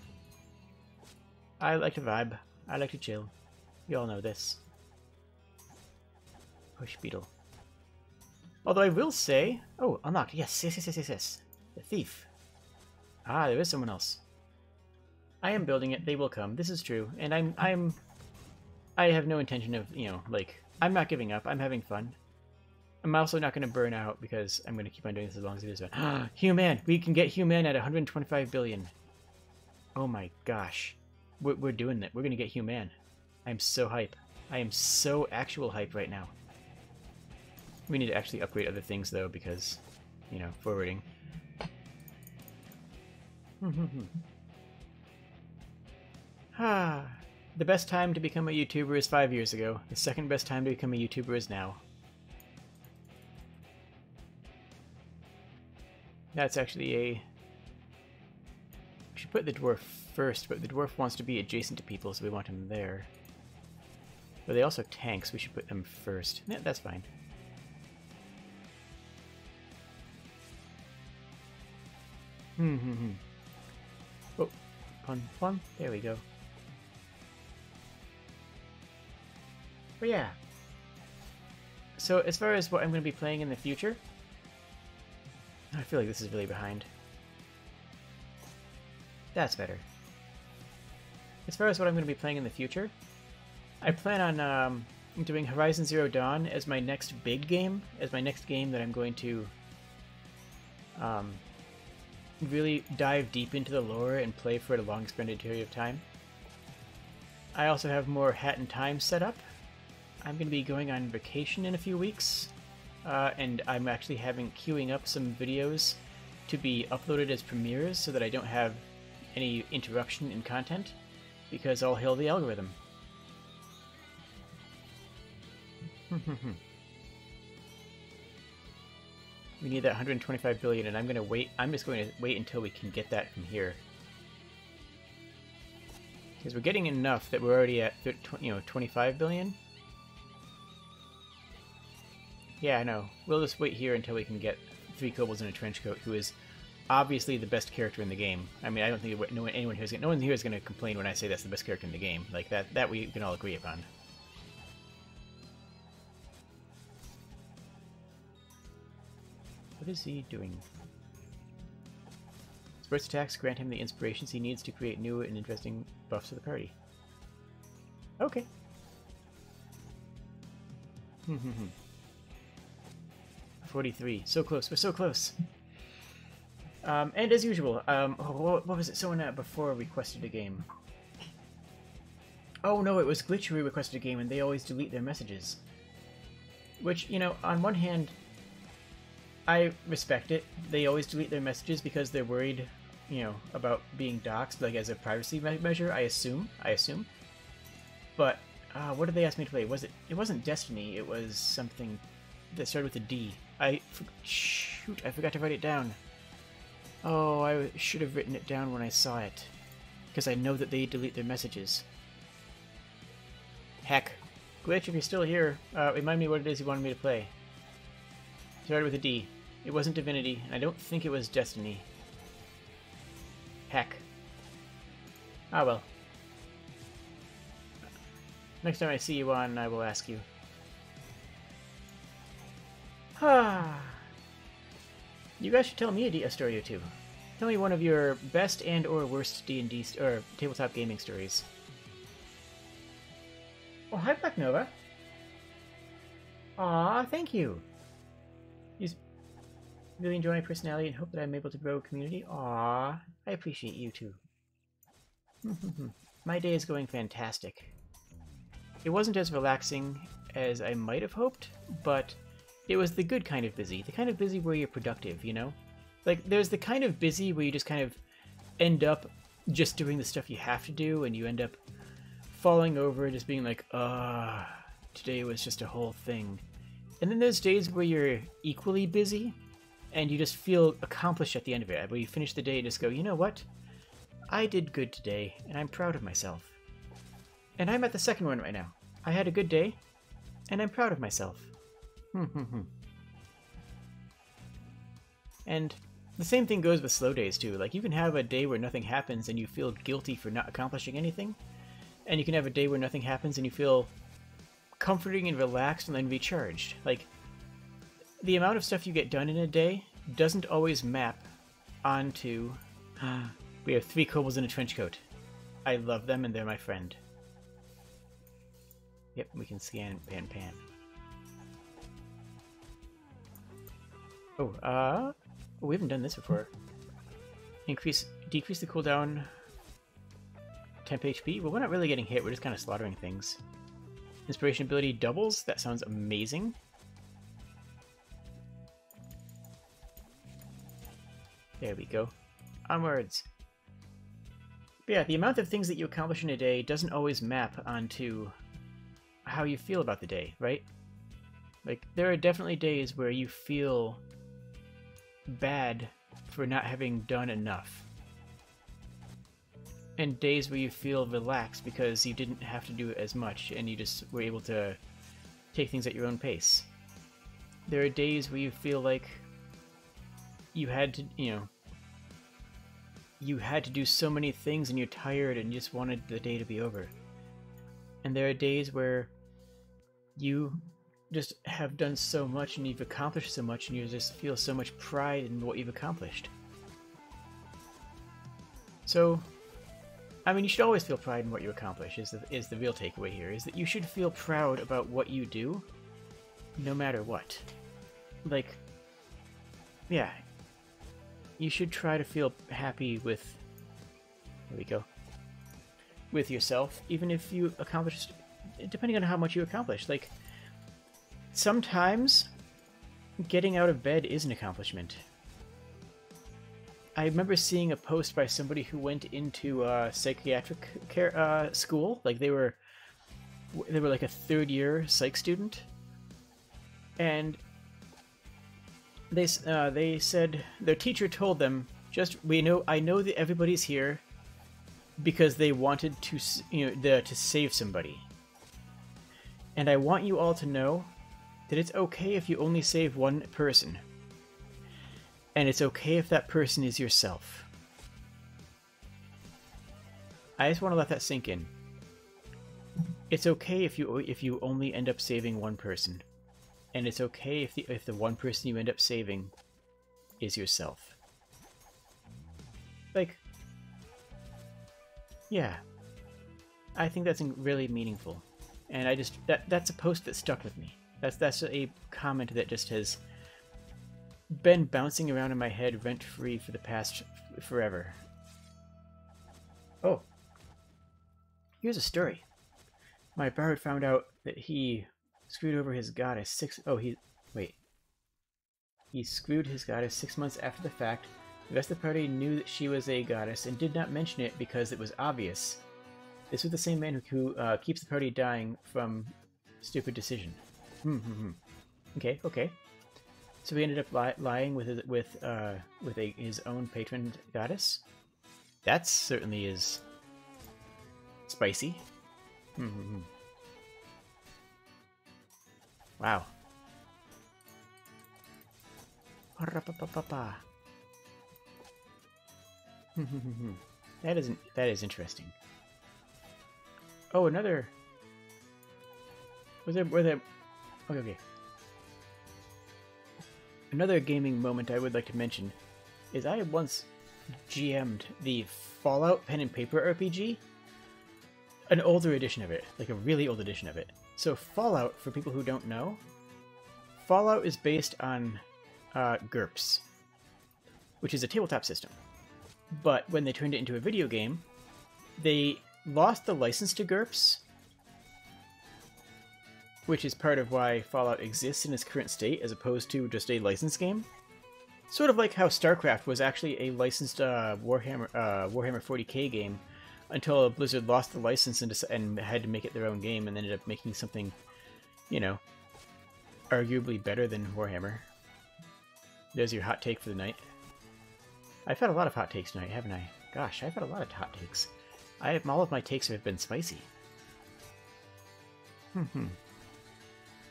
I like to vibe. I like to chill. You all know this. Push beetle. Although I will say... Oh, unlocked. Yes. The thief. Ah, there is someone else. I am building it. They will come. This is true. And I have no intention of, I'm not giving up. I'm having fun. I'm also not going to burn out because I'm going to keep on doing this as long as it is fun. Human! We can get Human at 125 billion. Oh my gosh. We're doing it. We're going to get Human. I'm so hype. I am so actual hype right now. We need to actually upgrade other things though because, forwarding. The best time to become a YouTuber is 5 years ago. The second best time to become a YouTuber is now. That's actually a... We should put the dwarf first, but the dwarf wants to be adjacent to people, so we want him there. But they also tanks, we should put them first. Yeah, that's fine. Oh, pun. There we go. But yeah. So as far as what I'm going to be playing in the future, I feel like this is really behind. That's better. as far as what I'm going to be playing in the future, I plan on doing Horizon Zero Dawn as my next big game, as my next game that I'm going to really dive deep into the lore and play for a long extended period of time. I also have more Hat in Time set up. I'm going to be going on vacation in a few weeks, and I'm actually queuing up some videos to be uploaded as premieres so that I don't have any interruption in content, because all hail the algorithm. We need that 125 billion, and I'm just going to wait until we can get that from here. Because we're getting enough that we're already at 25 billion. Yeah, I know. We'll just wait here until we can get 3 kobolds in a trench coat, who is obviously the best character in the game. I mean, I don't think no one here is going to complain when I say that's the best character in the game. Like that we can all agree upon. What is he doing? Sports attacks grant him the inspirations he needs to create new and interesting buffs for the party. Okay. 43. So close. We're so close. And as usual, what was it? Someone before requested a game. Oh no, it was Glitch who requested a game, and they always delete their messages. Which, you know, on one hand, I respect it. They always delete their messages because they're worried, you know, about being doxxed, like as a privacy measure. I assume. But what did they ask me to play? It wasn't Destiny. It was something that started with a D. Shoot! I forgot to write it down. Oh, I should have written it down when I saw it, because I know that they delete their messages. Heck, Glitch, if you're still here, remind me what it is you wanted me to play. Started with a D. It wasn't Divinity, and I don't think it was Destiny. Heck. Ah well. Next time I see you on, I will ask you. You guys should tell me a story or two. Tell me one of your best and/or worst D&D or tabletop gaming stories. Oh, hi, Black Nova. Aw, thank you. You really enjoy my personality and hope that I'm able to grow a community. Aw, I appreciate you too. My day is going fantastic. It wasn't as relaxing as I might have hoped, but it was the good kind of busy. The kind of busy where you're productive, you know? Like, there's the kind of busy where you just kind of end up just doing the stuff you have to do, and you end up falling over and just being like, today was just a whole thing. And then there's days where you're equally busy, and you just feel accomplished at the end of it, where you finish the day and just go, you know what? I did good today, and I'm proud of myself. And I'm at the second one right now. I had a good day, and I'm proud of myself. And the same thing goes with slow days too. Like, you can have a day where nothing happens and you feel guilty for not accomplishing anything, and you can have a day where nothing happens and you feel comforting and relaxed and then recharged. Like, the amount of stuff you get done in a day doesn't always map onto we have 3 kobolds in a trench coat. I love them and they're my friend. Yep, we can scan pan. Oh, we haven't done this before. Decrease the cooldown temp HP. Well, we're not really getting hit, we're just kind of slaughtering things. Inspiration ability doubles? That sounds amazing. There we go. Onwards! But yeah, the amount of things that you accomplish in a day doesn't always map onto how you feel about the day, right? Like, there are definitely days where you feel bad for not having done enough. And days where you feel relaxed because you didn't have to do as much and you just were able to take things at your own pace. There are days where you feel like you had to, you had to do so many things and you're tired and you just wanted the day to be over. And there are days where you just have done so much and you've accomplished so much and you just feel so much pride in what you've accomplished. So I mean, you should always feel pride in what you accomplish, is the real takeaway here, is that you should feel proud about what you do, no matter what. Like, yeah, you should try to feel happy with, there we go, with yourself, even if you accomplish, depending on how much you accomplish. Like, sometimes getting out of bed is an accomplishment. I remember seeing a post by somebody who went into psychiatric care school. Like they were like a third-year psych student, and they said their teacher told them, I know that everybody's here because they wanted to to save somebody, and I want you all to know that it's okay if you only save one person. And it's okay if that person is yourself. I just want to let that sink in. It's okay if you only end up saving one person. And it's okay if the one person you end up saving is yourself. Like, yeah. I think that's really meaningful. And I just that's a post that stuck with me. That's a comment that just has been bouncing around in my head rent-free for the past forever. Oh. Here's a story. My bard found out that he screwed over his goddess he screwed his goddess 6 months after the fact. The rest of the party knew that she was a goddess and did not mention it because it was obvious. This was the same man who keeps the party dying from stupid decision. Okay. So he ended up lying with his own patron goddess. That certainly is spicy. Wow. That is interesting. Oh, another. Okay. Another gaming moment I would like to mention is I once GM'd the Fallout pen and paper RPG, an older edition of it, like a really old edition of it. So Fallout, for people who don't know, Fallout is based on GURPS, which is a tabletop system. But when they turned it into a video game, they lost the license to GURPS, which is part of why Fallout exists in its current state as opposed to just a licensed game. Sort of like how StarCraft was actually a licensed Warhammer 40k game until Blizzard lost the license and had to make it their own game and ended up making something, arguably better than Warhammer. There's your hot take for the night. I've had a lot of hot takes tonight, haven't I? Gosh, I've had a lot of hot takes. All of my takes have been spicy.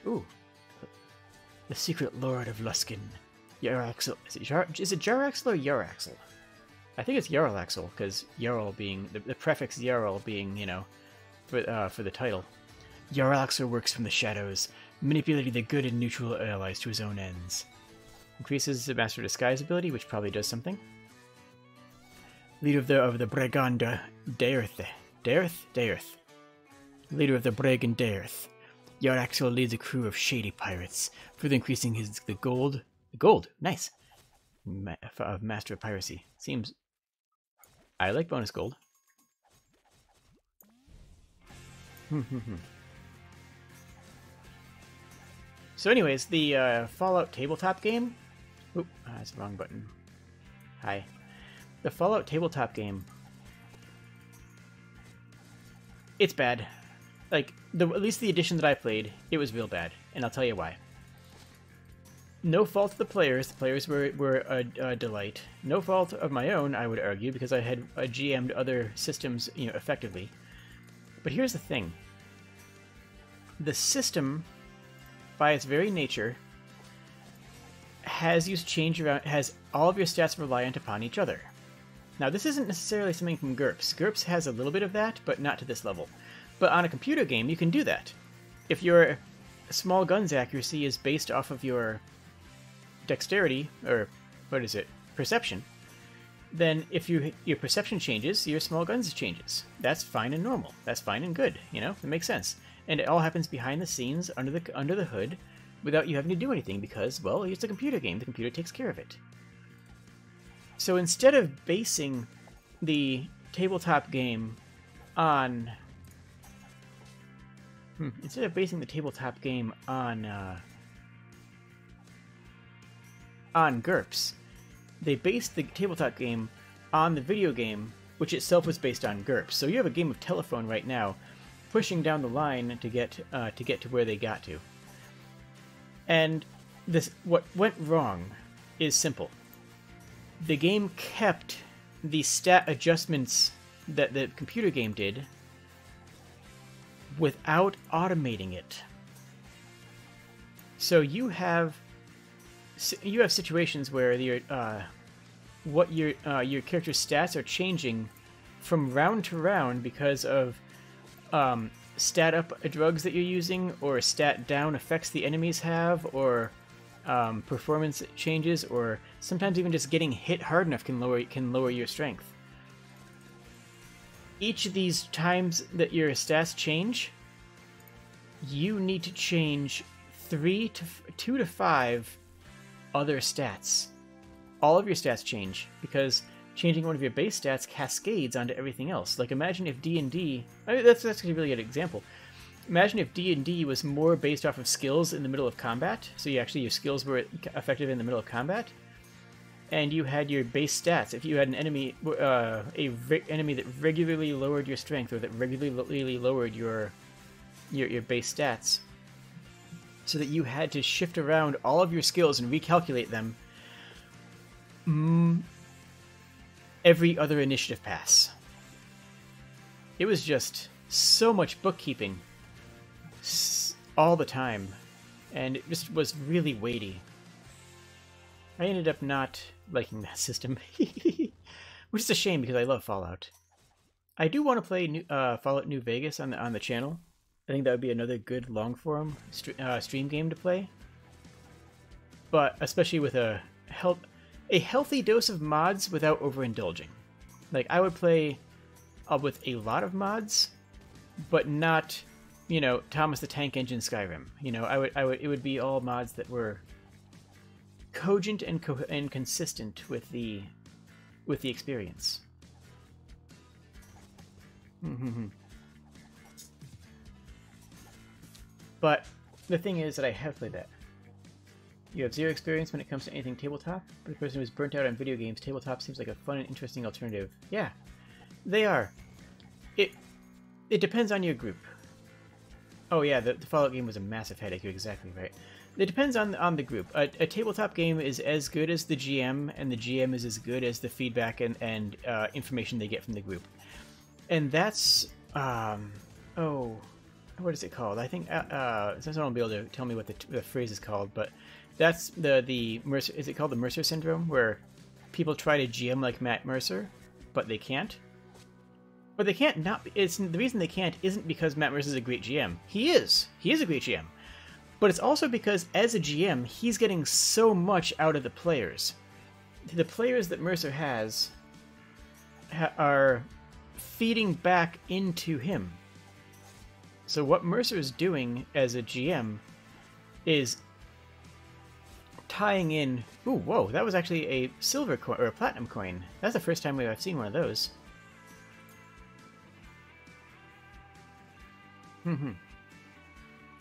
Ooh. The Secret Lord of Luskan. Yaraxel. Is it Jaraxel or Yaraxel? I think it's Yarlaxel, because Jarl being... The prefix Jarl being, for the title. Yarlaxel works from the shadows, manipulating the good and neutral allies to his own ends. Increases the Master Disguise ability, which probably does something. Leader of the Breganda Daerth. Leader of the Bregan Daerth. Yaraxel leads a crew of shady pirates, further increasing the gold, nice, of Master of Piracy. Seems... I like bonus gold. So anyways, the Fallout tabletop game... Oop, that's the wrong button. Hi. The Fallout tabletop game... It's bad. Like, at least the edition that I played, it was real bad, and I'll tell you why. No fault of the players were a delight. No fault of my own, I would argue, because I had GM'd other systems, effectively. But here's the thing. The system, by its very nature, has all of your stats reliant upon each other. Now, this isn't necessarily something from GURPS. GURPS has a little bit of that, but not to this level. But on a computer game, you can do that. If your small gun's accuracy is based off of your dexterity, or what is it, perception, then if your perception changes, your small guns changes. That's fine and normal. That's fine and good. You know, it makes sense. And it all happens behind the scenes, under the hood, without you having to do anything because, well, it's a computer game. The computer takes care of it. So instead of basing the tabletop game on on GURPS, they based the tabletop game on the video game, which itself was based on GURPS. So you have a game of telephone right now, pushing down the line to get to where they got to. And what went wrong is simple. The game kept the stat adjustments that the computer game did without automating it. So you have situations where your character's stats are changing from round to round because of stat up drugs that you're using, or stat down effects the enemies have, or performance changes, or sometimes even just getting hit hard enough can lower your strength. Each of these times that your stats change, you need to change 2 to 5 other stats. All of your stats change because changing one of your base stats cascades onto everything else. Like imagine if D&D, that's actually a really good example. Imagine if D&D was more based off of skills in the middle of combat. So your skills were effective in the middle of combat, and you had your base stats. If you had an enemy, enemy that regularly lowered your strength, or that regularly lowered your base stats, so that you had to shift around all of your skills and recalculate them every other initiative pass. It was just so much bookkeeping all the time, and it just was really weighty. I ended up not liking that system, which is a shame because I love Fallout. I do want to play Fallout New Vegas on the channel. I think that would be another good long-form stream game to play. But especially with a healthy dose of mods without overindulging. Like, I would play with a lot of mods, but not, you know, Thomas the Tank Engine Skyrim. You know, it would be all mods that were cogent and consistent with the experience. But the thing is that I have played that. You have zero experience when it comes to anything tabletop. For the person who's burnt out on video games, tabletop seems like a fun and interesting alternative. Yeah, they are. It depends on your group. Oh yeah, the Fallout game was a massive headache. You're exactly right. It depends on the group. A tabletop game is as good as the GM, and the GM is as good as the feedback and information they get from the group. And that's oh, what is it called? I think someone will be able to tell me what the phrase is called, but that's the Mercer. Is it called the Mercer syndrome, where people try to GM like Matt Mercer, but they can't? But they can't not. It's the reason they can't isn't because Matt Mercer is a great GM. He is a great GM, but it's also because as a GM, he's getting so much out of the players. The players that Mercer has are feeding back into him. So what Mercer is doing as a GM is tying in... Ooh, whoa, that was actually a silver coin, or a platinum coin. That's the first time I've seen one of those.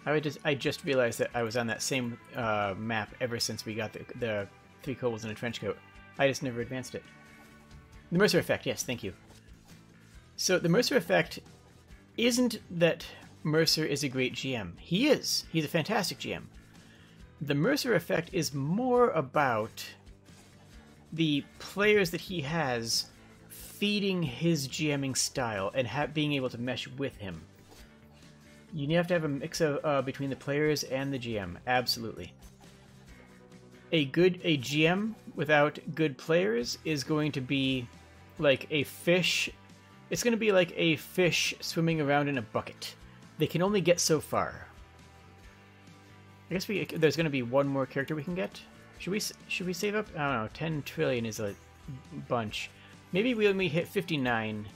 I just realized that I was on that same map ever since we got the 3 kobolds in a trench coat. I just never advanced it. The Mercer effect, yes, thank you. So the Mercer effect isn't that Mercer is a great GM. He is. He's a fantastic GM. The Mercer effect is more about the players that he has feeding his GMing style and being able to mesh with him. You have to have a mix of between the players and the GM. Absolutely. A GM without good players is going to be like a fish. It's going to be like a fish swimming around in a bucket. They can only get so far. I guess there's going to be one more character we can get. Should we save up? I don't know. 10 trillion is a bunch. Maybe when we hit 59...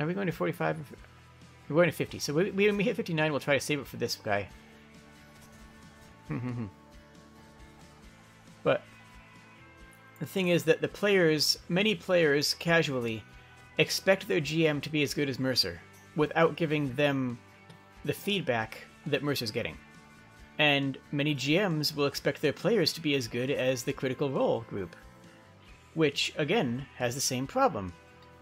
Are we going to 45? We're going to 50. So when we hit 59, we'll try to save it for this guy. But the thing is that the players, many players casually, expect their GM to be as good as Mercer without giving them the feedback that Mercer's getting. And many GMs will expect their players to be as good as the Critical Role group, which, again, has the same problem.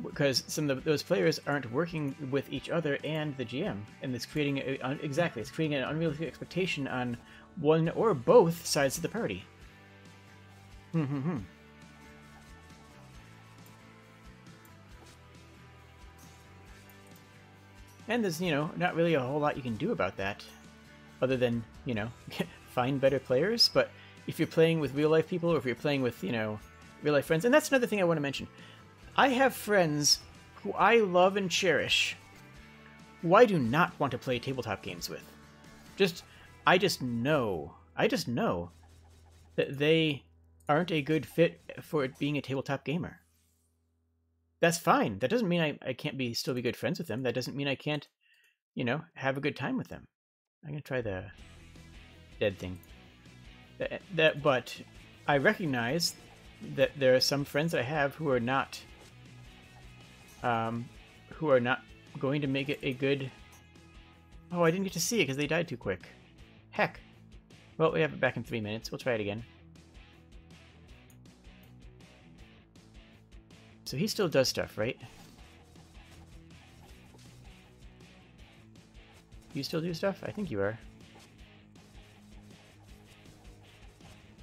Because some of those players aren't working with each other and the GM, and it's creating it's creating an unrealistic expectation on one or both sides of the party. And there's, you know, not really a whole lot you can do about that, other than, you know, find better players. But if you're playing with real life people, or if you're playing with, you know, real life friends, and that's another thing I want to mention. I have friends who I love and cherish, who I do not want to play tabletop games with. I just know that they aren't a good fit for being a tabletop gamer. That's fine. That doesn't mean I can't still be good friends with them. That doesn't mean I can't, you know, have a good time with them. I'm going to try the dead thing. But I recognize that there are some friends that I have who are not going to make it a good... Oh, I didn't get to see it because they died too quick. Heck. Well, we have it back in 3 minutes. We'll try it again. So he still does stuff, right? You still do stuff? I think you are.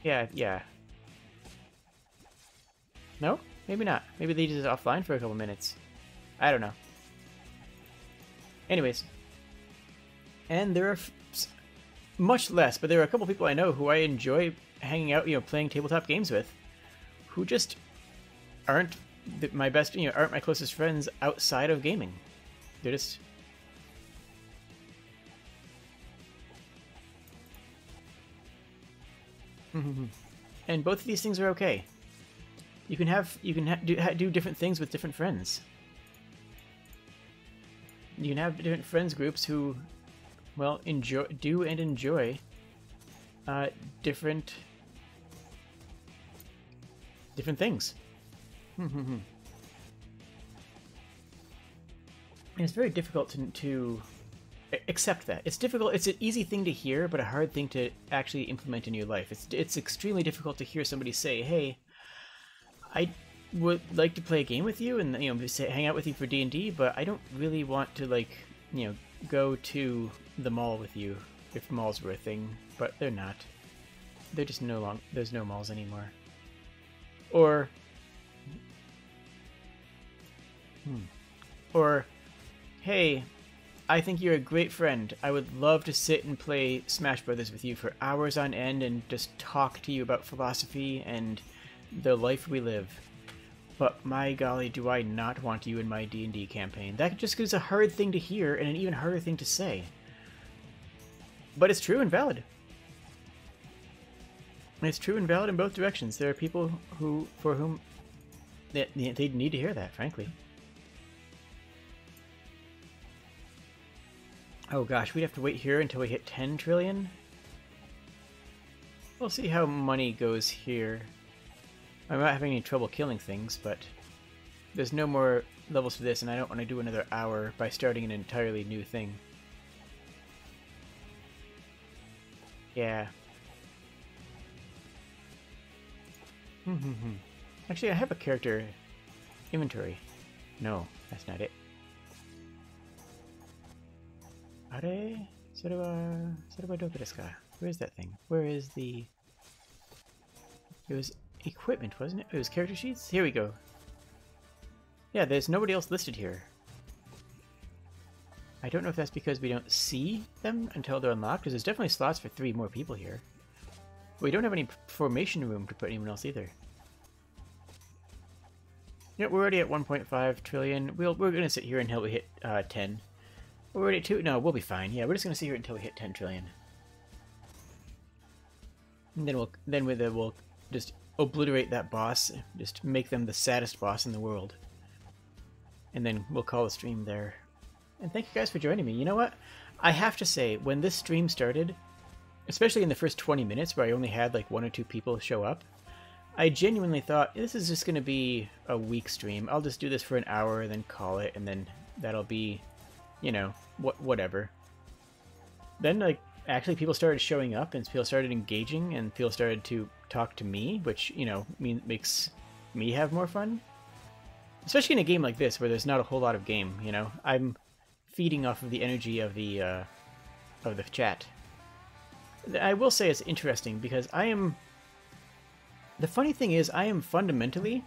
Yeah. No? Maybe not. Maybe they did it offline for a couple minutes. I don't know. Anyways. And there are much less, but there are a couple people I know who I enjoy hanging out, you know, playing tabletop games with, who just aren't my best, you know, aren't my closest friends outside of gaming. They're just... And both of these things are okay. You can do different things with different friends. You can have different friends groups who, well, enjoy different things. And it's very difficult to accept that. It's difficult. It's an easy thing to hear, but a hard thing to actually implement in your life. It's extremely difficult to hear somebody say, "Hey, I would like to play a game with you and, you know, hang out with you for D&D, but I don't really want to, like, you know, go to the mall with you," if malls were a thing, but they're not. They're just there's no malls anymore. Or, "Hey, I think you're a great friend. I would love to sit and play Smash Brothers with you for hours on end and just talk to you about philosophy and the life we live. But my golly, do I not want you in my D&D campaign." That just is a hard thing to hear and an even harder thing to say. But it's true and valid. It's true and valid in both directions. There are people for whom they need to hear that, frankly. Oh gosh, we'd have to wait here until we hit 10 trillion? We'll see how money goes here. I'm not having any trouble killing things, but there's no more levels to this, and I don't want to do another hour by starting an entirely new thing. Yeah. Actually, I have a character inventory. No, that's not it. Are? Sorewa doku desu ka? Where is that thing? Where is the... It was equipment, wasn't it? It was character sheets? Here we go. Yeah, there's nobody else listed here. I don't know if that's because we don't see them until they're unlocked, because there's definitely slots for 3 more people here. We don't have any formation room to put anyone else either. Yeah, we're already at 1.5 trillion. We're going to sit here until we hit 10. We're already at 2. No, we'll be fine. Yeah, we're just going to sit here until we hit 10 trillion. And then we'll just obliterate that boss, just make them the saddest boss in the world. And then we'll call the stream there. And thank you guys for joining me. You know what? I have to say, when this stream started, especially in the first 20 minutes where I only had like 1 or 2 people show up, I genuinely thought, this is just going to be a weak stream. I'll just do this for an hour and then call it, and then that'll be, you know, whatever. Then, like, actually people started showing up, and people started engaging, and people started to talk to me, which, you know, makes me have more fun. Especially in a game like this, where there's not a whole lot of game, you know? I'm feeding off of the energy of the chat. I will say it's interesting, because the funny thing is, I am fundamentally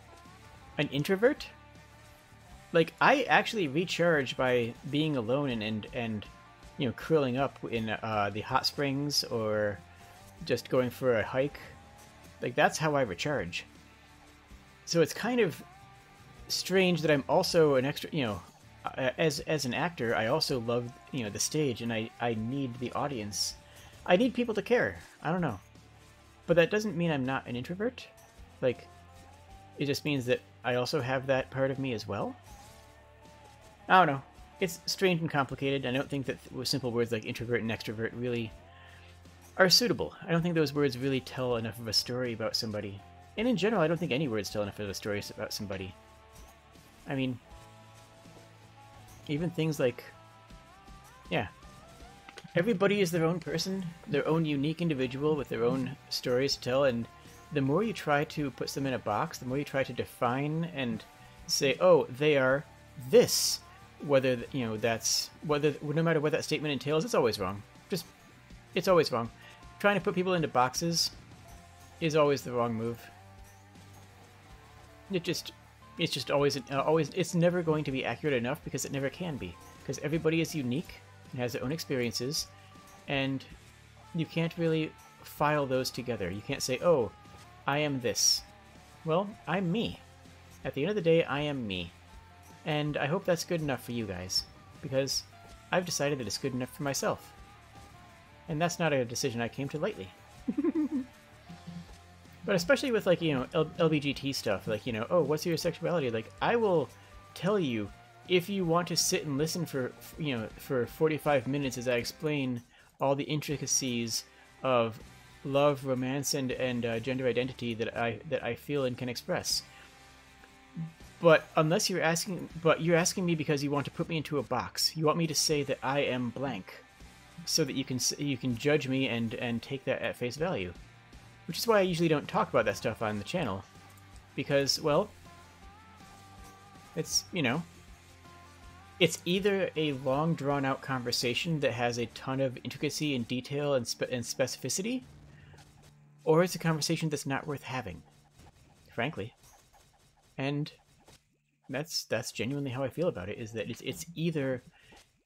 an introvert. Like, I actually recharge by being alone and you know, curling up in the hot springs, or just going for a hike. Like, that's how I recharge. So it's kind of strange that I'm also an extra, you know, as an actor, I also love, you know, the stage, and I need the audience. I need people to care. I don't know. But that doesn't mean I'm not an introvert. Like, it just means that I also have that part of me as well. I don't know. It's strange and complicated. I don't think that simple words like introvert and extrovert really are suitable. I don't think those words really tell enough of a story about somebody. And in general, I don't think any words tell enough of a story about somebody. I mean, even things like, yeah, everybody is their own person, their own unique individual with their own stories to tell, and the more you try to put them in a box, the more you try to define and say, oh, they are this, whether, you know, that's, whether, no matter what that statement entails, it's always wrong. It's always wrong. Trying to put people into boxes is always the wrong move. It's just always, it's never going to be accurate enough, because it never can be. Because everybody is unique and has their own experiences, and you can't really file those together. You can't say, oh, I am this. Well, I'm me. At the end of the day, I am me. And I hope that's good enough for you guys, because I've decided that it's good enough for myself. And that's not a decision I came to lightly. But especially with, like, you know, LBGT stuff, like, you know, oh, what's your sexuality? Like, I will tell you, if you want to sit and listen for, you know, for 45 minutes as I explain all the intricacies of love, romance, and gender identity that I feel and can express. But unless you're asking me because you want to put me into a box. You want me to say that I am blank, so that you can judge me and take that at face value. Which is why I usually don't talk about that stuff on the channel. Because, well, it's, you know, it's either a long, drawn-out conversation that has a ton of intricacy and detail and specificity, or it's a conversation that's not worth having, frankly. And that's genuinely how I feel about it, is that it's either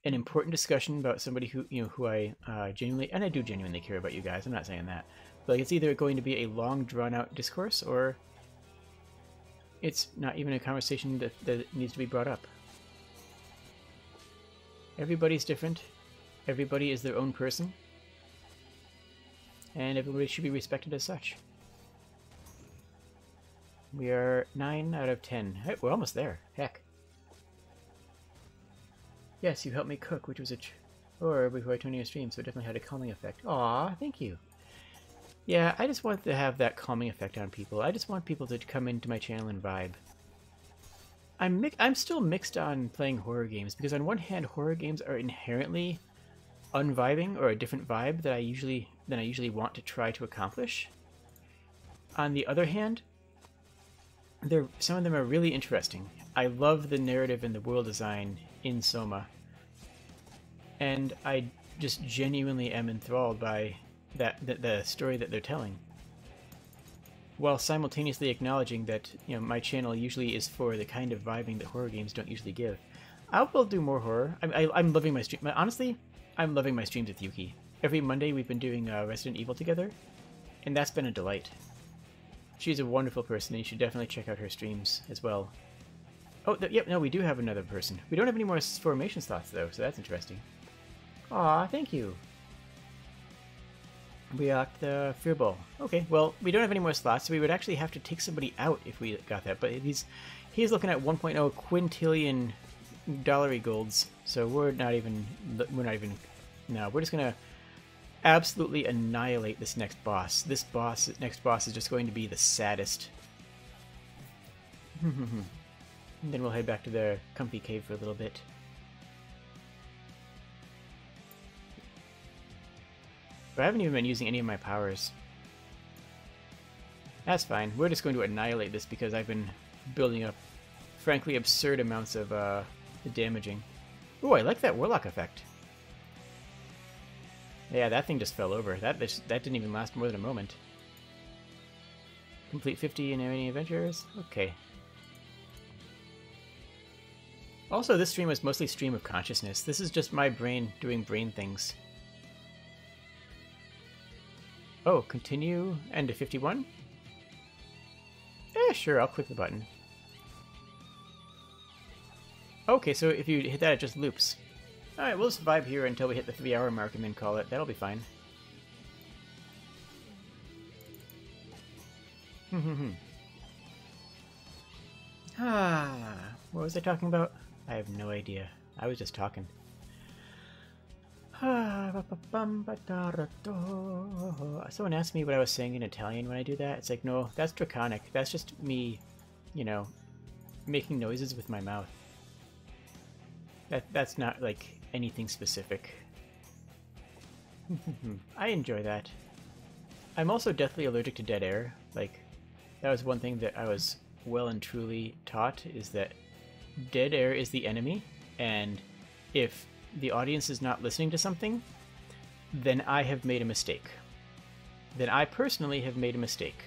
an important discussion about somebody who, you know, who I genuinely, and I do genuinely care about you guys, I'm not saying that, but like, it's either going to be a long, drawn-out discourse, or it's not even a conversation that needs to be brought up. Everybody's different. Everybody is their own person. And everybody should be respected as such. We are 9 out of 10. Hey, we're almost there. Heck. Yes, you helped me cook, which was a chore before I turned on your stream, so it definitely had a calming effect. Aw, thank you. Yeah, I just want to have that calming effect on people. I just want people to come into my channel and vibe. I'm still mixed on playing horror games, because on one hand, horror games are inherently unvibing, or a different vibe that I usually want to try to accomplish. On the other hand, some of them are really interesting. I love the narrative and the world design in Soma, and I just genuinely am enthralled by the story that they're telling, while simultaneously acknowledging that, you know, my channel usually is for the kind of vibing that horror games don't usually give. I will do more horror. I'm loving my stream. Honestly, I'm loving my streams with Yuki. Every Monday we've been doing Resident Evil together, and that's been a delight. She's a wonderful person, and you should definitely check out her streams as well. Oh, yep, no, we do have another person. We don't have any more formation slots, though, so that's interesting. Aw, thank you. We locked the Fear Ball. Okay, well, we don't have any more slots, so we would actually have to take somebody out if we got that. But he's looking at 1.0 quintillion dollary golds, so we're not even. No, we're just gonna absolutely annihilate this next boss. Next boss is just going to be the saddest. And then we'll head back to the comfy cave for a little bit. But I haven't even been using any of my powers. That's fine. We're just going to annihilate this because I've been building up, frankly, absurd amounts of damaging. Ooh, I like that Warlock effect. Yeah, that thing just fell over. That didn't even last more than a moment. Complete 50 in any adventures? Okay. Also, this stream was mostly stream of consciousness. This is just my brain doing brain things. Oh, continue and to 51? Eh, sure, I'll click the button. Okay, so if you hit that, it just loops. Alright, we'll survive here until we hit the 3-hour mark and then call it. That'll be fine. What was I talking about? I have no idea. I was just talking. Someone asked me what I was saying in Italian when I do that. It's like, no, that's draconic. That's just me, you know, making noises with my mouth. That's not, like, anything specific. I enjoy that. I'm also deathly allergic to dead air. Like, that was one thing that I was well and truly taught, is that dead air is the enemy, and if the audience is not listening to something, then I have made a mistake. Then I personally have made a mistake.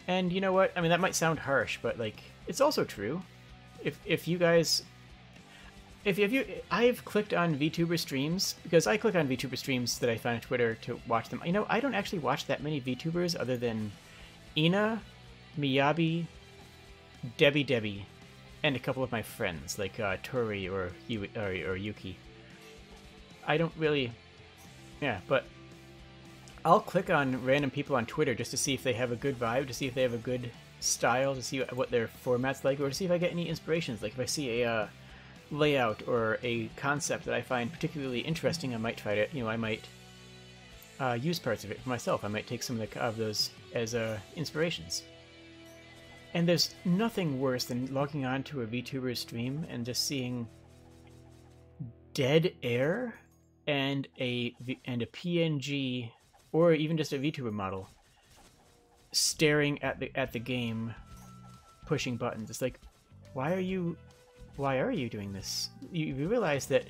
And you know what? I mean, that might sound harsh, but like, it's also true. If you guys, I've clicked on VTuber streams because I click on VTuber streams that I find on Twitter to watch them. You know, I don't actually watch that many VTubers other than Ina, Miyabi, Debbie, and a couple of my friends, like Tori or Yuki. I don't really... Yeah, but I'll click on random people on Twitter just to see if they have a good vibe, to see if they have a good style, to see what their format's like, or to see if I get any inspirations. Like if I see a layout or a concept that I find particularly interesting, I might try to, you know, I might use parts of it for myself. I might take some of those as inspirations. And there's nothing worse than logging on to a VTuber stream and just seeing dead air and a PNG or even just a VTuber model staring at the game, pushing buttons. It's like, why are you doing this? You realize that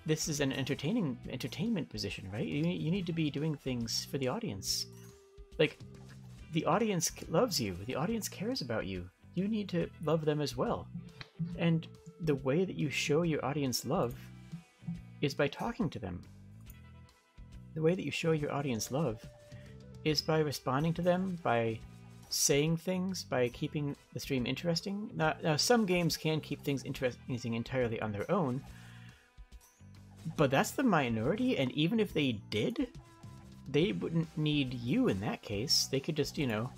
this is an entertainment position, right? You need to be doing things for the audience. Like, the audience loves you. The audience cares about you. You need to love them as well. And the way that you show your audience love is by talking to them. The way that you show your audience love is by responding to them, by saying things, by keeping the stream interesting. Now some games can keep things interesting entirely on their own, but that's the minority, and even if they did, they wouldn't need you in that case. They could just, you know,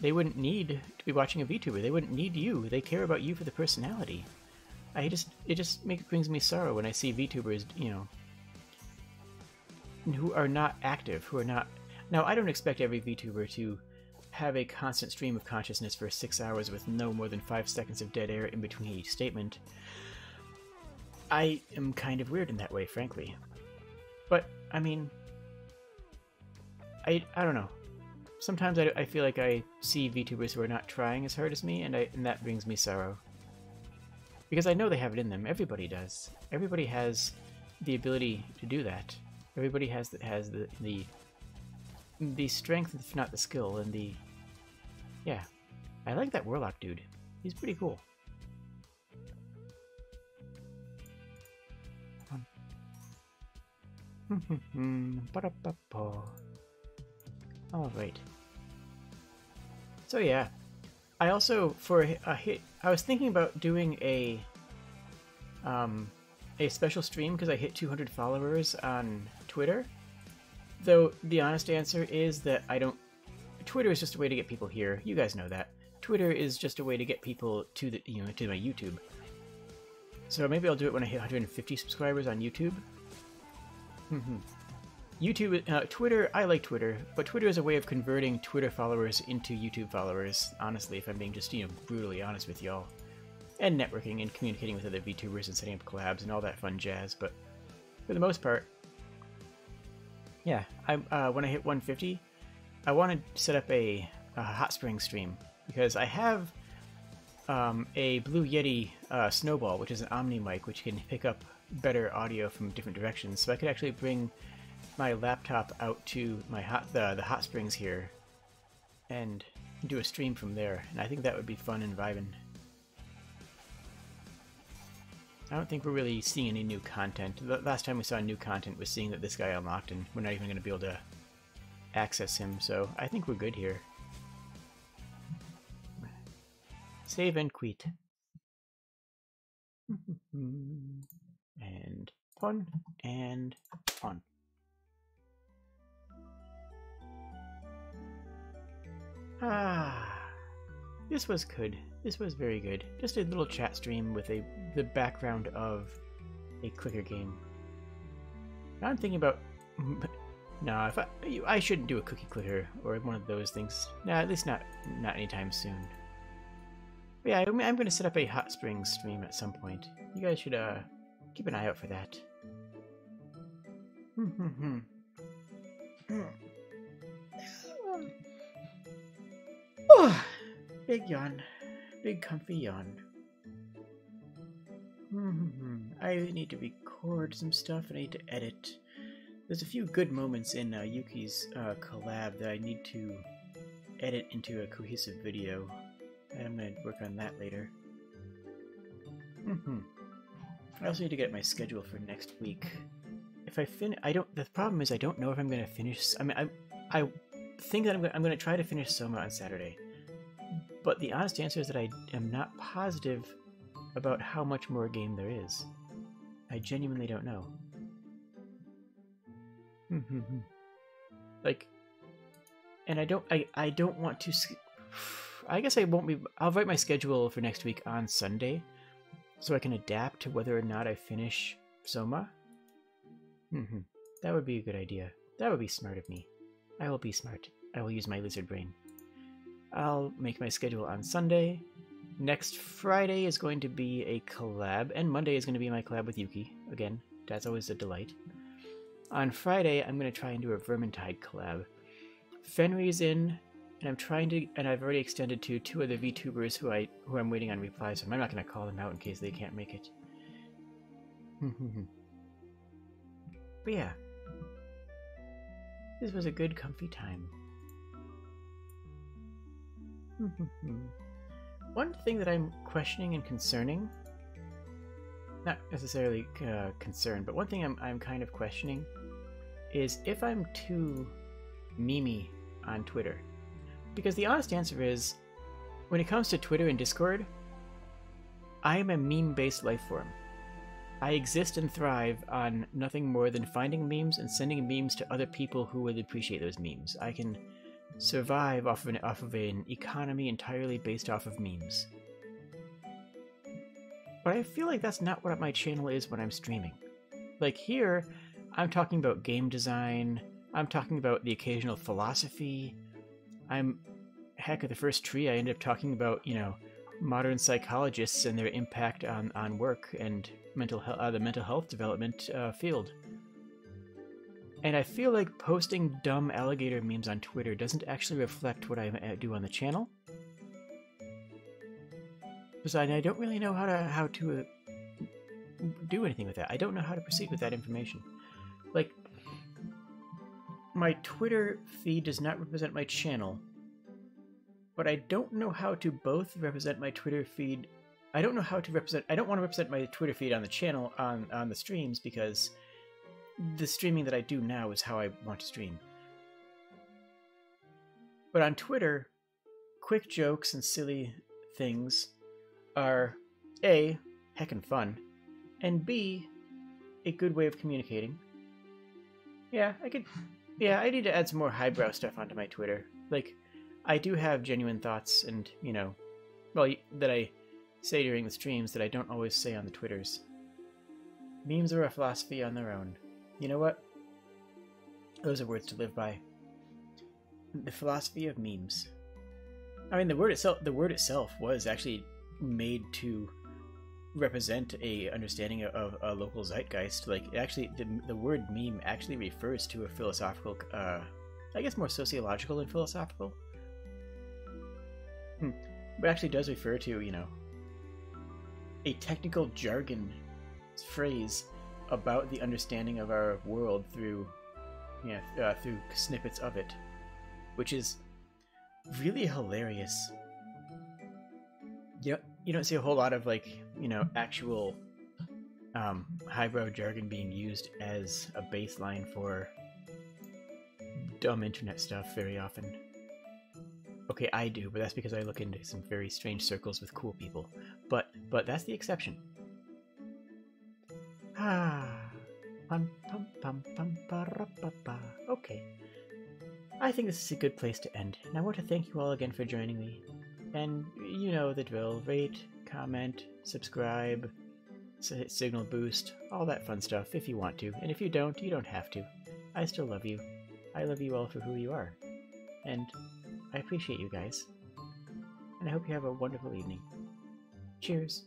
they wouldn't need to be watching a VTuber. They wouldn't need you. They care about you for the personality. It just brings me sorrow when I see VTubers, you know, who are not active, who are not... Now, I don't expect every VTuber to have a constant stream of consciousness for 6 hours with no more than 5 seconds of dead air in between each statement. I am kind of weird in that way, frankly. But, I mean... I don't know. Sometimes I feel like I see VTubers who are not trying as hard as me, and that brings me sorrow. Because I know they have it in them. Everybody does. Everybody has the ability to do that. Everybody has the strength, if not the skill, and the... Yeah. I like that Warlock dude. He's pretty cool. Alright. So yeah. I also, for a hit, I was thinking about doing a special stream because I hit 200 followers on Twitter, Though the honest answer is that I don't... Twitter is just a way to get people here. You guys know that. Twitter is just a way to get people to the to my YouTube. So maybe I'll do it when I hit 150 subscribers on YouTube. YouTube, Twitter, I like Twitter, but Twitter is a way of converting Twitter followers into YouTube followers, honestly, if I'm being just, brutally honest with y'all. And networking and communicating with other VTubers and setting up collabs and all that fun jazz, but for the most part, yeah, when I hit 150, I want to set up a hot spring stream, because I have a Blue Yeti Snowball, which is an Omni mic, which can pick up better audio from different directions, so I could actually bring my laptop out to my the hot springs here and do a stream from there, and I think that would be fun and vibing. I don't think we're really seeing any new content. The last time we saw new content was seeing that this guy unlocked, and we're not even going to be able to access him, so I think we're good here. Save and quit. And pun and pun. This was good. This was very good. Just a little chat stream with the background of a clicker game. Now I'm thinking about... No, if I shouldn't do a cookie clicker or one of those things. Nah, at least not anytime soon. But yeah, I'm going to set up a hot springs stream at some point. You guys should keep an eye out for that. Oh, big yawn. Big comfy yawn. I need to record some stuff and I need to edit. There's a few good moments in Yuki's collab that I need to edit into a cohesive video. And I'm going to work on that later. I also need to get my schedule for next week. If I the problem is I don't know if I'm going to finish... I mean, I think that I'm going to try to finish Soma on Saturday. But the honest answer is that I am not positive about how much more game there is. I genuinely don't know. Like, and I don't want to... I guess I won't be... I'll write my schedule for next week on Sunday, so I can adapt to whether or not I finish Soma. That would be a good idea. That would be smart of me. I will be smart. I will use my lizard brain. I'll make my schedule on Sunday. Next Friday is going to be a collab, and Monday is going to be my collab with Yuki. Again, that's always a delight. On Friday, I'm going to try and do a Vermintide collab. Fenry's in, and I've already extended to 2 other VTubers who I'm waiting on replies from. I'm not going to call them out in case they can't make it. But yeah, this was a good, comfy time. One thing that I'm questioning and concerning, not necessarily concerned, but one thing I'm kind of questioning is if I'm too memey on Twitter. Because the honest answer is, when it comes to Twitter and Discord, I am a meme-based life form. I exist and thrive on nothing more than finding memes and sending memes to other people who would appreciate those memes. I can survive off of an economy entirely based off of memes. But I feel like that's not what my channel is when I'm streaming. Like here, I'm talking about game design, I'm talking about the occasional philosophy, heck, at the first tree I ended up talking about, modern psychologists and their impact on work and the mental health development field. And I feel like posting dumb alligator memes on Twitter doesn't actually reflect what I do on the channel. Besides, I don't really know how to do anything with that. I don't know how to proceed with that information. Like, my Twitter feed does not represent my channel, but I don't know how to both represent my Twitter feed. I don't want to represent my Twitter feed on the channel, on the streams, because the streaming that I do now is how I want to stream. But on Twitter, quick jokes and silly things are A, heckin' fun, and B, a good way of communicating. Yeah, Yeah, I need to add some more highbrow stuff onto my Twitter. Like, I do have genuine thoughts and, you know, well, that I say during the streams that I don't always say on the Twitters. Memes are a philosophy on their own. You know what? Those are words to live by. The philosophy of memes. I mean, the word itself was actually made to represent a understanding of a local zeitgeist. Like, actually, the word meme actually refers to a philosophical, I guess more sociological than philosophical. But actually does refer to, you know, a technical jargon phrase about the understanding of our world through, through snippets of it, which is really hilarious. You don't see a whole lot of, like, you know, actual highbrow jargon being used as a baseline for dumb internet stuff very often. Okay, I do, but that's because I look into some very strange circles with cool people. But that's the exception. Pum pum pum pum pa pa pa. Okay. I think this is a good place to end. And I want to thank you all again for joining me. And you know the drill. Rate, comment, subscribe, hit signal boost, all that fun stuff if you want to. And if you don't have to. I still love you. I love you all for who you are. And I appreciate you guys. And I hope you have a wonderful evening. Cheers.